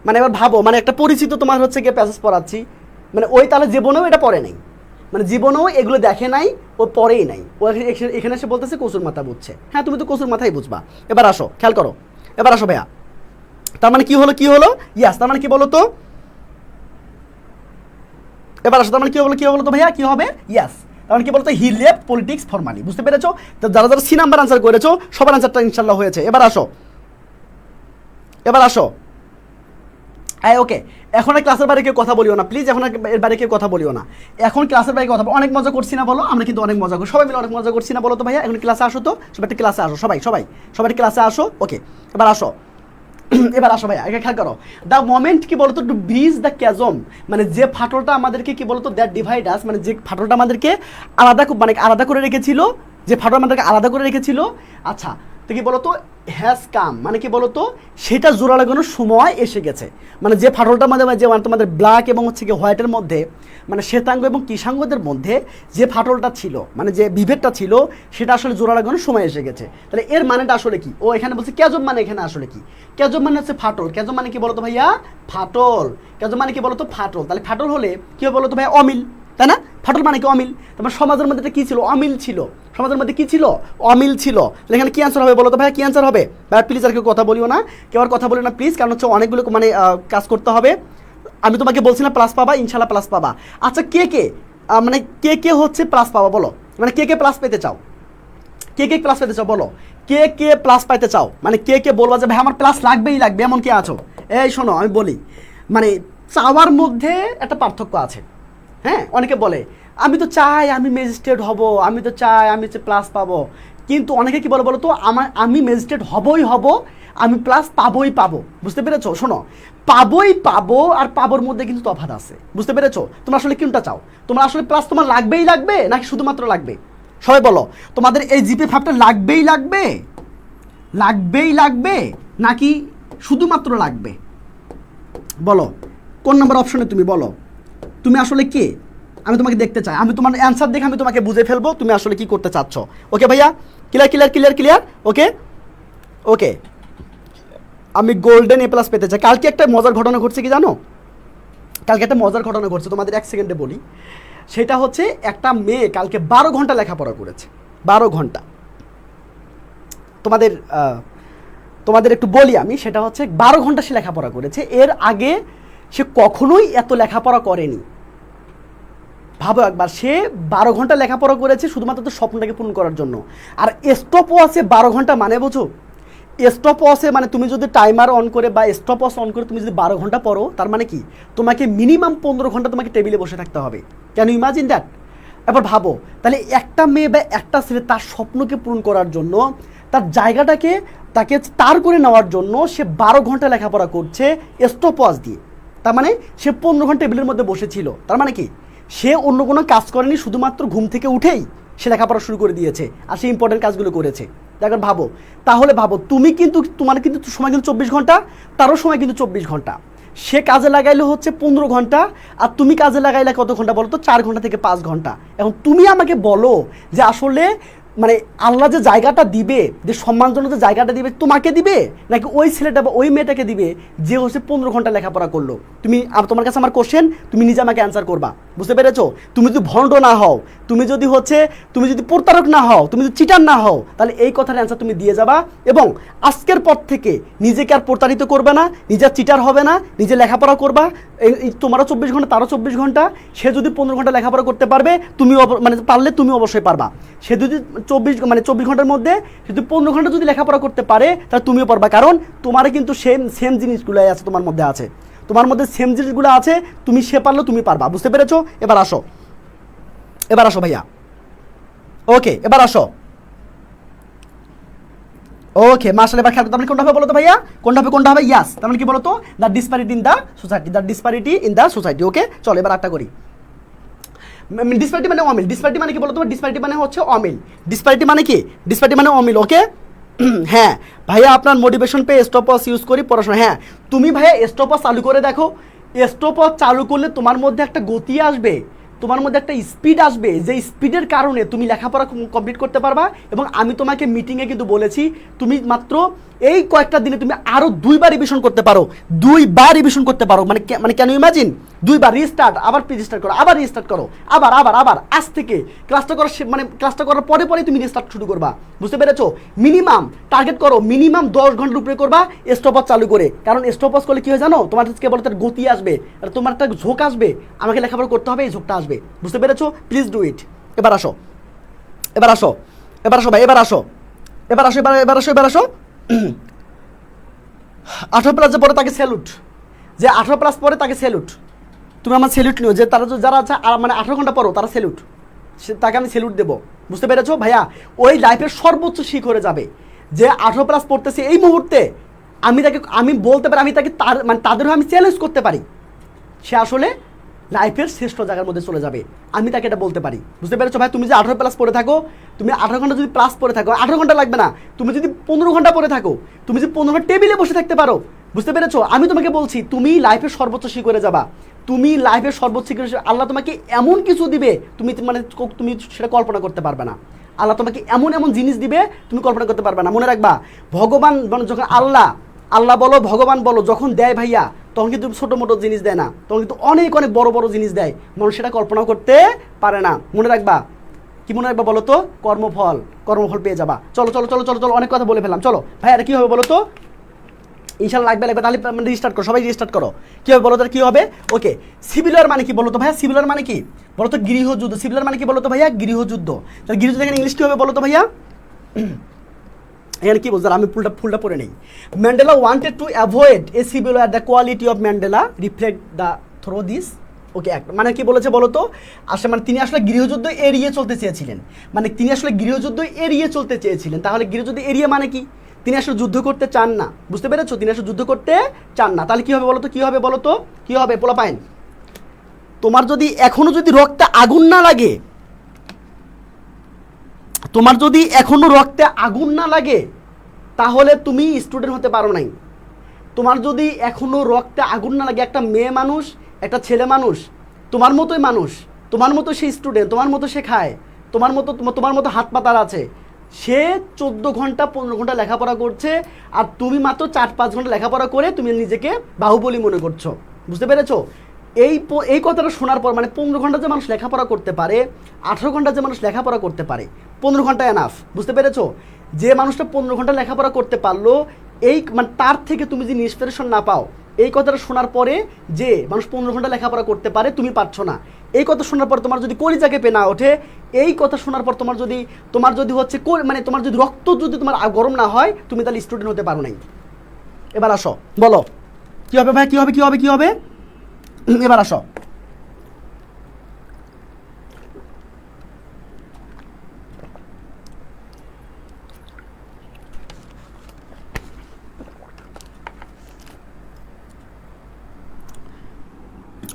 মানে এবার ভাবো, মানে একটা পরিচিত তোমার হচ্ছে গিয়ে প্যাসেজ পড়াচ্ছি, মানে ওই তাহলে জীবনেও এটা পড়ে নাই, মানে জীবনেও এগুলো দেখে নাই, ও পড়েই নাই, ও এখানে এসে বলতেছে কসুর মাথা বুঝছে। হ্যাঁ তুমি তো কসুর মাথাই বুঝবা। এবার আসো, খেয়াল করো, এবার আসো ভাইয়া। তার মানে কি হলো ইয়াস, তার মানে কি বলো তো, এবার আসো, তার মানে কি বলো তো ভাইয়া, কি হবে? ইয়াস, তার মানে কি বলতো, হি লেফট পলিটিক্স ফরমালি, বুঝতে পেরেছো? তো যারা সি নাম্বার আনসার করেছো সবার আনসারটা ইনশাল্লাহ হয়েছে। এবার আসো, হ্যাঁ ওকে, এখন আর ক্লাসের বাইরে কেউ কথা বলিও না প্লিজ, এখন এর বাইরে কেউ কথা বলিও না, এখন ক্লাসের বাইরে কথা। অনেক মজা করছি না বলো? আমরা কিন্তু অনেক মজা করি, সবাই মিলে অনেক মজা করছি না বলো তো ভাইয়া? এখন ক্লাসে আসো তো, সবাই একটা ক্লাসে আসো, সবাই ক্লাসে আসো। ওকে, এবার আসো এবার আসো ভাইয়া, খেয়াল করো, দ্য মোমেন্ট কি বলতো টু ব্রিজ দ্য ক্যাজম, মানে যে ফাটলটা আমাদেরকে কি বলতো, দ্যাট ডিভাইড আস, মানে যে ফাটলটা আমাদেরকে আলাদা করে রেখেছিল, আচ্ছা তো কি বলতো, হ্যাজ কাম, মানে কি বলতো সেটা জোড়া লাগানোর সময় এসে গেছে। মানে যে ফাটলটার মধ্যে যে তোমাদের ব্ল্যাক এবং হচ্ছে কি হোয়াইটের মধ্যে, মানে শ্বেতাঙ্গ এবং কৃষ্ণাঙ্গদের মধ্যে যে ফাটলটা ছিল, মানে যে বিভেদটা ছিল, সেটা আসলে জোড়া লাগানোর সময় এসে গেছে। তাহলে এর মানেটা আসলে কি? ও এখানে বলছে ক্যাজম, মানে এখানে আসলে কি? ক্যাজম মানে হচ্ছে ফাটল। ক্যাজম মানে কি বলতো ভাইয়া? ফাটল। ক্যাজম মানে কি বলতো? ফাটল। তাহলে ফাটল হলে কি হবে বলতো ভাইয়া? অমিল, তাই না? ফাটল মানে কি? অমিল। তারপর সমাজের মধ্যে এটা কি ছিল? অমিল ছিল। সমাজের মধ্যে কি ছিল? অমিল ছিল। তাহলে এখানে কি অ্যান্সার হবে বলো তো ভাইয়া? কি অ্যান্সার হবে ভাইয়া? প্লিজ আর কেউ কথা বলিও না, কেউ আর কথা বলিও না প্লিজ, কারণ হচ্ছে অনেকগুলো মানে কাজ করতে হবে। আমি তোমাকে বলছি না প্লাস পাবা, ইনশাল্লাহ প্লাস পাবা। আচ্ছা মানে কে হচ্ছে প্লাস পাবা বলো? মানে কে প্লাস পেতে চাও? কে প্লাস পেতে চাও বলো? কে প্লাস পাইতে চাও? মানে কে বলবা যে ভাই আমার প্লাস লাগবেই লাগবে, এমন কে আছো? এই শোনো আমি বলি, মানে চাওয়ার মধ্যে একটা পার্থক্য আছে। হ্যাঁ, অনেকে বলে আমি তো চাই আমি ম্যাজিস্ট্রেট হব, আমি তো চাই আমি হচ্ছে প্লাস পাবো, কিন্তু অনেকে কি বলে বলো তো, আমি ম্যাজিস্ট্রেট হবই হব, আমি প্লাস পাবো। বুঝতে পেরেছো? শোনো, পাবো আর পাবোর মধ্যে কিন্তু তফাৎ আছে, বুঝতে পেরেছো? তোমরা আসলে কোনটা চাও? তোমরা আসলে প্লাস তোমার লাগবেই লাগবে নাকি শুধুমাত্র লাগবে? সবাই বলো, তোমাদের এই জিপি 5টা লাগবেই লাগবে নাকি শুধুমাত্র লাগবে? বলো কোন নাম্বার অপশনে তুমি বলো, তুমি আসলে কে? আমি তোমাকে দেখতে চাই, আমি তোমার অ্যান্সার দেখে আমি তোমাকে বুঝে ফেলবো তুমি আসলে কি করতে চাচ্ছ। ওকে ভাইয়া, ক্লিয়ার। ওকে, আমি গোল্ডেন এ প্লাস পেতে চাই। কালকে একটা মজার ঘটনা ঘটছে, কি জানো? তোমাদের 1 সেকেন্ডে বলি। সেটা হচ্ছে একটা মেয়ে কালকে 12 ঘন্টা লেখাপড়া করেছে, 12 ঘন্টা। তোমাদের একটু বলি আমি, সেটা হচ্ছে 12 ঘন্টা সে লেখাপড়া করেছে। এর আগে সে কখনোই এত লেখাপড়া করেনি। ভাবো একবার, সে 12 ঘন্টা লেখাপড়া করেছে শুধুমাত্র তো স্বপ্নটাকে পূরণ করার জন্য। আর স্টপও আছে 12 ঘন্টা, মানে বোঝো? স্টপও আছে, মানে তুমি যদি টাইমার অন করে বা স্টপ ওয়াচ অন করে তুমি যদি 12 ঘন্টা পড়ো, তার মানে কি তোমাকে মিনিমাম 15 ঘন্টা তোমাকে টেবিলে বসে থাকতে হবে। Can you imagine that? এবার ভাবো তাহলে একটা মেয়ে বা একটা ছেলে তার স্বপ্নকে পূরণ করার জন্য তার জায়গাটাকে তাকে তার করে নেওয়ার জন্য সে 12 ঘন্টা লেখাপড়া করছে স্টপ ওয়াচ দিয়ে। তার মানে সে 15 ঘন্টা টেবিলের মধ্যে বসেছিল। তার মানে কি সে অন্য কোনো কাজ করেনি, শুধুমাত্র ঘুম থেকে উঠেই সে লেখাপড়া শুরু করে দিয়েছে আর সে ইম্পর্টেন্ট কাজগুলো করেছে। দেখো ভাবো, তাহলে ভাবো তুমি কিন্তু তোমার কিন্তু সময় কিন্তু 24 ঘন্টা, তারও সময় কিন্তু 24 ঘন্টা। সে কাজে লাগাইলে হচ্ছে 15 ঘন্টা আর তুমি কাজে লাগাইলে কত ঘন্টা বলো তো? 4 ঘন্টা থেকে 5 ঘন্টা। এখন তুমি আমাকে বলো যে আসলে মানে আল্লাহ যে জায়গাটা দিবে, যে সম্মানজনক যে জায়গাটা দিবে তোমাকে দিবে নাকি ওই ছেলেটা বা ওই মেয়েটাকে দিবে যে হচ্ছে 15 ঘন্টা লেখাপড়া করলো? তুমি তোমার কাছে আমার কোশ্চেন, তুমি নিজে আমাকে অ্যান্সার করবা, বুঝতে পেরেছো? তুমি যদি ভণ্ড না হও, তুমি যদি প্রতারক না হও, তুমি যদি চিটার না হও, তাহলে এই কথার অ্যান্সার তুমি দিয়ে যাবা। এবং আজকের পর থেকে নিজেকে আর প্রতারিত করবে না, নিজের চিটার হবে না, নিজে লেখাপড়া করবা। তোমারও 24 ঘন্টা, তারও 24 ঘন্টা। সে যদি 15 ঘন্টা লেখাপড়া করতে পারবে, তুমি মানে পারলে তুমি অবশ্যই পারবা। সে যদি 24 ঘন্টার মধ্যে যদি 15 ঘন্টা যদি লেখাপড়া করতে পারে, তাহলে তুমিও পারবা। কারণ তোমার কিন্তু সেম জিনিসগুলোই আছে, তোমার মধ্যে আছে, তোমার মধ্যে সেম জিনিসগুলো আছে। তুমি সে পারলে তুমি পারবা, বুঝতে পেরেছো? এবার আসো ভাইয়া। ওকে, এবার আসো। ওকে মাশাআল্লাহ। এবার খেয়াল করতে কোনটা হবে বলো তো ভাইয়া? কোনটা হবে? ইয়াস। তার মানে কি বলো তো? The disparity in the society. Okay চলো এবার আটটা করি। ডিসপ্যারিটি মানে অমিল। ডিসপ্যারিটি মানে কি বলো তো? ডিসপ্যারিটি মানে হচ্ছে অমিল। ডিসপ্যারিটি মানে কি? ডিসপ্যারিটি মানে অমিল। ওকে হ্যাঁ ভাইয়া, আপনার মোটিভেশন পেয়ে স্টপ ওয়াচ ইউজ করি পড়াশোনা। হ্যাঁ তুমি ভাইয়া স্টপ ওয়াচ চালু করে দেখো। স্টপ ওয়াচ চালু করলে তোমার মধ্যে একটা গতি আসবে, তোমার মধ্যে একটা স্পিড আসবে, যে স্পিডের কারণে তুমি লেখাপড়া কমপ্লিট করতে পারবা। এবং আমি তোমাকে মিটিংয়ে কিন্তু বলেছি, তুমি মাত্র এই কয়েকটা দিনে তুমি আরও 2বার রিভিশন করতে পারো, 2বার রিভিশন করতে পারো। মানে ক্যান ইউ ইমাজিন? 2বার রিস্টার্ট, আবার রিস্টার্ট করো, আবার রিস্টার্ট করো, আবার আজ থেকে ক্লাসটা করার পরে তুমি রিস্টার্ট শুরু করবা, বুঝতে পেরেছো? মিনিমাম টার্গেট করো, মিনিমাম 10 ঘন্টার উপরে করবা স্টপ ওয়াচ চালু করে। কারণ স্টপ ওয়াচ করলে কি হয় জানো? তোমার কেবল তার গতি আসবে আর তোমার একটা ঝোঁক আসবে, আমাকে লেখাপড়া করতে হবে, এই ঝোঁকটা আসবে, বুঝতে পেরেছো? Please do it. এবার আসো ভাই, এবার আসো 18+ পরে তাকে স্যালুট, যে 18+ পরে তাকে স্যালুট। তুমি আমার স্যালুট নিও, যে যারা আছে মানে 18 ঘন্টা পরও তারা স্যালুট, তাকে আমি স্যালুট দেবো, বুঝতে পেরেছো ভাইয়া? ওই লাইফের সর্বোচ্চ শিখরে যাবে যে 18+ পড়তেছে এই মুহূর্তে। আমি বলতে পারি, আমি তাকে তাদেরও আমি চ্যালেঞ্জ করতে পারি, সে আসলে লাইফের শ্রেষ্ঠ জায়গার মধ্যে চলে যাবে। আমি তাকে এটা বলতে পারি, বুঝতে পেরেছো ভাই? তুমি যে 18+ পড়ে থাকো, তুমি 18 ঘন্টা যদি প্লাস পড়ে থাকো, 18 ঘন্টা লাগবে না, তুমি যদি 15 ঘন্টা পড়ে থাকো, তুমি যদি 15 ঘন্টা টেবিলে বসে থাকতে পারো, বুঝতে পেরেছো? আমি তোমাকে বলছি তুমি লাইফের সর্বোচ্চ শিখরে যাবা। তুমি লাইফের সর্বোচ্চ শিখরে, আল্লাহ তোমাকে এমন কিছু দিবে তুমি সেটা কল্পনা করতে পারবে না। আল্লাহ তোমাকে এমন জিনিস দিবে তুমি কল্পনা করতে পারবে না। মনে রাখবা, ভগবান যখন আল্লাহ বলো, ভগবান বলো, যখন দেয় ভাইয়া, তখন কিন্তু ছোটো মোটো জিনিস দেয় না, তখন কিন্তু অনেক বড় জিনিস দেয়, মানুষ সেটা কল্পনাও করতে পারে না। মনে রাখবা, কি মনে রাখবা বলো তো? কর্মফল পেয়ে যাবা। চলো, অনেক কথা বলে ফেললাম। চলো ভাই, আর কি হবে বলো তো? ইনশাল্লাহ লাগবে, তাহলে রিস্টার্ট করো, সবাই রিস্টার্ট করো। কী হবে বলো তো? কী হবে? ওকে, সিভিলার মানে কি বলো তো ভাইয়া? সিভিলার মানে কি বলো তো? গৃহযুদ্ধ। সিভিলার মানে কি বলো তো ভাইয়া? গৃহযুদ্ধ। তাহলে গৃহযুদ্ধ এখানে ইংলিশ কী হবে বলো তো ভাইয়া? এখানে কি বলছে? আমি ফুলটা পড়ে নেই। Mandela wanted to avoid a civil war, the quality of Mandela reflect the through this. Okay, মানে কি বলেছে বলো তো? মানে তিনি আসলে গৃহযুদ্ধ এড়িয়ে চলতে চেয়েছিলেন। তাহলে গৃহযুদ্ধ এড়িয়ে মানে কি? তিনি আসলে যুদ্ধ করতে চান না, বুঝতে পেরেছো? তিনি আসলে যুদ্ধ করতে চান না। তাহলে কি হবে বলো তো? কি হবে পোলাপাইন? তোমার যদি এখনো যদি রক্তে আগুন না লাগে, তাহলে তুমি স্টুডেন্ট হতে পারো নাই। তোমার যদি এখনো রক্তে আগুন না লাগে, একটা মেয়ে মানুষ, একটা ছেলে মানুষ, তোমার মতোই মানুষ, তোমার মতো সে স্টুডেন্ট, তোমার মতো সে খায়, তোমার মতো হাত পাতার আছে, সে 14 ঘন্টা 15 ঘন্টা লেখাপড়া করছে, আর তুমি মাত্র 4-5 ঘন্টা লেখাপড়া করে তুমি নিজেকে বাহুবলী মনে করছো, বুঝতে পেরেছো? এই কথাটা শোনার পর, মানে 15 ঘন্টা যে মানুষ লেখাপড়া করতে পারে, 18 ঘন্টা যে মানুষ লেখাপড়া করতে পারে, 15 ঘন্টা এনাফ, বুঝতে পেরেছো? যে মানুষটা 15 ঘন্টা লেখাপড়া করতে পারলো, তার থেকে তুমি যে ইন্সপিরেশন না পাও, এই কথাটা শোনার পরে, যে মানুষ 15 ঘন্টা লেখাপড়া করতে পারে তুমি পারছো না, এই কথা শোনার পর তোমার যদি কলিজাকে পেনা ওঠে, এই কথা শোনার পর তোমার যদি হচ্ছে তোমার যদি রক্ত যদি তোমার গরম না হয়, তুমি তাহলে স্টুডেন্ট হতে পারো নাই। এবার আসো, বলো কি হবে ভাই? কি হবে? এবার আসো,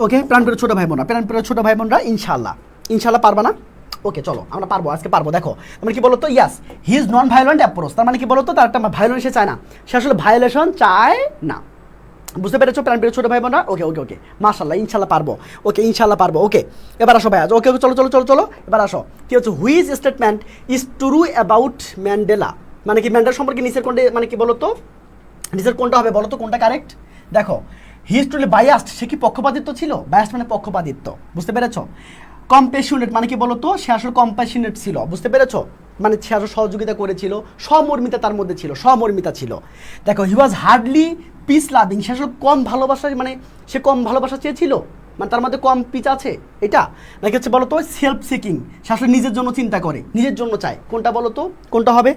ওকে প্রাণপ্রিয় ছোটো ভাই বোনরা, প্রাণপ্রিয় ছোটো ভাই বোনরা, ইনশাল্লাহ পারবা না? ওকে চলো আমরা পারবো, আজকে পারবো। দেখো মানে কি বলতো, yes he is non violent approach, তার মানে কি বলতো, তার একটা ভায়োলেন্স সে চায় না, সে আসলে ভায়োলেশন চায় না। বুঝতে পেরেছো প্রাণপ্রিয় ছোটো ভাই বোনরা? ওকে ওকে ওকে মাশাল্লাহ, ইনশাল্লাহ পারবো। ওকে ইনশাল্লাহ পারবো। ওকে এবার আসো ভাই, ওকে ওকে চলো চলো চলো চলো এবার আসো। কি হচ্ছে, whose statement is true about Mandela, মানে কি ম্যান্ডেলা সম্পর্কে নিচের কোনটা, মানে কি বলতো নিচের কোনটা হবে বলো তো, কোনটা কারেক্ট? দেখো হি ইজ ট্রুলি বায়াসড, সে কি পক্ষপাতিত্ব ছিল? বায়াসড মানে পক্ষপাতিত্ব, বুঝতে পেরেছো? কম্প্যাশনেট মানে কি বলতো, সে আসলে কম্প্যাশনেট ছিল, বুঝতে পেরেছো? মানে সে আসলে সহযোগিতা করেছিল, সমর্মিতা তার মধ্যে ছিল, সমর্মিতা ছিল। দেখো হি ওয়াজ হার্ডলি পিস লাভিং, সে আসলে কম ভালোবাসা, মানে সে কম ভালোবাসা চেয়েছিল, মানে তার মধ্যে কম পিচ আছে এটা। নাকি হচ্ছে বলতো সেলফ সিকিং, সে আসলে নিজের জন্য চিন্তা করে, নিজের জন্য চায়, কোনটা বলতো, কোনটা হবে?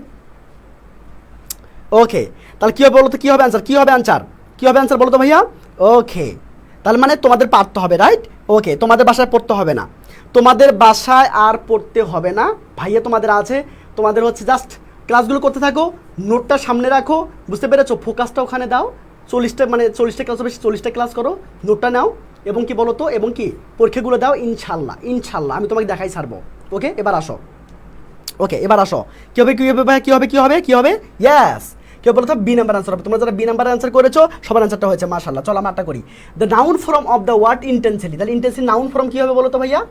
ওকে তাহলে কী হবে বলো তো, কী হবে অ্যান্সার, কী হবে অ্যান্সার, কী হবে অ্যান্সার বলো তো ভাইয়া? ওকে তাহলে মানে তোমাদের পারতে হবে, রাইট? ওকে তোমাদের বাসায় পড়তে হবে না, তোমাদের বাসায় আর পড়তে হবে না ভাইয়া, তোমাদের আছে, তোমাদের হচ্ছে জাস্ট ক্লাসগুলো করতে থাকো, নোটটা সামনে রাখো, বুঝতে পেরেছো? ফোকাসটা ওখানে দাও, 40টা মানে 40টা ক্লাস বেশি 40টা ক্লাস করো, নোটটা নাও, এবং কি বলো তো, এবং কি পরীক্ষাগুলো দাও, ইনশাল্লাহ ইনশাল্লাহ আমি তোমাকে দেখাই ছাড়বো। ওকে এবার আসো, ওকে এবার আসো, কী হবে কী হবে ভাই, কী হবে কী হবে কী হবে? ইয়েস কেউ বলো তো বি নাম্বার অ্যান্সার হবে, তোমরা যারা বি নাম্বার অ্যান্সার করেছো সবার অ্যান্সারটা হয়েছে, মাশাআল্লাহ। চলো আমরা একটা করি, the noun form of the word intensity, তাহলে ইন্টেন্সিটি নাউন ফর্ম কী হবে বলো তো ভাইয়া?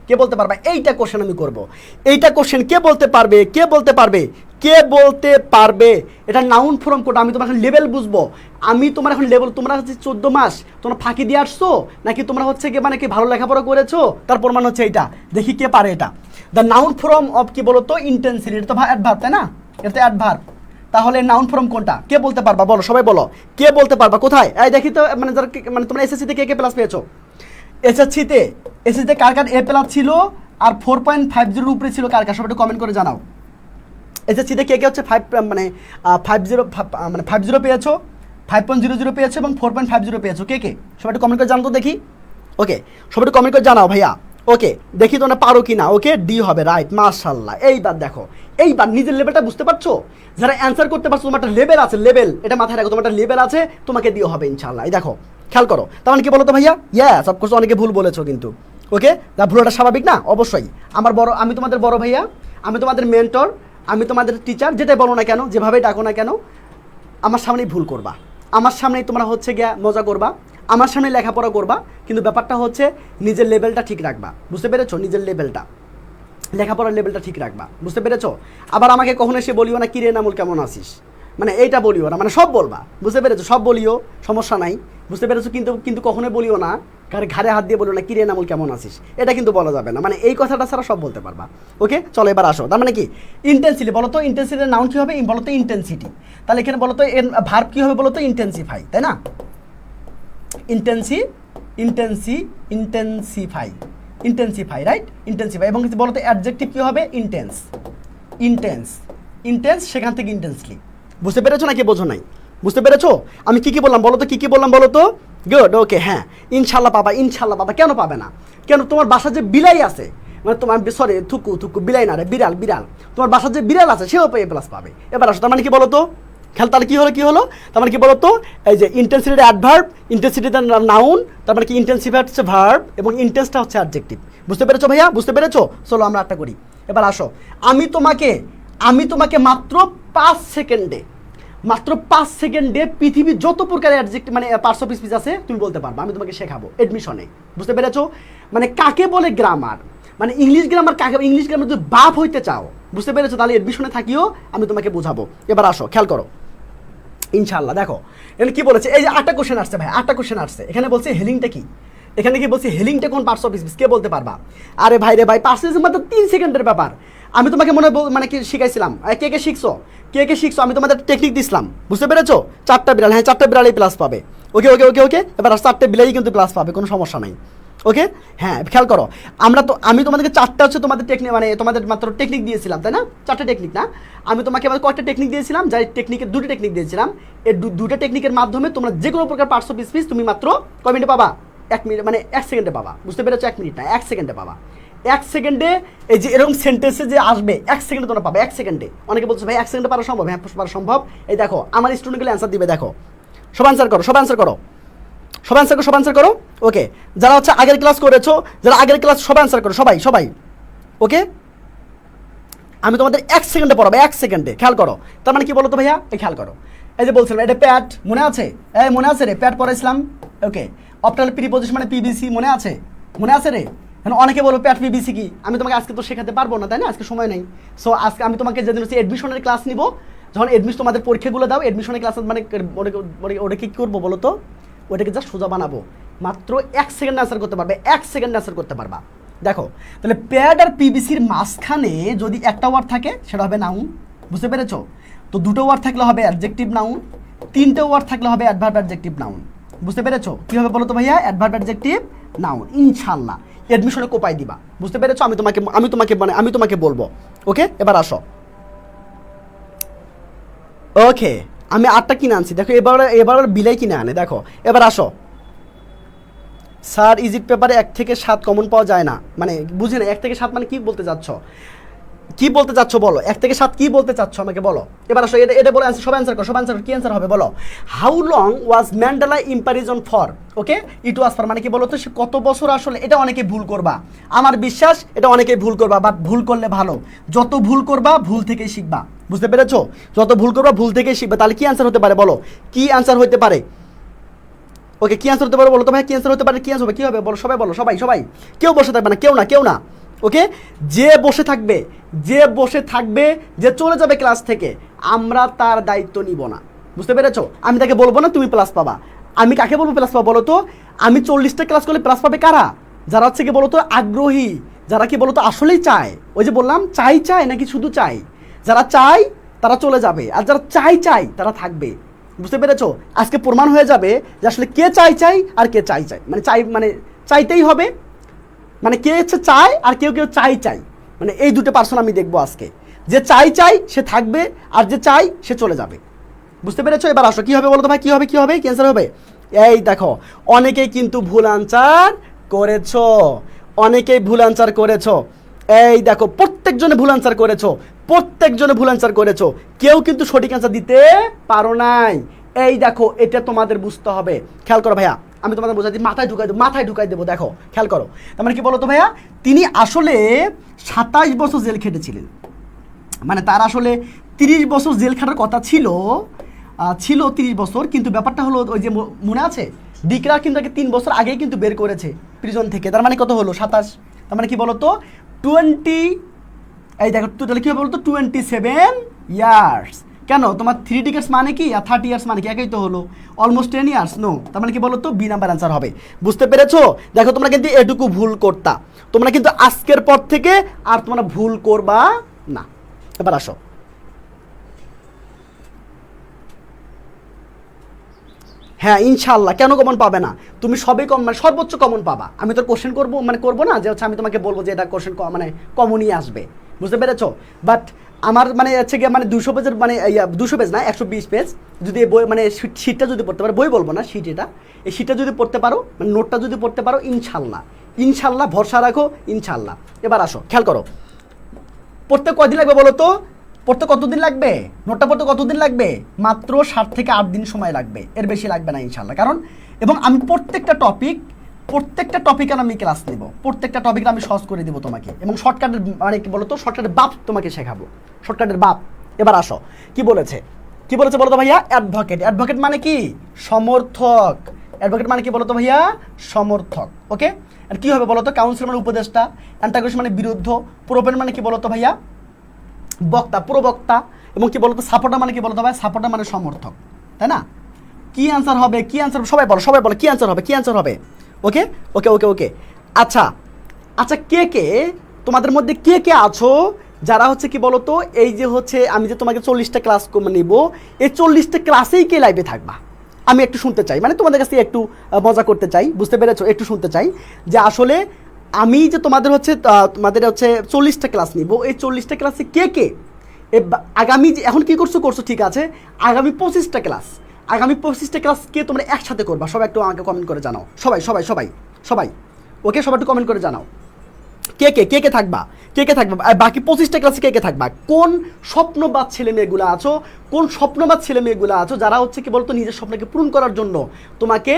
কে বলতে পারবে? এইটা কোশ্চেন আমি করব, এইটা কোশ্চেন কে বলতে পারবে, কে বলতে পারবে, কে বলতে পারবে এটা নাউন ফর্ম কোনটা? আমি তোমার এখন লেভেল বুঝবো, আমি তোমার এখন লেভেল, তোমরা হচ্ছে 14 মাস তোমরা ফাঁকি দিয়ে আসছো, নাকি তোমরা হচ্ছে কি মানে কি ভালো লেখাপড়া করেছো, তার প্রমাণ হচ্ছে এইটা, দেখি কে পারে এটা। দ্য নাউন ফর্ম অফ কি বলো তো, ইন্টেন্সিটি, এটা তো অ্যাডভার্ব তাই না, এটা তো অ্যাডভার্ব, তাহলে নাউন ফর্ম কোনটা কে বলতে পারবা বলো, সবাই বলো কে বলতে পারবা, কোথায়? এই দেখি তো, মানে যারা মানে তোমরা এসএসসিতে কে কে প্লাস পেয়েছো? এসএসসিতে কার কার এ প্লাস ছিল আর 4.50 উপরে ছিল কার কার, সবাই একটু কমেন্ট করে জানাও। এসএসসিতে কে কে হচ্ছে 5 মানে 50 পেয়েছো, 5.00 পেয়েছো এবং 4.50 পেয়েছো, কে কে সবাই একটু কমেন্ট করে জানাও তো দেখি। ওকে সবাই একটু কমেন্ট করে জানাও ভাইয়া। ওকে দেখি তোমরা পারো কি না। ওকে ডি হবে, রাইট, মাশাআল্লাহ। এইবার দেখো, এইবার নিজের লেভেলটা বুঝতে পারছো, যারা অ্যান্সার করতে পারছো, তোমার একটা লেভেল আছে, লেভেল এটা মাথায় রাখো, তোমার একটা লেভেল আছে, তোমাকে দিয়ে হবে ইনশাআল্লাহ। এই দেখো খেয়াল করো, তার মানে কি বলো তো ভাইয়া? ইয়েস অফকোর্স, অনেকে ভুল বলেছো কিন্তু, ওকে না ভুলটা স্বাভাবিক না, অবশ্যই। আমার বড়, আমি তোমাদের বড় ভাইয়া, আমি তোমাদের মেন্টর, আমি তোমাদের টিচার, যেটাই বলো না কেন, যেভাবেই ডাকো না কেন, আমার সামনেই ভুল করবা, আমার সামনেই তোমরা হচ্ছে গিয়া মজা করবা, আমার সামনে লেখাপড়া করবা, কিন্তু ব্যাপারটা হচ্ছে নিজের লেভেলটা ঠিক রাখবা, বুঝতে পেরেছো? নিজের লেভেলটা, লেখাপড়ার লেভেলটা ঠিক রাখবা, বুঝতে পেরেছো? আবার আমাকে কখনো এসে বলিও না কিরে নামুল কেমন আছিস, মানে এইটা বলিও না, মানে সব বলবা, বুঝতে পেরেছো? সব বলিও, সমস্যা নাই, বুঝতে পেরেছো? কিন্তু কিন্তু কখনোই বলিও না ঘাড়ে হাত দিয়ে বলিও না কিরে নামুল কেমন আছিস, এটা কিন্তু বলা যাবে না, মানে এই কথাটা ছাড়া সব বলতে পারবা। ওকে চলো এবার আসো, তার মানে কি ইন্টেন্সিটি, বলো তো ইন্টেন্সিটির নাউন কী হবে বলো তো? ইন্টেন্সিটি। তাহলে এখানে বলো তো এর ভার্ব কী হবে বলো তো? ইন্টেন্সিফাই, তাই না? Intensify, right, intensify. এবং বলো তো অ্যাডজেক্টিভ কী হবে? ইন্টেন্স, সেখান থেকে ইন্টেন্সলি, বুঝতে পেরেছো নাকি বোঝো নাই? বুঝতে পেরেছো আমি কি কি বললাম বলো তো? কি বললাম বলো তো? গুড, ওকে হ্যাঁ ইনশাল্লাহ পাবা, ইনশাল্লাহ পাবা। কেন পাবে না? কেন? তোমার বাসার যে বিলাই আছে, মানে তোমার সরি থুকু বিলাই না রে, বিড়াল, তোমার বাসার যে বিড়াল আছে সেও এ প্লাস পাবে। এবার আসো, তার মানে কি বলো তো? খেয়াল, তাহলে কি হলো তার মানে কি বলো তো? এই যে ইন্টেন্সিটির অ্যাডভার্ব, ইন্টেন্সিটির নাউন, তার মানে কি ইন্টেন্সিফাই হচ্ছে ভার্ব এবং ইন্টেন্সটা হচ্ছে অ্যাডজেক্টিভ। বুঝতে পেরেছো ভাইয়া? বুঝতে পেরেছো? চলো আমরা একটা করি। এবার আসো, আমি তোমাকে মাত্র 5 সেকেন্ডে পৃথিবীর যত প্রকারের অ্যাডজেক্টিভ মানে পার্টস অফ স্পিচ আছে তুমি বলতে পারবা, আমি তোমাকে শেখাবো এডমিশনে। বুঝতে পেরেছো? মানে কাকে বলে গ্রামার, মানে ইংলিশ গ্রামার কাকে, ইংলিশ গ্রামার যদি বাপ হইতে চাও, বুঝতে পেরেছো, তাহলে এডমিশনে থাকিও, আমি তোমাকে বোঝাবো। এবার আসো খেয়াল করো ইনশাল্লাহ। দেখো এখানে কি বলেছে, এই যে 8টা কোশ্চেন আসছে ভাই, 8টা কোশ্চেন আসছে। এখানে বলছে হেলিংটা কি, এখানে কি বলছে হেলিংটা কোন পার্টস অফ স্পিচ, কে বলতে পারবা? আরে ভাই রে ভাই, 5 মাত্র 3 সেকেন্ডের ব্যাপার। আমি তোমাকে মানে কি শিখাইছিলাম, কে শিখছো, আমি তোমাদের টেকনিক দিছিলাম, বুঝতে পেরেছো? 4টা বিড়াল, হ্যাঁ 4টা বিড়ালই প্লাস পাবে। ওকে, এবার 4টে বিড়ালই কিন্তু প্লাস পাবে, কোনো সমস্যা নাই। ওকে হ্যাঁ খেয়াল করো, আমি তোমাদেরকে 4টা হচ্ছে তোমাদের টেকনিক, মানে তোমাদের মাত্র টেকনিক দিয়েছিলাম, তাই না? 4টা টেকনিক না, আমি তোমাকে আবার কয়েকটা টেকনিক দিয়েছিলাম, যাই টেকনিকের 2টা টেকনিক দিয়েছিলাম। এই 2টা টেকনিকের মাধ্যমে তোমরা যে কোনো প্রকার পার্টস অফ স্পিচ তুমি মাত্র কয় মিনিটে পাবা? 1 মিনিট, মানে 1 সেকেন্ডে পাবা। বুঝতে পেরেছো? 1 মিনিট না, 1 সেকেন্ডে পাবা। 1 সেকেন্ডে এই যে এরকম সেন্টেন্সে যে আসবে 1 সেকেন্ডে তোমরা পাবে, 1 সেকেন্ডে। অনেকে বলছে ভাই 1 সেকেন্ডে পারা সম্ভব? হ্যাঁ পারা সম্ভব। এই দেখো আমার স্টুডেন্টগুলো অ্যান্সার দিবে, দেখো সব অ্যান্সার করো। সবাই অ্যান্সার করো, সবাই অ্যান্সার করো। ওকে, যারা হচ্ছে আগের ক্লাস করেছো, যারা আগের ক্লাস, সবাই অ্যান্সার করো, সবাই সবাই। ওকে, আমি তোমাদের 1 সেকেন্ডে পড়াবো, 1 সেকেন্ডে, খেয়াল করো। তার মানে কি বলো তো ভাইয়া, এই খেয়াল করো, এই যে বলছিলাম এটা প্যাড, মনে আছে? এই মনে আছে রে, প্যাড পড়াইছিলাম। ওকে, অপটাল প্রিপোজিশন মানে পিবিসি, মনে আছে? মনে আছে রে? এখন অনেকে বলবো প্যাড পিবিসি কি, আমি তোমাকে আজকে তো শেখাতে পারবো না, তাই না? আজকে সময় নেই। সো আজকে আমি তোমাকে যেদিন হচ্ছে অ্যাডমিশনের ক্লাস নিব, যখন অ্যাডমিশন তোমাদের পরীক্ষাগুলো দাও, অ্যাডমিশনের ক্লাস মানে ওটা কি করবো বলো তো? ওটাকে জাস্ট সোজা বানাবো, মাত্র 1 সেকেন্ড অ্যান্সার করতে পারবে, 1 সেকেন্ড অ্যান্সার করতে পারবা। দেখো তাহলে প্যাড আর পিবিসির মাঝখানে যদি একটা ওয়ার্ড থাকে সেটা হবে নাউন, বুঝতে পেরেছো? তো দুটো ওয়ার্ড থাকলে হবে অ্যাডজেক্টিভ নাউন, তিনটে ওয়ার্ড থাকলে হবে অ্যাডভার্ব অ্যাডজেক্টিভ নাউন, বুঝতে পেরেছো? কি হবে বলো তো ভাইয়া? Adverb adjective noun. ইনশাআল্লাহ অ্যাডমিশনে কোপাই দিবা, বুঝতে পেরেছো? আমি তোমাকে বলবো। ওকে, এবার আসো। ওকে, আমি 8টা কিনে আনছি, দেখো এবার বিলাই কিনে আনে, দেখো এবার আসো। স্যার ইজিট পেপারে 1 থেকে 7 কমন পাওয়া যায় না, মানে বুঝে না 1 থেকে 7 মানে কি বলতে চাচ্ছ? কি বলতে চাচ্ছ বলো? 1 থেকে 7 কি বলতে চাচ্ছ আমাকে বলো। এবার আসো, এটা বলো, সবাই অ্যান্সার করো, সবাই অ্যান্সার করো। কি অ্যান্সার হবে বলো? How long was Mandela imprison for? Okay, it was for মানে কি বলো তো? সে কত বছর আসলে, এটা অনেকে ভুল করবা, আমার বিশ্বাস এটা অনেকেই ভুল করবা, বাট ভুল করলে ভালো। যত ভুল করবা ভুল থেকেই শিখবা, বুঝতে পেরেছো? যত ভুল করবা ভুল থেকেই শিখবা। তাহলে কি অ্যান্সার হতে পারে বলো? কি অ্যান্সার হতে পারে? ওকে, কি অ্যান্সার হতে পারে বলো তো ভাই? কি অ্যান্সার হতে পারে? কি অ্যান্সার হবে? কি হবে বলো? সবাই বলো, সবাই সবাই। কেউ বসে থাকবে না, কেউ না। ওকে, যে বসে থাকবে, যে চলে যাবে ক্লাস থেকে, আমরা তার দায়িত্ব নিব না, বুঝতে পেরেছো? আমি তাকে বলবো না তুমি প্লাস পাবা। আমি কাকে বলবো প্লাস পাবা বলো তো? আমি 40টা ক্লাস করলে প্লাস পাবে কারা? যারা হচ্ছে কি বলো তো আগ্রহী, যারা কি বলো তো আসলেই চায়। ওই যে বললাম চাই নাকি শুধু চাই? যারা চায় তারা চলে যাবে, আর যারা চাই তারা থাকবে, বুঝতে পেরেছো? আজকে প্রমাণ হয়ে যাবে যে আসলে কে চাই আর কে চাই মানে চাইতেই হবে, মানে কে হচ্ছে চায় আর কেউ চাই, মানে এই দুটো পার্সন আমি দেখবো আজকে। যে চাই সে থাকবে, আর যে চাই সে চলে যাবে, বুঝতে পেরেছো? এবার আসো, কি হবে বলো তো ভাই? কি হবে ক্যান্সার হবে? এই দেখো, অনেকেই কিন্তু ভুল আনসার করেছো, এই দেখো প্রত্যেকজনে ভুল আনসার করেছো, কেউ কিন্তু সঠিক আনসার দিতে পারো নাই। এই দেখো, এটা তোমাদের বুঝতে হবে। খেয়াল করো ভাইয়া, আমি তোমাদের বোঝাচ্ছি, মাথায় ঢুকাই দেবো। দেখো খেয়াল করো, তার মানে কি বলো তো ভাইয়া? তিনি আসলে 27 বছর জেল খেটেছিলেন, মানে তার আসলে 30 বছর জেল খাটার কথা ছিল 30 বছর, কিন্তু ব্যাপারটা হলো ওই যে মনে আছে ডিকরা কিন্তু 3 বছর আগেই কিন্তু বের করেছে প্রিজন থেকে। তার মানে কত হলো? 27। তার মানে কি বলতো 20, এই দেখো তাহলে কি হবে বলতো 27 ইয়ার্স। কেন? তোমার 3 ডিকেটস মানে কি আর 30 ইয়ার্স মানে কি? একই তো হলো, অলমোস্ট 10 ইয়ার্স। নো, তার মানে কি বলতো বি নাম্বার অ্যান্সার হবে, বুঝতে পেরেছো? দেখো তোমরা কিন্তু এটুকু ভুল করতা, তোমরা কিন্তু আজকের পর থেকে আর তোমরা ভুল করবা না। এবার আসো, হ্যাঁ ইনশাল্লাহ, কেন কমন পাবে না? তুমি সবই মানে সর্বোচ্চ কমন পাবা। আমি তো কোশ্চেন করবো না যে হচ্ছে আমি তোমাকে বলবো যে এটা কোশ্চেন মানে কমনই আসবে, বুঝতে পেরেছো? বাট আমার মানে হচ্ছে গিয়ে মানে 200 পেজের মানে 200 পেজ না 120 পেজ যদি বই মানে শিটটা যদি পড়তে পারো, বই বলবো না শিট, এই শিটটা যদি পড়তে পারো, মানে নোটটা যদি পড়তে পারো, ইনশাল্লাহ ভরসা রাখো, ইনশাল্লাহ। এবার আসো, খেয়াল করো, পড়তে কয়দিন লাগবে বলো তো? পড়তে কতদিন লাগবে? নোটটা পড়তে কতদিন লাগবে? মাত্র 7 থেকে 8 দিন সময় লাগবে, এর বেশি লাগবে না ইনশাল্লাহ। কারণ এবং আমি প্রত্যেকটা টপিকের আমি ক্লাস নেব, প্রত্যেকটা টপিক আমি সহজ করে দেবো তোমাকে, এবং শর্টকাটের মানে কি বলতো শর্টকাটের বাপ তোমাকে শেখাবো, শর্টকাটের বাপ। এবার আসো, কি বলেছে বলো তো ভাইয়া? অ্যাডভোকেট মানে কি? সমর্থক। অ্যাডভোকেট মানে কি বলো তো ভাইয়া? সমর্থক। ওকে, আর কি হবে বলো তো? কাউন্সিল মানে উপদেষ্টা, অ্যান্টাগনিস্ট মানে বিরুদ্ধ, প্রোপেন মানে কি বলো তো ভাইয়া? বক্তা, প্রবক্তা। এবং কি বলতো সাপোর্টার মানে কি বলতো ভাই? সাপোর্টার মানে সমর্থক, তাই না? কি অ্যান্সার হবে? সবাই বলো কি অ্যান্সার হবে? ওকে, আচ্ছা, কে তোমাদের মধ্যে কে আছো যারা হচ্ছে কি বলতো এই যে হচ্ছে আমি যে তোমাকে 40টা ক্লাস নিব, এই 40টা ক্লাসেই কে লাইভে থাকবা? আমি একটু শুনতে চাই, মানে তোমাদের কাছে একটু মজা করতে চাই, বুঝতে পেরেছো? একটু শুনতে চাই যে আসলে আমি যে তোমাদের হচ্ছে 40টা ক্লাস নিব, এই 40টা ক্লাসে কে আগামী এখন কি করছো ঠিক আছে, আগামী 25টা ক্লাস কে তোমরা একসাথে করবা? সবাই একটু আমাকে কমেন্ট করে জানাও, সবাই ওকে, সবাই একটু কমেন্ট করে জানাও কে থাকবা, বাকি 25টা ক্লাসে কে থাকবা? কোন স্বপ্নবাদ ছেলে মেয়েগুলো আছো যারা হচ্ছে কি বলতো নিজের স্বপ্নকে পূরণ করার জন্য তোমাকে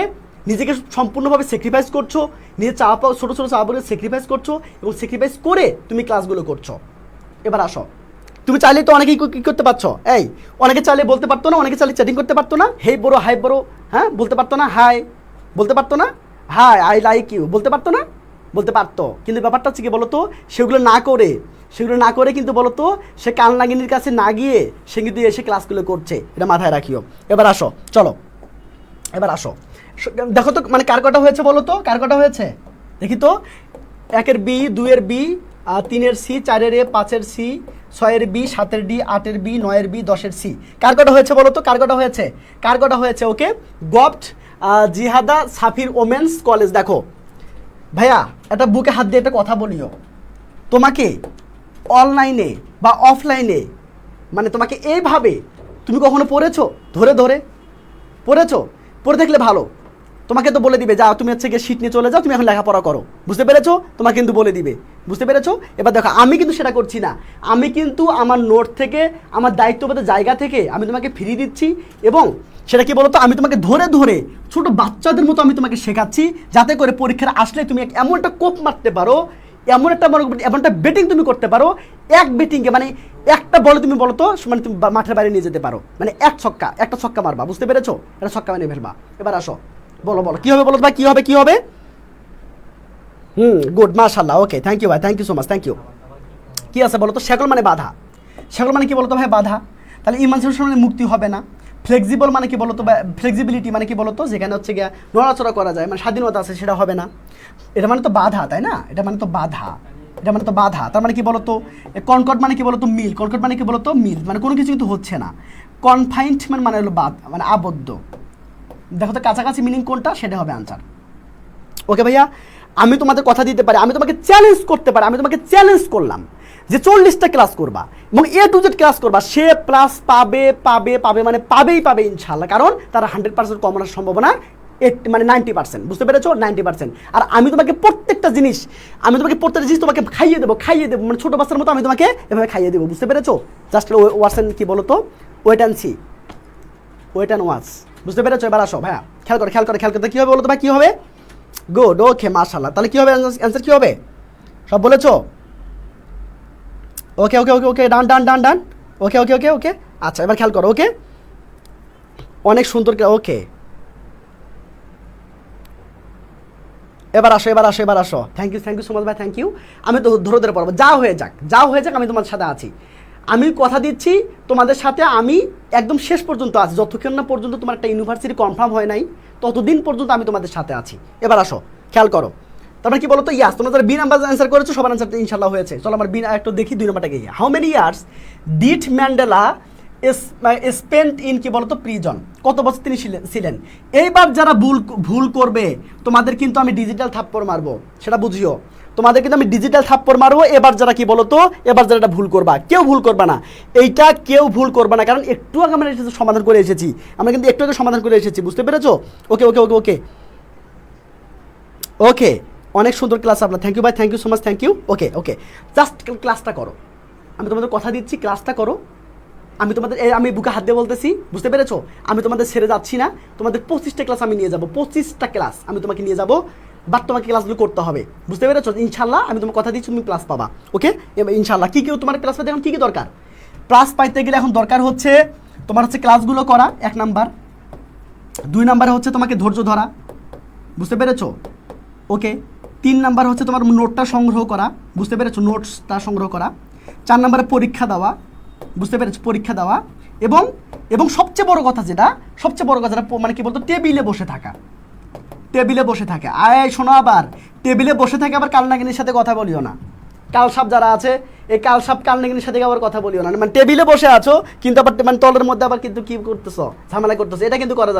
নিজেকে সম্পূর্ণভাবে স্যাক্রিফাইস করছো, নিজের চাওয়া ছোটো ছোটো চাওয়াগুলো স্যাক্রিফাইস করছো এবং স্যাক্রিফাইস করে তুমি ক্লাসগুলো করছো। এবার আসো, তুমি চাইলে তো অনেকেই কী করতে পারছো, এই অনেকে চাইলে বলতে পারতো না, অনেকে চাইলে চ্যাটিং করতে পারতো না, হেই বড়ো হাই বড়ো, হ্যাঁ বলতে পারতো না, হাই বলতে পারতো না, হাই আই লাইক ইউ বলতে পারতো না, বলতে পারতো। কিন্তু ব্যাপারটা হচ্ছে কি বলতো, সেগুলো না করে কিন্তু বলতো সে কান নাগিনীর কাছে না গিয়ে সে কিন্তু এসে ক্লাসগুলো করছে, এটা মাথায় রাখিও। এবার আসো, চলো এবার আসো, দেখো তো মানে কার কটা হয়েছে বলো তো, কার কটা হয়েছে দেখি তো। 1-এর বি, 2-এর বি, 3-এর সি, 4-এর এ, 5-এর সি, 6-এর বি, 7-এর ডি, 8-এর বি, 9-এর বি, 10-এর সি। কার কটা হয়েছে বলো তো, কার কটা হয়েছে, কার কটা হয়েছে? ওকে, গভট জিহাদা সাফির ওমেন্স কলেজ। দেখো ভাইয়া, একটা বুকে হাত দিয়ে একটা কথা বলিও, তোমাকে অনলাইনে বা অফলাইনে মানে তোমাকে এইভাবে তুমি কখনো পড়েছো, ধরে ধরে পড়েছো? পড়ে থাকলে ভালো, তোমাকে তো বলে দিবে যা তুমি হচ্ছে গিয়ে শীট নিয়ে চলে যাও, তুমি এখন লেখাপড়া করো, বুঝতে পেরেছো? তোমাকে কিন্তু বলে দিবে, বুঝতে পেরেছো? এবার দেখো, আমি কিন্তু সেটা করছি না, আমি কিন্তু আমার নোট থেকে, আমার দায়িত্ববোধ জায়গা থেকে আমি তোমাকে ফিরিয়ে দিচ্ছি। এবং সেটা কি বলতো, আমি তোমাকে ধরে ধরে ছোট বাচ্চাদের মতো আমি তোমাকে শেখাচ্ছি, যাতে করে পরীক্ষার আসলে তুমি এমন একটা কোপ মারতে পারো, এমন একটা বেটিং তুমি করতে পারো, এক বেটিংয়ে মানে একটা বলে তুমি বলো তো মানে তুমি মাঠের বাইরে নিয়ে যেতে পারো, মানে একটা ছক্কা মারবা, বুঝতে পেরেছো? একটা ছক্কা মেনে ফেলবা। এবার আসো, বলো কি হবে, বলো ভাই, কি হবে? গুড, মাশাআল্লাহ, ওকে, থ্যাংক ইউ ভাই, thank you so much, thank you. কি আছে বলো তো? সেগুলো মানে বাধা, সেগুলো মানে কি বলতো ভাই? বাধা। তাহলে ইমানসিয়েশন মানে মুক্তি হবে না। ফ্লেক্সিবল মানে কি বলতো? ফ্লেক্সিবিলিটি মানে কি বলতো? যেখানে হচ্ছে গিয়ে নড়াচড়া করা যায়, মানে স্বাধীনতা আছে, সেটা হবে না। এটা মানে তো বাধা, তাই না? এটা মানে তো বাধা, তার মানে কি বলতো? কনকর্ড মানে কি বলতো? মিল। কনকর্ড মানে কি বলতো? মিল, মানে কোনো কিছু কিন্তু হচ্ছে না। কনফাইনমেন্ট মানে হলো মানে আবদ্ধ। দেখো তো কাছাকাছি মিনিং কোনটা, সেটা হবে আনসার। ওকে ভাইয়া, আমি তোমাদের কথা দিতে পারি, আমি তোমাকে চ্যালেঞ্জ করতে পারি, আমি তোমাকে চ্যালেঞ্জ করলাম যে 40টা ক্লাস করবা এবং A to Z ক্লাস করবা, সে প্লাস পাবে মানে পাবে ইনশাল্লাহ, কারণ তারা 100% কমন আসার সম্ভাবনা মানে 90%, বুঝতে পেরেছো? 90%। আর আমি তোমাকে প্রত্যেকটা জিনিস তোমাকে খাইয়ে দেবো, মানে ছোটো বাচ্চার মতো আমি তোমাকে এভাবে খাইয়ে দেবো, বুঝতে পেরেছো? জাস্ট ওয়াটস অ্যান্ড কি বলো তো, wait and see, wait and watch, বুঝতে পেরেছো? এবার আসো ভাইয়া, খেয়াল করতে কী হবে বলো তো ভাই? কী হবে? গুড, ওকে, মাশাআল্লাহ। তাহলে কী হবে অ্যান্সার, কী হবে? সব বলেছো? ওকে, ডান। ওকে। আচ্ছা, এবার খেয়াল করো। ওকে, অনেক সুন্দর। ওকে, এবার আসো। থ্যাংক ইউ সো মাচ ভাই, থ্যাংক ইউ। আমি তো ধরে পড়বো, যা হয়ে যাক আমি তোমাদের সাথে আছি। আমি কথা দিচ্ছি তোমাদের সাথে আমি একদম শেষ পর্যন্ত আছি, যতক্ষণ না পর্যন্ত তোমার একটা ইউনিভার্সিটি কনফার্ম হয় নাই ততদিন পর্যন্ত আমি তোমাদের সাথে আছি। এবার আসো, খেয়াল করো। তারপরে কি বলো তো? ইয়াস, তোমরা যারা বি নাম্বার অ্যান্সার করেছো সবার অ্যান্সার ইনশাল্লাহ হয়েছে। চলো আমার বি একটু দেখি, 2 নাম্বারটা গিয়ে, how many years did Mandela spent in কি বলতো প্রিজন? কত বছর তিনি ছিলেন? এইবার যারা ভুল করবে তোমাদের কিন্তু আমি ডিজিটাল থাপ্পড় মারবো, সেটা বুঝিও। তোমাদের কিন্তু আমি ডিজিটাল থাপ্পড় মারবো। এবার যারা কি বলতো, এবার যারা এটা ভুল করবা, কেউ ভুল করবা না, এইটা কেউ ভুল করবা না, কারণ একটু আগে আমরা এটা সমাধান করে এসেছি, আমরা কিন্তু একটু আগে সমাধান করে এসেছি, বুঝতে পেরেছো? ওকে, অনেক সুন্দর ক্লাস আপনার, থ্যাংক ইউ ভাই, thank you so much, thank you. Okay, just ক্লাসটা করো, আমি তোমাদের কথা দিচ্ছি, ক্লাসটা করো। আমি বুকে হাত দিয়ে বলতেছি, বুঝতে পেরেছো? আমি তোমাদের ছেড়ে যাচ্ছি না, তোমাদের 25টা ক্লাস আমি নিয়ে যাবো, 25টা ক্লাস আমি তোমাকে নিয়ে যাবো, বাট তোমাকে ক্লাসগুলো করতে হবে, বুঝতে পেরেছো? ইনশাল্লাহ আমি তোমার কথা দিচ্ছি, তুমি ক্লাস পাবা। ওকে, ইনশাল্লাহ। কী তোমার ক্লাস পাইতে এখন কী দরকার? ক্লাস পাইতে গেলে এখন দরকার হচ্ছে তোমার হচ্ছে ক্লাসগুলো করা, 1 নাম্বার। 2 নাম্বারে হচ্ছে তোমাকে ধৈর্য ধরা, বুঝতে পেরেছো? ওকে, 3 নাম্বার হচ্ছে তোমার নোটটা সংগ্রহ করা, বুঝতে পেরেছো? নোটসটা সংগ্রহ করা। 4 নাম্বারে পরীক্ষা দেওয়া, বুঝতে পেরেছো? পরীক্ষা দেওয়া এবং সবচেয়ে বড় কথা যেটা মানে কি বলতো, টেবিলে বসে থাকে। শোনো, আবার টেবিলে বসে থাকে, আবার কালনাগিনীর সাথে কথা বলিও না। কালসাপ যারা আছে, এই কালসাপ কালনাগিনীর সাথে আবার কথা বলিও না, মানে টেবিলে বসে আছো কিন্তু আবার মানে তলের মধ্যে আবার কিন্তু কি করতেছো, ঝামেলা করতেছো, এটা কিন্তু করা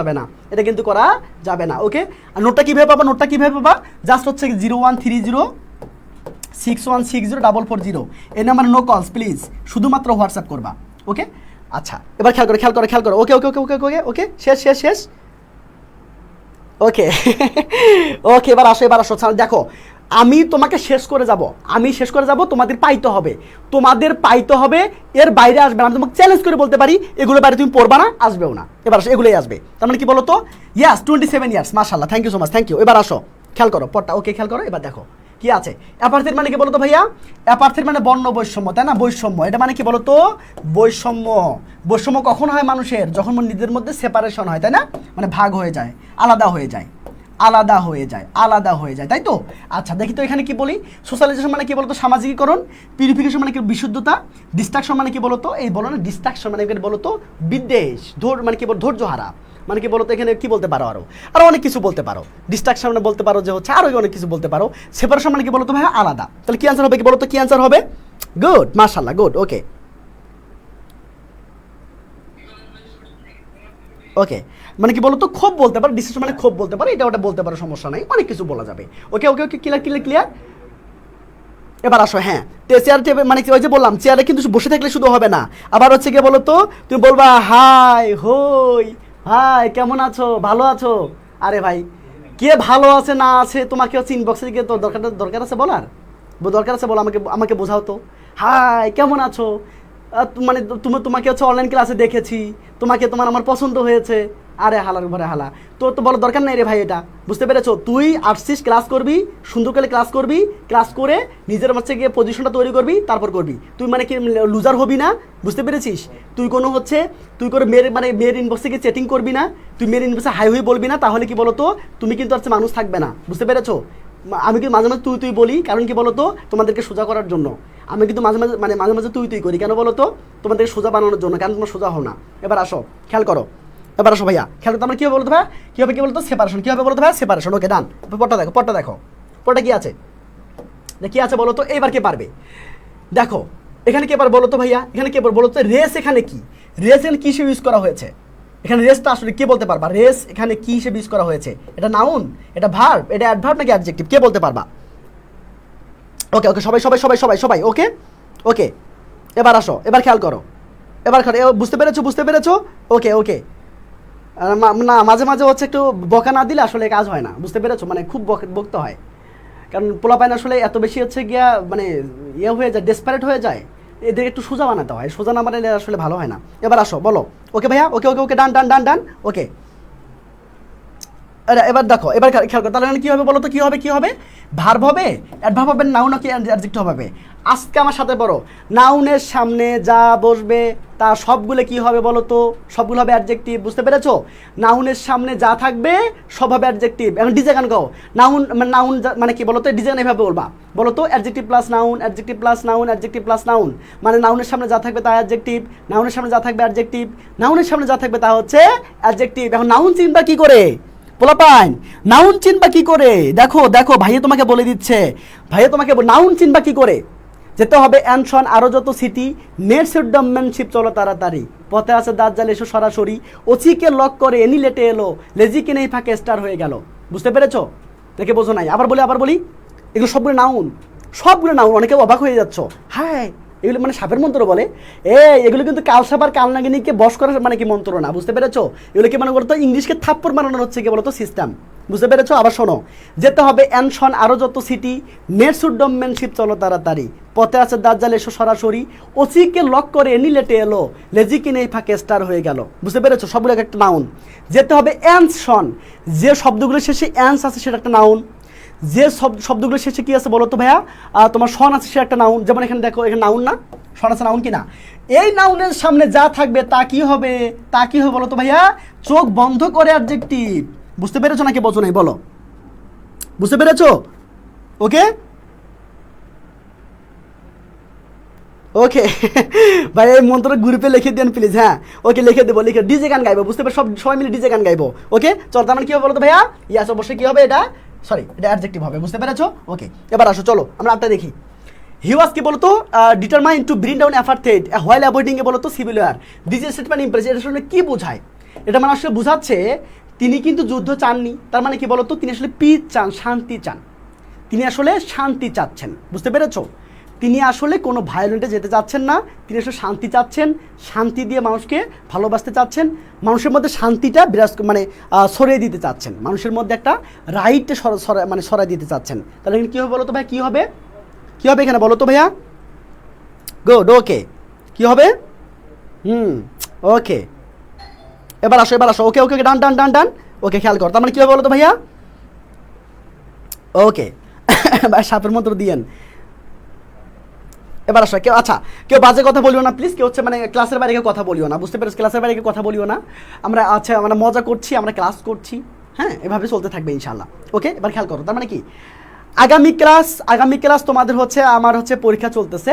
যাবে না। ওকে, আর নোটটা কীভাবে পাবা? জাস্ট হচ্ছে 013061604440 এই নাম্বার, নো কলস প্লিজ, শুধুমাত্র হোয়াটসঅ্যাপ করবা। ওকে, আচ্ছা, এবার খেয়াল করো। ওকে, শেষ। ওকে, এবার আসো। দেখো, আমি তোমাকে শেষ করে যাব, আমি শেষ করে যাব, তোমাদের পাইতে হবে, তোমাদের পাইতে হবে, এর বাইরে আসবে না। আমি তোমাকে চ্যালেঞ্জ করে বলতে পারি এগুলোর বাইরে তুমি পড়বা না, আসবেও না। এবার আসো, এগুলোই আসবে। তার মানে কি বলো তো? ইয়াস, 27 ইয়ার্স, মাশাআল্লাহ, thank you so much, thank you. এবার আসো, খেয়াল করো পড়টা, ওকে খেয়াল করো। এবার দেখো কি আছে। অ্যাপার্থিড মানে কি বলো তো ভাইয়া? অ্যাপার্থিড মানে বর্ণ বৈষম্য, তাই না? বৈষম্য, এটা মানে কি বলো তো? বৈষম্য। বৈষম্য কখন হয় মানুষের? যখন নিজেদের মধ্যে সেপারেশন হয়, তাই না? মানে ভাগ হয়ে যায়, আলাদা হয়ে যায়, আলাদা হয়ে যায়, আলাদা হয়ে যায়, তাই তো? আচ্ছা দেখি তো এখানে কি বলি। সোশ্যালাইজেশন মানে কি বলতো? সামাজিকীকরণ। পিউরিফিকেশন মানে কি? বিশুদ্ধতা। ডিস্ট্রাকশন মানে কি বলতো? এই বলো না, ডিস্ট্রাকশন মানে বলতো বিদ্বেষ। মানে কি বল? ধৈর্য হারা মানে কি বলতো? এখানে কি বলতে পারো? আরো অনেক কিছু বলতে পারো। ডিস্ট্রাকশন মানে বলতে পারো যে হচ্ছে আরো অনেক কিছু বলতে পারো। সেপারেশন মানে কি বলতো ভাই? আলাদা। তাহলে কি আনসার হবে? কি বলতো? কি আনসার হবে? গুড, মাশাআল্লাহ, গুড, ওকে ওকে। মানে কি বলতো? ক্ষোভ বলতে পারো, ডিসিশন মানে ক্ষোভ বলতে পারো, এটা ওটা বলতে পারো, সমস্যা নাই, অনেক কিছু বলা যাবে। ওকে ওকে ওকে, ক্লিয়ার ক্লিয়ার ক্লিয়ার। এবার আসো, হ্যাঁ, চেয়ার টেবিল মানে ওই যে বললাম, চেয়ারে কিন্তু বসে থাকলে শুধু হবে না, আবার হচ্ছে গিয়ে বলো তো, তুমি বলবা হাই হই, হাই কেমন আছো, ভালো আছো। আরে ভাই, কে ভালো আছে না আছে তোমাকে হচ্ছে ইনবক্সে গিয়ে তো দরকার দরকার আছে বলার? দরকার আছে বলো, আমাকে আমাকে বোঝাও তো। হাই কেমন আছো, মানে তোমাকে হচ্ছে অনলাইন ক্লাসে দেখেছি, তোমাকে তোমার আমার পছন্দ হয়েছে। আরে হালার ঘরে হালা, তোর তো বলো দরকার নাই রে ভাই এটা, বুঝতে পেরেছো? তুই আসছিস, ক্লাস করবি, সুন্দর করে ক্লাস করবি, ক্লাস করে নিজের হচ্ছে গিয়ে পজিশনটা তৈরি করবি, তারপর করবি। তুই মানে কি লুজার হবি না, বুঝতে পেরেছিস? তুই কোনো হচ্ছে তুই করে মেয়ের মানে মেয়ের ইনবক্সে গিয়ে চ্যাটিং করবি না, তুই মেয়ের ইনবক্সে হাই হই বলবি না, তাহলে কি বলতো তুমি কিন্তু হচ্ছে মানুষ থাকবে না, বুঝতে পেরেছো? আমি কিন্তু মাঝে মাঝে তুই তুই বলি, কারণ কি বলতো? তোমাদেরকে সোজা করার জন্য। আমি কিন্তু মাঝে মাঝে মানে মাঝে মাঝে তুই তুই করি, কেন বলতো? তোমাদেরকে সোজা বানানোর জন্য, কারণ তোমরা সোজা হও না। এবার আসো, খেয়াল করো, এবার আসো ভাইয়া, খেয়াল করো। আমরা কী হবে বলতো ভাই? কী হবে কি বলতো? সেপারেশন। কী হবে বলতো ভাই? সেপারেশন। ওকে ডান। পটটা দেখো, পটটা দেখো, পটটা কি আছে, কি আছে বলো তো? এইবার কে পারবে? দেখো এখানে কে পার বলো তো ভাইয়া? এখানে কে পার বলো তো? রেস এখানে কি? রেস এখানে কি হিসেবে ইউজ করা হয়েছে? এখানে রেসটা আসলে কে বলতে পারবা? রেস এখানে কি হিসেবে ইউজ করা হয়েছে? এটা নাউন, এটা ভার্ব, এটা অ্যাডভার্ব নাকি অ্যাডজেক্টিভ? কে বলতে পারবা? ওকে ওকে, সবাই সবাই সবাই সবাই সবাই ওকে ওকে। এবার আসো, এবার খেয়াল করো, এবার বুঝতে পেরেছো? বুঝতে পেরেছো? ওকে ওকে। না, মাঝে মাঝে হচ্ছে একটু বকা না দিলে আসলে কাজ হয় না, বুঝতে পেরেছো? মানে খুব বকতে হয়, কারণ পোলাপাইন আসলে এত বেশি হচ্ছে গিয়া মানে ইয়ে হয়ে যায়, ডেসপারেট হয়ে যায়, এদের একটু সোজা বানাতে হয়, সোজা না বানালে আসলে ভালো হয় না। এবার আসো, বলো। ওকে ভাইয়া, ওকে ওকে ওকে, ডান ডান ডান ডান, ওকে। এবার দেখো, এবার খেয়াল করো, তাহলে কি হবে বলো তো? কি হবে? কি হবে? ভার্ব হবে, অ্যাডভার্ব হবে, নাউন কি অ্যাডজেক্টিভ হবে? আজকে আমার সাথে বলো, নাউনের সামনে যা বসবে তা সবগুলো কি হবে বলো তো? সবগুলো হবে অ্যাডজেক্টিভ, বুঝতে পেরেছো? নাউনের সামনে যা থাকবে সব হবে অ্যাডজেক্টিভ। এখন ডিজে গান গাও। নাউন মানে নাউন মানে কি বলো তো? ডিজাইন এভাবে বলবা, বলো তো? Adjective plus noun, adjective plus noun, adjective plus noun, মানে নাউনের সামনে যা থাকবে তা অ্যাডজেক্টিভ, নাউনের সামনে যা থাকবে অ্যাডজেক্টিভ, নাউনের সামনে যা থাকবে তা হচ্ছে অ্যাডজেক্টিভ। এখন নাউন চিনবা কি করে পোলাপাইন? নাউন চিনবা কি করে? দেখো দেখো, ভাইয়া তোমাকে বলে দিচ্ছে, ভাইয়া তোমাকে নাউন চিনবা কি করে? যেতে হবে অ্যানশন, আরও যত সিটি, নেট সেডমেনশিপ, চলো তাড়াতাড়ি, পথে আছে দাঁত জালে এসো সরাসরি, ওচিকে লক করে এনি লেটে এলো, লেজিকে নেই ফাঁকে স্টার হয়ে গেল। বুঝতে পেরেছো? দেখে বোঝো নাই? আবার বলি, আবার বলি, এগুলো সবগুলো নাউন, সবগুলো নাউন। অনেকে অবাক হয়ে যাচ্ছ, হ্যাঁ এগুলো মানে সাপের মন্ত্র বলে। এগুলো কিন্তু কালসাপ আর কালনাগিনীকে বশ করার মানে কি মন্ত্র না, বুঝতে পেরেছো? এগুলো কি মানে বলতো? ইংলিশকে থাপ্পড় বানানোর হচ্ছে কি বলতো সিস্টেম, বুঝতে পেরেছো? আবার শোনো, যেতে হবে অ্যানশন, আরও যত সিটি, নেট সুডমেনশিপ, চলো তাড়াতাড়ি, পথে আছে দাঁত জালে এসো সরাসরি, ওচিকে লক করে এনি লেটে এলো, লেজিকে নেই ফাঁকে স্টার হয়ে গেল। বুঝতে পেরেছো? সবগুলো একটা নাউন। যেতে হবে অ্যানশন, যে শব্দগুলো শেষে অ্যান্স আছে সেটা একটা নাউন, যে শব্দগুলো শেষে কি আছে বলো তো ভাইয়া? তোমার শন আছে সে একটা নাউন। যেমন এখানে দেখো, এখানে নাউন না, শন আছে, নাউন কি না? এই নাউনের সামনে যা থাকবে তা কি হবে? তা কি হবে বলো তো ভাইয়া? চোখ বন্ধ করে অ্যাডজেক্টিভ। বুঝতে পেরেছো নাকি বোঝো নাই বলো? বুঝতে পেরেছো? ওকে ওকে। ভাই এই মন্ত্রটা গ্রুপে লিখে দেন প্লিজ। হ্যাঁ ওকে, লিখে দেবো, লিখে ডিজে গান গাইবো, বুঝতে পারছো? সবাই মিলে ডিজে গান গাইবো। ওকে চল, তার মানে কি হবে বলো তো ভাইয়া? ইয়াস, অবশ্যই কি হবে এটা? সরি, এটা অ্যাডজেক্টিভ হবে, বুঝতে পেরেছো? ওকে এবার আসো, চলো আমরা আটটা দেখি। হি ওয়াজ কি বলতো? Determine to bring down apartheid while avoiding a বলতো civil war. This statement impress, এটা আসলে কি বোঝায়? এটা মানে আসলে বোঝাচ্ছে তিনি কিন্তু যুদ্ধ চাননি। তার মানে কি বলতো? তিনি আসলে পিস চান, শান্তি চান, তিনি আসলে শান্তি চাচ্ছেন, বুঝতে পেরেছো? তিনি আসলে কোনো ভায়োলেন্টে যেতে চাচ্ছেন না, তিনি আসলে শান্তি চাচ্ছেন, শান্তি দিয়ে মানুষকে ভালোবাসতে চাচ্ছেন, মানুষের মধ্যে শান্তিটা বিরাজ মানে ছড়িয়ে দিতে চাচ্ছেন, মানুষের মধ্যে একটা রাইট মানে ছড়িয়ে দিতে চাচ্ছেন। তাহলে এখানে কী হবে বলো তো ভাই, কী হবে, কী হবে এখানে বলো তো ভাইয়া? গুড, ওকে, কী হবে? ওকে, এবার আসো, এবার আসো, ওকে ওকে ওকে, ডান ডান ডান ডান, ওকে খেয়াল কর। তার মানে কী হবে বলো তো ভাইয়া? ওকে, ভাই সাপের মন্ত্র দিয়েন। এবার আসো, কেউ আচ্ছা কেউ বাজে কথা বলিও না প্লিজ, কেউ হচ্ছে মানে ক্লাসের বাইরে কেউ কথা বলিও না, বুঝতে পেরেছি? ক্লাসের বাইরে কেউ কথা বলিও না, আমরা আচ্ছা আমরা মজা করছি, আমরা ক্লাস করছি, হ্যাঁ এভাবে চলতে থাকবে ইনশাল্লাহ। ওকে, এবার খেয়াল করো। তার মানে কি আগামী ক্লাস তোমাদের হচ্ছে, আমার হচ্ছে পরীক্ষা চলতেছে,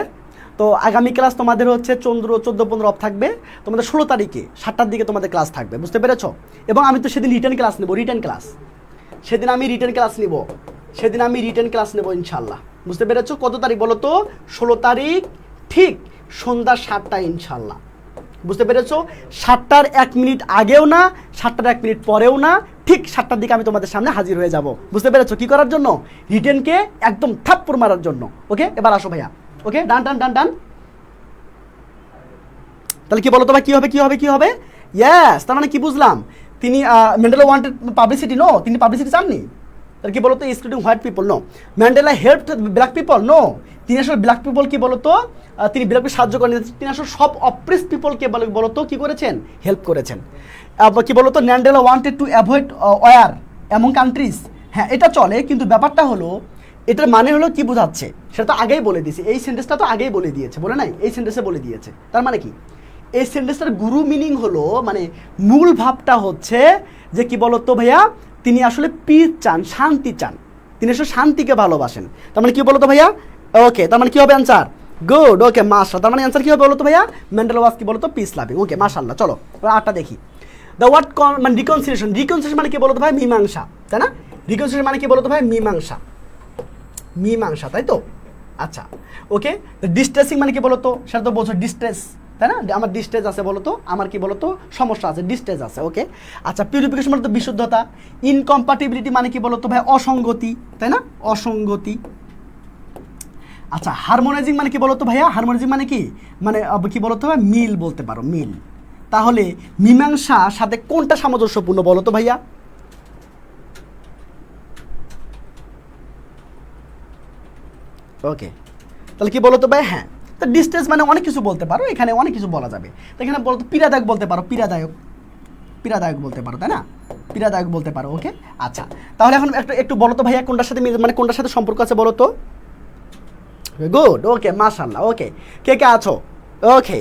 তো আগামী ক্লাস তোমাদের হচ্ছে 14-15 অফ থাকবে, তোমাদের 16 তারিখে 7টার দিকে তোমাদের ক্লাস থাকবে, বুঝতে পেরেছো? এবং আমি তো সেদিন রিটেন ক্লাস নেবো, সেদিন আমি রিটেন ক্লাস নেবো ইনশাল্লাহ, বুঝতে পেরেছো? কত তারিখ বলো তো? 16 তারিখ, ঠিক সন্ধ্যা 7টায় ইনশাল্লাহ, বুঝতে পেরেছো? 7টার 1 মিনিট আগেও না, 7টার 1 মিনিট পরেও না, ঠিক 7টার দিকে আমি তোমাদের সামনে হাজির হয়ে যাব, বুঝতে পেরেছো? কি করার জন্য? রিটেনকে একদম থাপ্পড় মারার জন্য। ওকে, এবার আসো ভাইয়া। ওকে, ডান ডান ডান ডান। তাহলে কি বলো তো ভাই, কি হবে? ইয়েস, তার মানে কি বুঝলাম? তিনি ম্যান্ডেলা ওয়ান্টেড পাবলিসিটি, নো, তিনি পাবলিসিটি চাননি। তাহলে কি বলতো? Excluding white people, no. Mandela help black people, no. তিনি আসলে ব্ল্যাক পিপল কি বলতো, তিনি ব্ল্যাককে সাহায্য করেন, তিনি আসলে সব অপ্রেস পিপলকে বলতো কি করেছেন? হেল্প করেছেন। কি বলতো? Mandela wanted to avoid war among countries. হ্যাঁ, এটা চলে, কিন্তু ব্যাপারটা হলো এটার মানে হলো কি বোঝাচ্ছে সেটা তো আগেই বলে দিয়েছে, এই সেন্টেন্সটা তো আগেই বলে দিয়েছে, বলে নাই? এই সেন্টেন্সে বলে দিয়েছে। তার মানে কি এই সেন্টেন্সটার গুরু মিনিং হলো, মানে মূল ভাবটা হচ্ছে যে কি বলতো ভাইয়া, তিনি আসলে পিস চান, শান্তি চান, তিনি আসলে শান্তিকে ভালোবাসেন। তার মানে কি বলতো ভাইয়া? ওকে, তার মানে কি হবে অ্যান্সার? গুড, ওকে, মাশাআল্লাহ। তার মানে অ্যান্সার কি হবে বলতো ভাইয়া? ম্যান্ডেলা ওয়াজ কি বলতো? Peace loving. ওকে, মাশাআল্লাহ। চলো এবার আটটা দেখি। দ্য ওয়ার্ড মানে রিকনসিলিয়েশন মানে কি বলতো ভাই? মীমাংসা, তাই না? রিকনসিলিয়েশন মানে কি বলতো ভাই? মীমাংসা, তাই তো? আচ্ছা, ওকে। ডিস্ট্রেসিং মানে কি বলতো? সেটা তো বলছো ডিস্ট্রেস, তাই না? আমার ডিস্ট্রেস আছে বলতো, আমার কি বলতো? সমস্যা আছে, ডিস্ট্রেস আছে। ওকে, আচ্ছা। পিউরিফিকেশন মানে তো বিশুদ্ধতা। ইনকম্পাটিবিলিটি মানে কি বলতো ভাই? অসঙ্গতি, তাই না? অসঙ্গতি। আচ্ছা, হারমোনাইজিং মানে কি বলতো ভাইয়া? হারমোনাইজিং মানে কি? মানে কি বলতো ভাই? মিল বলতে পারো, মিল। তাহলে মীমাংসার সাথে কোনটা সামঞ্জস্যপূর্ণ বলো তো ভাইয়া? ওকে, তাহলে কি বলতো ভাই? হ্যাঁ, তো ডিস্টেন্স মানে অনেক কিছু বলতে পারো, এখানে অনেক কিছু বলা যাবে। তো এখানে বলতো পীড়াদায়ক বলতে পারো, পীড়াদায়ক বলতে পারো, তাই না? পীড়াদায়ক বলতে পারো। ওকে, আচ্ছা। তাহলে এখন একটু বলো তো ভাইয়া, কোনটার সাথে মানে কোনটার সাথে সম্পর্ক আছে বলো তো? গুড, ওকে, মাশাআল্লাহ। ওকে, কে কে আছো? ওকে,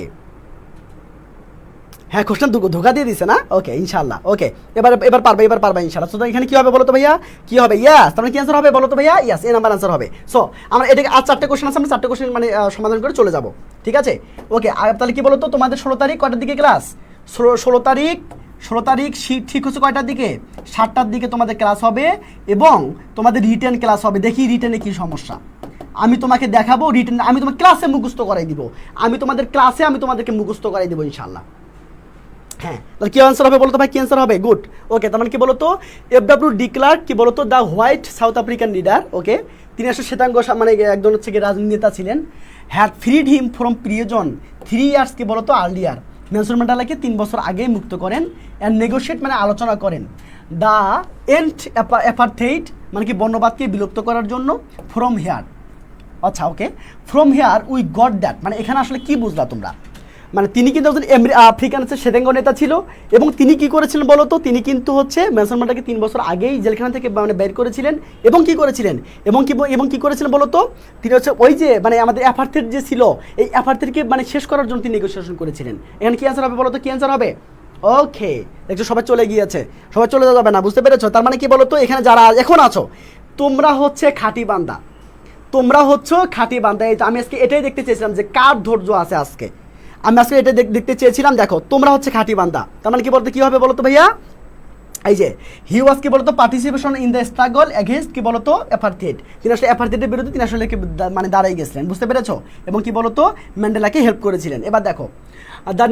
হ্যাঁ, কোশ্চেন ধোকা দিয়ে দিছে না? ওকে, ইনশাআল্লাহ। ওকে, এবার পারবা ইনশাআল্লাহ। তো এখানে কি হবে বলো তো ভাইয়া? কি হবে? ইয়াস, তাহলে কি অ্যান্সার হবে বলো তো ভাইয়া? ইয়াস, এই নাম্বার অ্যান্সার হবে। সো আমরা এটাকে আর 4টে কোশ্চেন আছে, আমরা 4টে কোশ্চেন মানে সমাধান করে চলে যাব, ঠিক আছে? ওকে, আর তাহলে কি বলো তো, তোমাদের 16 তারিখ কয়টার দিকে ক্লাস? 16 তারিখ ঠিক হচ্ছে কয়টার দিকে? 7টার দিকে তোমাদের ক্লাস হবে, এবং তোমাদের রিটেন ক্লাস হবে। দেখি রিটেনে কি সমস্যা, আমি তোমাকে দেখাবো। রিটেন আমি তোমাকে ক্লাসে মুখস্থ করাই দিব, আমি তোমাদেরকে মুখস্থ করাই দিব ইনশাআল্লাহ। হ্যাঁ, তাহলে কি অ্যান্সার হবে বলতো ভাই? কি অ্যান্সার হবে? Good, okay. তার মানে কি বলতো? FW ডি ক্লার্ক কি বলতো? The white South African leader. Okay, তিনি আসলে শ্বেতাঙ্গ মানে একজন হচ্ছে কি রাজনেতা ছিলেন। হ্যাড ফ্রিড হিম ফ্রম প্রিয়জন 3 ইয়ার্স কি বলতো? আর্লিয়ার। নেলসন ম্যান্ডেলাকে 3 বছর আগে মুক্ত করেন। অ্যান্ড নেগোশিয়েট মানে আলোচনা করেন। দ্য এন্ড অ্যাপারথেইড মানে কি বর্ণবাদকে বিলুপ্ত করার জন্য। ফ্রম হেয়ার, আচ্ছা, okay, from here we got that মানে এখানে আসলে কি বুঝলা তোমরা? মানে তিনি কিন্তু একজন আফ্রিকান শ্বেতাঙ্গ নেতা ছিল, এবং তিনি কি করেছিলেন বলতো? তিনি কিন্তু হচ্ছে নেলসন ম্যান্ডেলাকে 3 বছর আগেই জেলখানা থেকে মানে বের করেছিলেন, এবং কি করেছিলেন বলতো? তিনি হচ্ছে ওই যে মানে আমাদের অ্যাপারথেইড যে ছিল, এই অ্যাপারথেইডকে মানে শেষ করার জন্য তিনি নেগোসিয়েশন করেছিলেন। এখানে কি অ্যান্সার হবে বলতো? কি অ্যান্সার হবে? ওকে, দেখছো সবাই চলে গিয়েছে, সবাই চলে যাবে না, বুঝতে পেরেছো? তার মানে কি বলতো? এখানে যারা এখন আছো তোমরা হচ্ছে খাঁটি বান্দা, এই আমি আজকে এটাই দেখতে চেয়েছিলাম যে কার ধৈর্য আছে আজকে। আমি আজকে এটা দেখতে চেয়েছিলাম, দেখো তোমরা হচ্ছে খাঁটি বান্দা। তার মানে কি বলতো? কি হবে বলতো ভাইয়া? এই যে হি ওয়াজ কি বলতো? Participation in the struggle against কি বলতো? অ্যাপারথেইড। তিনি আসলে অ্যাপারথেইডের বিরুদ্ধে তিনি আসলে মানে দাঁড়াই গেছিলেন, বুঝতে পেরেছো? এবং কি বলতো? ম্যান্ডেলাকে হেল্প করেছিলেন। এবার দেখো, দ্য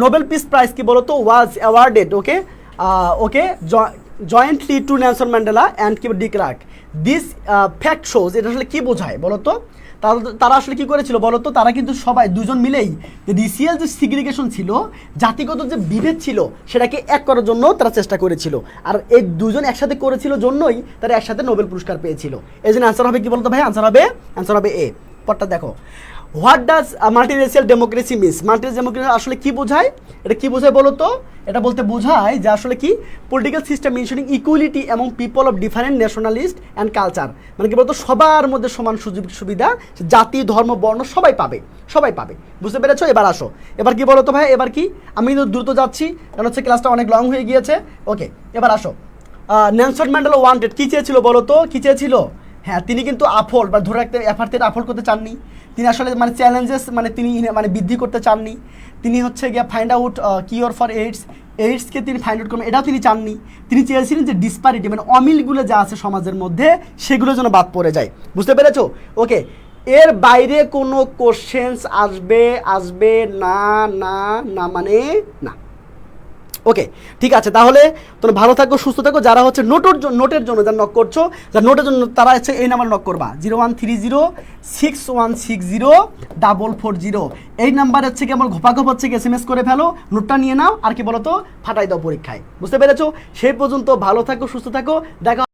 নোবেল পিস প্রাইজ কি বলতো? Was awarded, okay, jointly to Nelson Mandela and কি de Klerk. This fact shows, এটা আসলে কি বোঝায় বলো তো? তারা আসলে কি করেছিল বলো তো? তারা কিন্তু সবাই দুজন মিলেই যে রিসিয়াল যে সিগ্রিগেশন ছিল, জাতিগত যে বিভেদ ছিল, সেটাকে এক করার জন্য তারা চেষ্টা করেছিল। আর এই দুজন একসাথে করেছিল জন্যই তারা একসাথে নোবেল পুরস্কার পেয়েছিল। এই জন্য অ্যান্সার হবে কি বলতো ভাই? অ্যান্সার হবে এ। পরটা দেখো, what does multiracial democracy miss? Multiracial democracy আসলে কি বোঝায়? এটা কি বোঝায় বলো তো? এটা বলতে বোঝায় যে আসলে কি political system ensuring equality among people of different nationalist and culture. মানে কি বলতো, সবার মধ্যে সমান সুযোগ সুবিধা, জাতি ধর্ম বর্ণ সবাই পাবে। বুঝতে পেরেছো? এবার আসো, এবার কি বলো তো ভাই? এবার কি, আমি কিন্তু দ্রুত যাচ্ছি কারণ হচ্ছে ক্লাসটা অনেক লং হয়ে গিয়েছে। ওকে, এবার আসো। নেলসন ম্যান্ডেলা ওয়ান্টেড, কী চেয়েছিল বলো তো? কী চেয়েছিল? হ্যাঁ, তিনি কিন্তু আফোল্ড বা ধরে রাখতে এফার্টকে আফোল্ড করতে চাননি। তিনি আসলে মানে চ্যালেঞ্জেস মানে তিনি মানে বৃদ্ধি করতে চাননি। তিনি হচ্ছে গিয়া ফাইন্ড আউট কিওর ফর এইডসকে তিনি ফাইন্ড আউট করবেন, এটাও তিনি চাননি। তিনি চেয়েছিলেন যে ডিসপারিটি মানে অমিলগুলো যা আছে সমাজের মধ্যে সেগুলো যেন বাদ পড়ে যায়। বুঝতে পেরেছো? ওকে, এর বাইরে কোনো কোশ্চেন্স আসবে না না না মানে না। ওকে, ঠিক আছে, তাহলে তোমরা ভালো থাকো, সুস্থ থাকো। যারা হচ্ছে নোটের জন্য যারা নক করছো, যারা নোটের জন্য তারা হচ্ছে এই নাম্বার নক করবা 013061604440। এই নাম্বার হচ্ছে কি আমার ঘোপাঘোপ হচ্ছে কি SMS করে ফেলো, নোটটা নিয়ে নাও আর কি বলো তো ফাটাই দাও পরীক্ষায়। বুঝতে পেরেছো? সেই পর্যন্ত ভালো থাকো, সুস্থ থাকো, দেখা